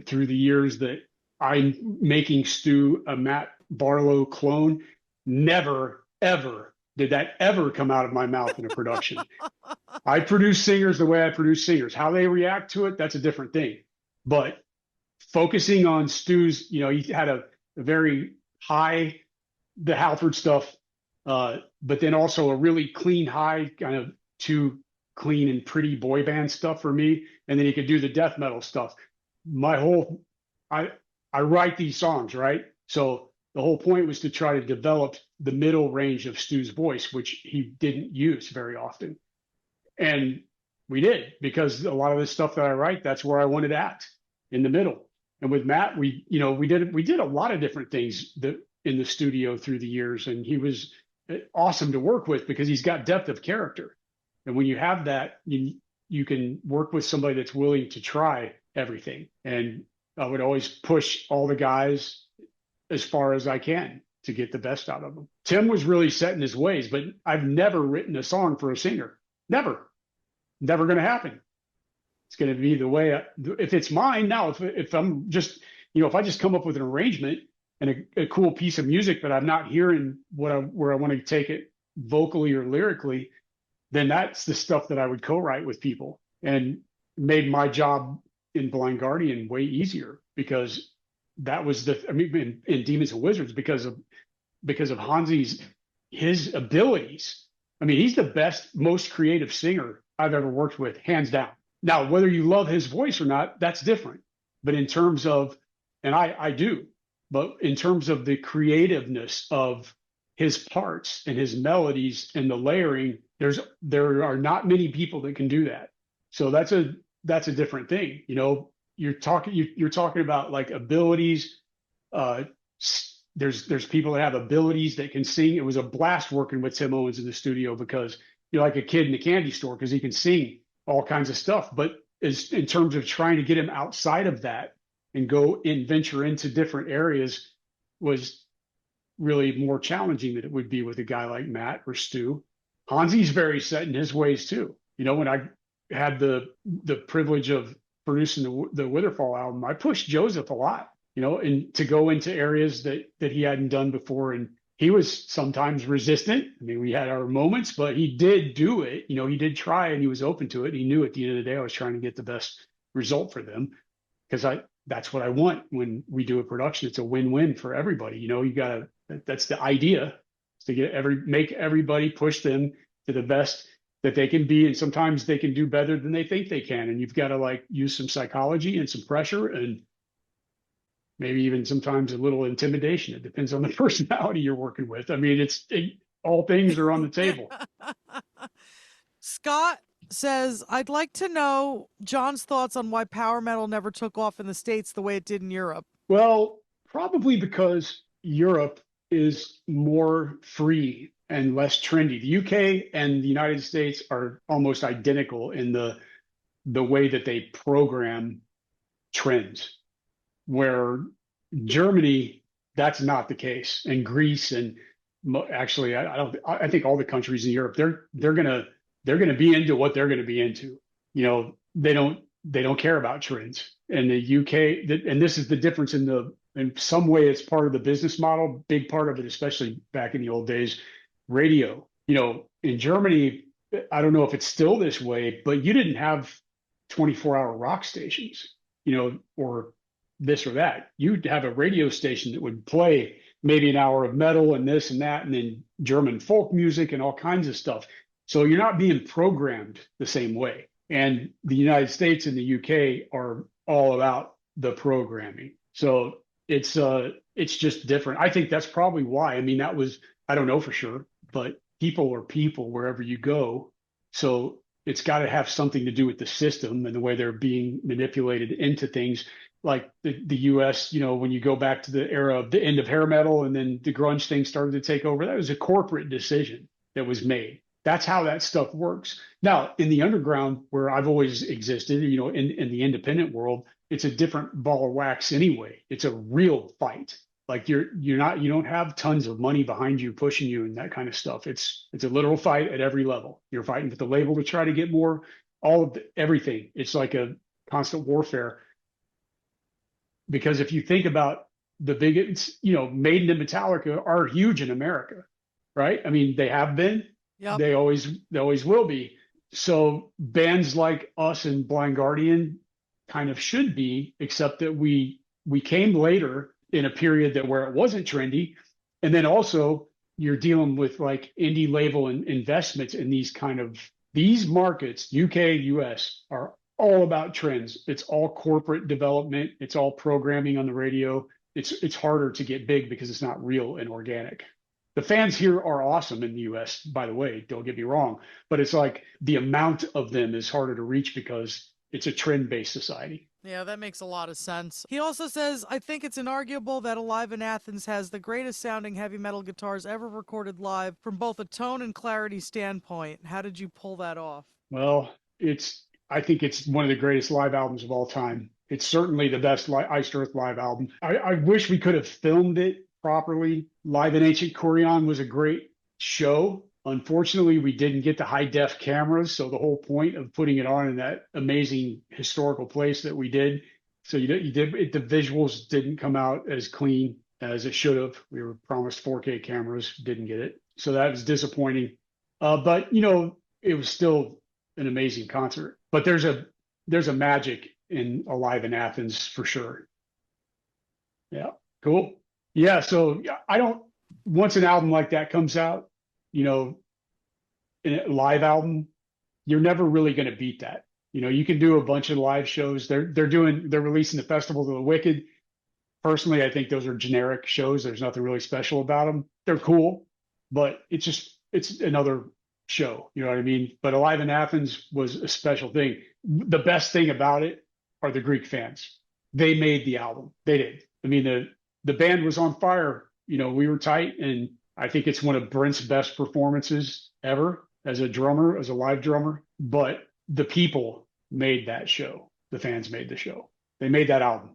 through the years that I'm making Stu a Matt Barlow clone. Never, ever did that ever come out of my mouth in a production. I produce singers the way I produce singers. How they react to it, that's a different thing. But focusing on Stu's, he had a very high, the Halford stuff, but then also a really clean high, kind of too clean and pretty boy band stuff for me. And then he could do the death metal stuff. I write these songs, right? So the whole point was to try to develop the middle range of Stu's voice, which he didn't use very often. And we did, because a lot of the stuff that I write, that's where I wanted at, in the middle. And with Matt, we did a lot of different things in the studio through the years. And he was awesome to work with because he's got depth of character. And when you have that, you can work with somebody that's willing to try everything. And I would always push all the guys as far as I can to get the best out of them. Tim was really set in his ways, but I've never written a song for a singer. Never going to happen. It's going to be the way, if it's mine now, if I'm just, if I just come up with an arrangement and a cool piece of music, but I'm not hearing where I want to take it vocally or lyrically, then that's the stuff that I would co-write with people, and made my job in Blind Guardian way easier, because that was in Demons and Wizards, because of his abilities. I mean, he's the best, most creative singer I've ever worked with, hands down. Now, whether you love his voice or not, that's different. But in terms of, and I do, but in terms of the creativeness of his parts and his melodies and the layering, there are not many people that can do that. So that's a different thing. You're talking about like abilities. There's people that have abilities that can sing. It was a blast working with Tim Owens in the studio, because you're like a kid in a candy store, because he can sing all kinds of stuff. But in terms of trying to get him outside of that and go and venture into different areas, was really more challenging than it would be with a guy like Matt or Stu. Hansi's very set in his ways too. When I had the privilege of producing the Witherfall album, I pushed Joseph a lot, and to go into areas that he hadn't done before. And he was sometimes resistant. I mean, we had our moments, but he did do it. He did try, and he was open to it. He knew at the end of the day I was trying to get the best result for them, because that's what I want when we do a production. It's a win-win for everybody. That's the idea, is to make everybody, push them to the best that they can be. And sometimes they can do better than they think they can. And you've got to use some psychology and some pressure, and maybe even sometimes a little intimidation. It depends on the personality you're working with. I mean, all things are on the table. Scott says, I'd like to know Jon's thoughts on why power metal never took off in the States the way it did in Europe. Well, probably because Europe is more free and less trendy. The UK and the United States are almost identical in the way that they program trends, where Germany, that's not the case. And Greece, and actually, I think all the countries in Europe, they're gonna be into what they're gonna be into. They don't care about trends. And the UK, and this is the difference in some way, it's part of the business model, big part of it, especially back in the old days, radio. In Germany, I don't know if it's still this way, but you didn't have 24-hour rock stations, or this or that. You'd have a radio station that would play maybe an hour of metal and this and that, and then German folk music and all kinds of stuff. So you're not being programmed the same way. And the United States and the UK are all about the programming. So it's just different. I think that's probably why. I mean, I don't know for sure, but people are people wherever you go. So it's got to have something to do with the system and the way they're being manipulated into things. Like the US, when you go back to the era of the end of hair metal, and then the grunge thing started to take over, that was a corporate decision that was made. That's how that stuff works. Now, in the underground, where I've always existed, in the independent world, it's a different ball of wax anyway. It's a real fight. Like you don't have tons of money behind you pushing you and that kind of stuff. It's a literal fight at every level. You're fighting with the label to try to get more, everything. It's like a constant warfare. Because if you think about the biggest, Maiden and Metallica are huge in America, right? I mean, they have been. Yep. They always will be. So bands like us and Blind Guardian kind of should be, except that we came later in a period where it wasn't trendy. And then also you're dealing with like indie label and investments in these markets, UK, US, are all about trends. It's all corporate development. It's all programming on the radio. It's harder to get big because it's not real and organic. The fans here are awesome in the US, by the way, don't get me wrong, but it's like the amount of them is harder to reach because it's a trend-based society. Yeah, that makes a lot of sense. He also says, I think it's inarguable that AliveInAthens has the greatest sounding heavy metal guitars ever recorded live from both a tone and clarity standpoint. How did you pull that off? Well, I think it's one of the greatest live albums of all time. It's certainly the best IcedEarth live album. I wish we could have filmed it properly. Live in Ancient Corion was a great show. Unfortunately, we didn't get the high def cameras. So the whole point of putting it on in that amazing historical place that we did, so the visuals didn't come out as clean as it should have. We were promised 4K cameras, didn't get it. So that was disappointing. But it was still an amazing concert. But there's a magic in AliveInAthens for sure. Yeah, cool. Yeah, so once an album like that comes out, in a live album, you're never really going to beat that. You can do a bunch of live shows. They're releasing the Festival of the Wicked. Personally, I think those are generic shows. There's nothing really special about them. They're cool, but it's another show. You know what I mean? But AliveInAthens was a special thing. The best thing about it are the Greek fans. They made the album. They did. I mean, the band was on fire. We were tight, and I think it's one of Brent's best performances ever as a live drummer. But the people made that show. The fans made the show. They made that album.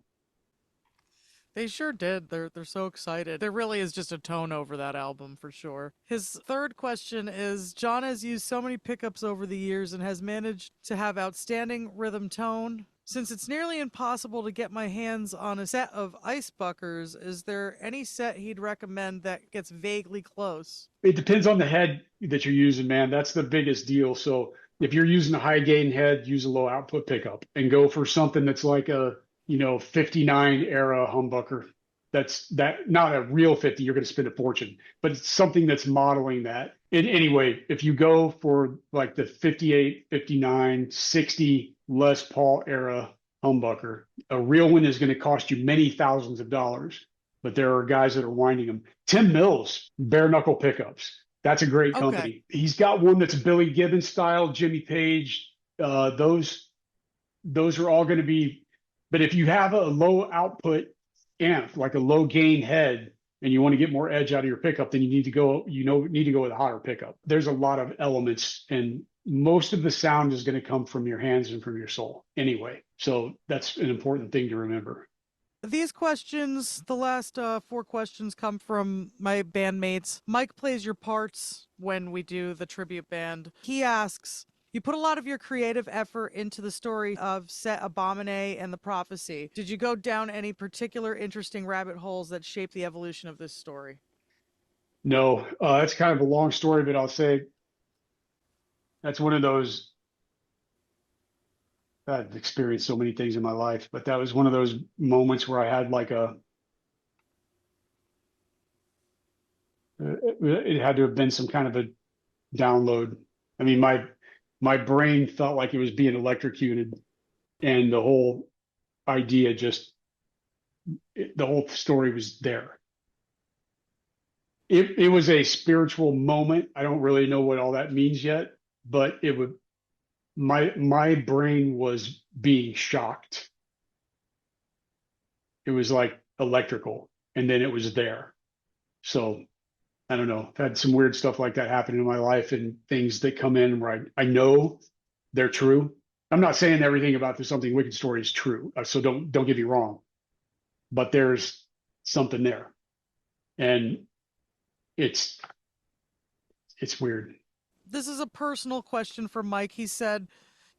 They sure did. They're so excited. There really is just a tone over that album for sure. His third question is, Jon has used so many pickups over the years and has managed to have outstanding rhythm tone. Since it's nearly impossible to get my hands on a set of Icebuckers, is there any set he'd recommend that gets vaguely close? It depends on the head that you're using, man. That's the biggest deal. So if you're using a high gain head, use a low output pickup and go for something that's like a 59 era humbucker. That's not a real 50, you're going to spend a fortune, but it's something that's modeling that. Anyway, if you go for like the 58, 59, 60 Les Paul era humbucker, a real one is going to cost you many thousands of dollars, but there are guys that are winding them. Tim Mills, Bare Knuckle Pickups. That's a great company. Okay. He's got one that's Billy Gibbons style, Jimmy Page. Those are all going to be. But if you have a low output amp, like a low gain head, and you want to get more edge out of your pickup, then you need to go with a hotter pickup. There's a lot of elements, and most of the sound is going to come from your hands and from your soul anyway. So that's an important thing to remember. These questions, the last 4 questions, come from my bandmates. Mike plays your parts when we do the tribute band. He asks, you put a lot of your creative effort into the story of Set Abomine and the Prophecy. Did you go down any particular interesting rabbit holes that shaped the evolution of this story? No, that's kind of a long story, but I'll say that's one of those. I've experienced so many things in my life, but that was one of those moments where I had like it had to have been some kind of a download. I mean, my brain felt like it was being electrocuted, and the whole idea the whole story was there. It was a spiritual moment. I don't really know what all that means yet, but my brain was being shocked. It was like electrical, and then it was there. So I don't know. I've had some weird stuff like that happen in my life, and things that come in where I know they're true. I'm not saying everything about the Something Wicked story is true, so don't get me wrong. But there's something there, and it's weird. This is a personal question from Mike. He said,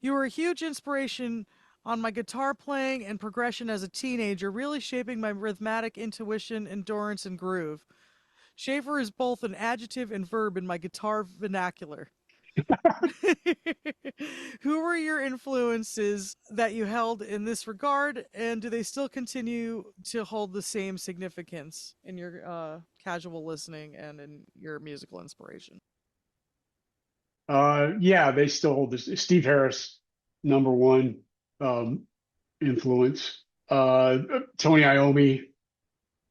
you were a huge inspiration on my guitar playing and progression as a teenager, really shaping my rhythmic intuition, endurance, and groove. Schaffer is both an adjective and verb in my guitar vernacular. Who were your influences that you held in this regard, and do they still continue to hold the same significance in your casual listening and in your musical inspiration? Yeah, they still hold this. Steve Harris, number one influence. Tony Iommi.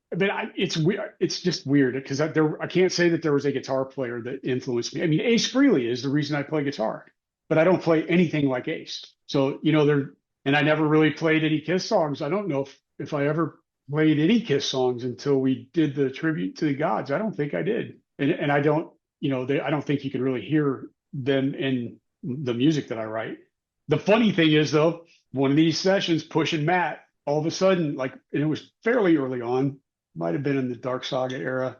But it's weird. It's just weird because I can't say that there was a guitar player that influenced me. I mean, Ace Frehley is the reason I play guitar, but I don't play anything like Ace. So And I never really played any Kiss songs. I don't know if I ever played any Kiss songs until we did the tribute to the gods. I don't think I did. And I don't, I don't think you can really hear them in the music that I write. The funny thing is, though, one of these sessions, pushing Matt, all of a sudden, and it was fairly early on, might have been in the DarkSaga era,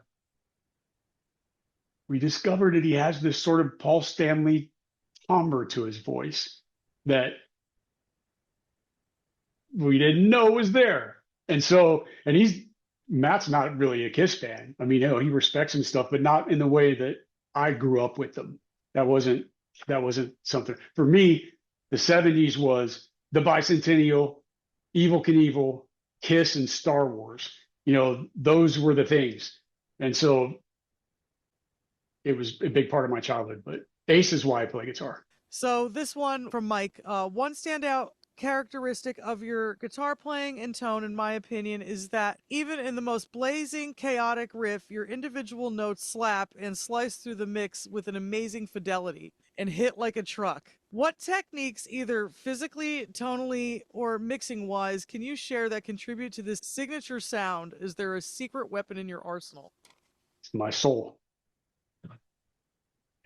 we discovered that he has this sort of Paul Stanley timbre to his voice that we didn't know was there. And Matt's not really a Kiss fan. I mean, he respects and stuff, but not in the way that I grew up with them. That wasn't something for me. The 70s was the Bicentennial, Evel Knievel, Kiss, and Star Wars. Those were the things. And so it was a big part of my childhood, but Ace is why I play guitar. So this one from Mike, one standout characteristic of your guitar playing and tone, in my opinion, is that even in the most blazing, chaotic riff, your individual notes slap and slice through the mix with an amazing fidelity and hit like a truck. What techniques, either physically, tonally, or mixing-wise, can you share that contribute to this signature sound? Is there a secret weapon in your arsenal? It's my soul.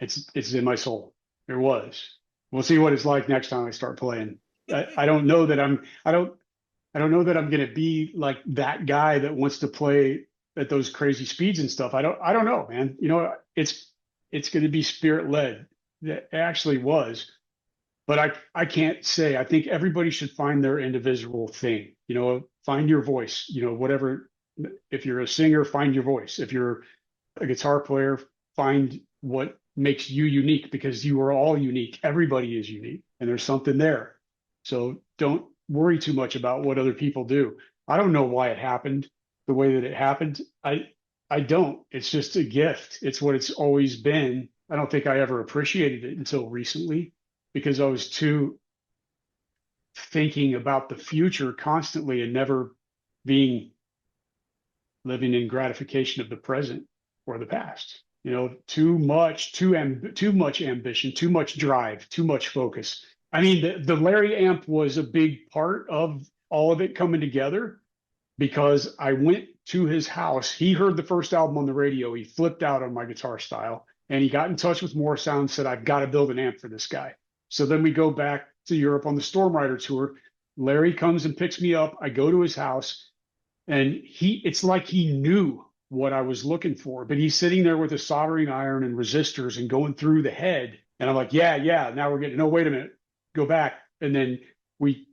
It's in my soul. There was. We'll see what it's like next time I start playing. I don't know that I'm going to be like that guy that wants to play at those crazy speeds and stuff. I don't know, man. It's going to be spirit led. It actually was, but I can't say. I think everybody should find their individual thing. Find your voice. Whatever. If you're a singer, find your voice. If you're a guitar player, find what makes you unique, because you are all unique. Everybody is unique, and there's something there. So don't worry too much about what other people do. I don't know why it happened the way that it happened. I don't. It's just a gift. It's what it's always been. I don't think I ever appreciated it until recently, because I was too thinking about the future constantly and never living in gratification of the present or the past. Too much ambition, too much drive, too much focus. I mean, the Larry amp was a big part of all of it coming together, because I went to his house. He heard the first album on the radio. He flipped out on my guitar style, and he got in touch with More Sound, said, I've got to build an amp for this guy. So then we go back to Europe on the Storm Rider tour. Larry comes and picks me up. I go to his house, and it's like he knew what I was looking for, but he's sitting there with a soldering iron and resistors and going through the head. And I'm like, yeah, now we're getting, no, wait a minute, go back. And then we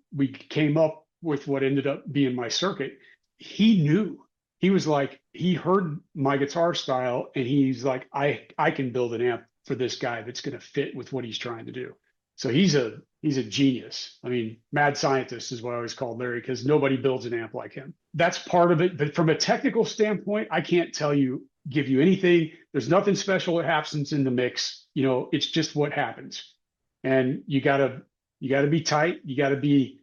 came up with what ended up being my circuit. He knew. He was like, he heard my guitar style, and he's like, I can build an amp for this guy that's going to fit with what he's trying to do. So he's a genius. I mean, mad scientist is what I always called Larry, because nobody builds an amp like him. That's part of it. But from a technical standpoint, I can't give you anything. There's nothing special that happens in the mix. It's just what happens. And you gotta be tight. You gotta be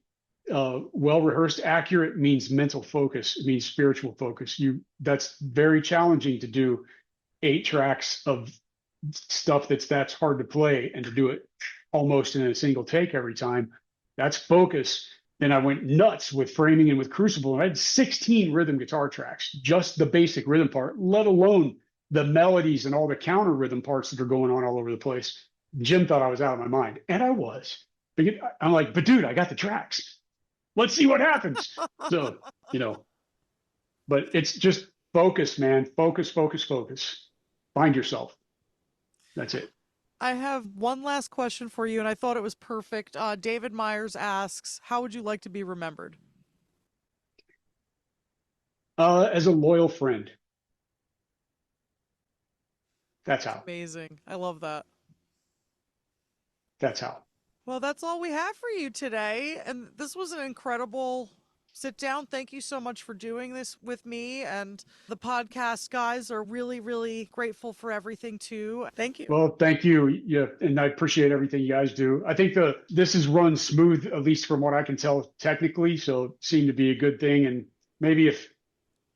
well rehearsed. Accurate means mental focus. It means spiritual focus. That's very challenging to do 8 tracks of stuff that's hard to play, and to do it almost in a single take every time. That's focus. Then I went nuts with framing and with Crucible, and I had 16 rhythm guitar tracks, just the basic rhythm part, let alone the melodies and all the counter rhythm parts that are going on all over the place. Jim thought I was out of my mind, and I was. I'm like, but dude, I got the tracks. Let's see what happens. So, but it's just focus, man. Focus. Find yourself. That's it. I have one last question for you, and I thought it was perfect. David Myers asks, how would you like to be remembered? As a loyal friend. That's how. Amazing. I love that. That's how. Well, that's all we have for you today. And this was an incredible sit down. Thank you so much for doing this with me. And the podcast guys are really, really grateful for everything too. Thank you. Well, thank you. Yeah. And I appreciate everything you guys do. I think this is run smooth, at least from what I can tell technically. So it seemed to be a good thing. And maybe if,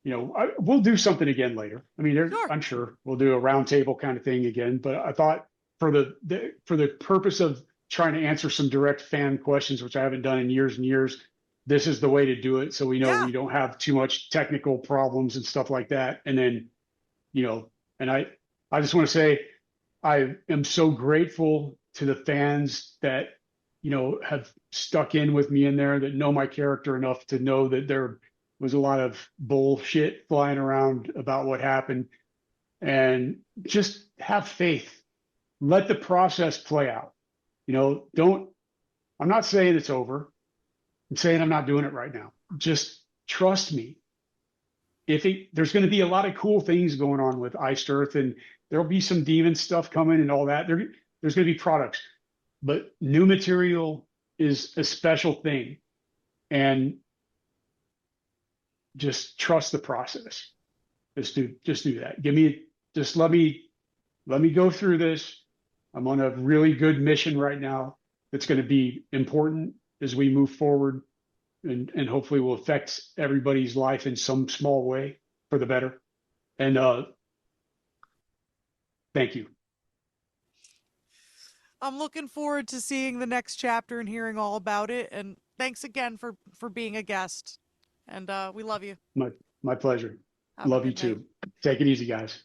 we'll do something again later. I mean, sure. I'm sure we'll do a roundtable kind of thing again, but I thought for the purpose of trying to answer some direct fan questions, which I haven't done in years and years, this is the way to do it. So we know we don't have too much technical problems and stuff like that. And then, and I just want to say, I am so grateful to the fans that, have stuck in with me in there, that know my character enough to know that there was a lot of bullshit flying around about what happened. And just have faith. Let the process play out. I'm not saying it's over. I'm saying I'm not doing it right now. Just trust me. There's going to be a lot of cool things going on with IcedEarth, and there'll be some demon stuff coming and all that. There's going to be products, but new material is a special thing, and just trust the process. Just do that. Let me go through this. I'm on a really good mission right now that's going to be important as we move forward, and hopefully will affect everybody's life in some small way for the better. And thank you. I'm looking forward to seeing the next chapter and hearing all about it. And thanks again for being a guest. And we love you. My pleasure. Have a Love you good night. too. Take it easy, guys.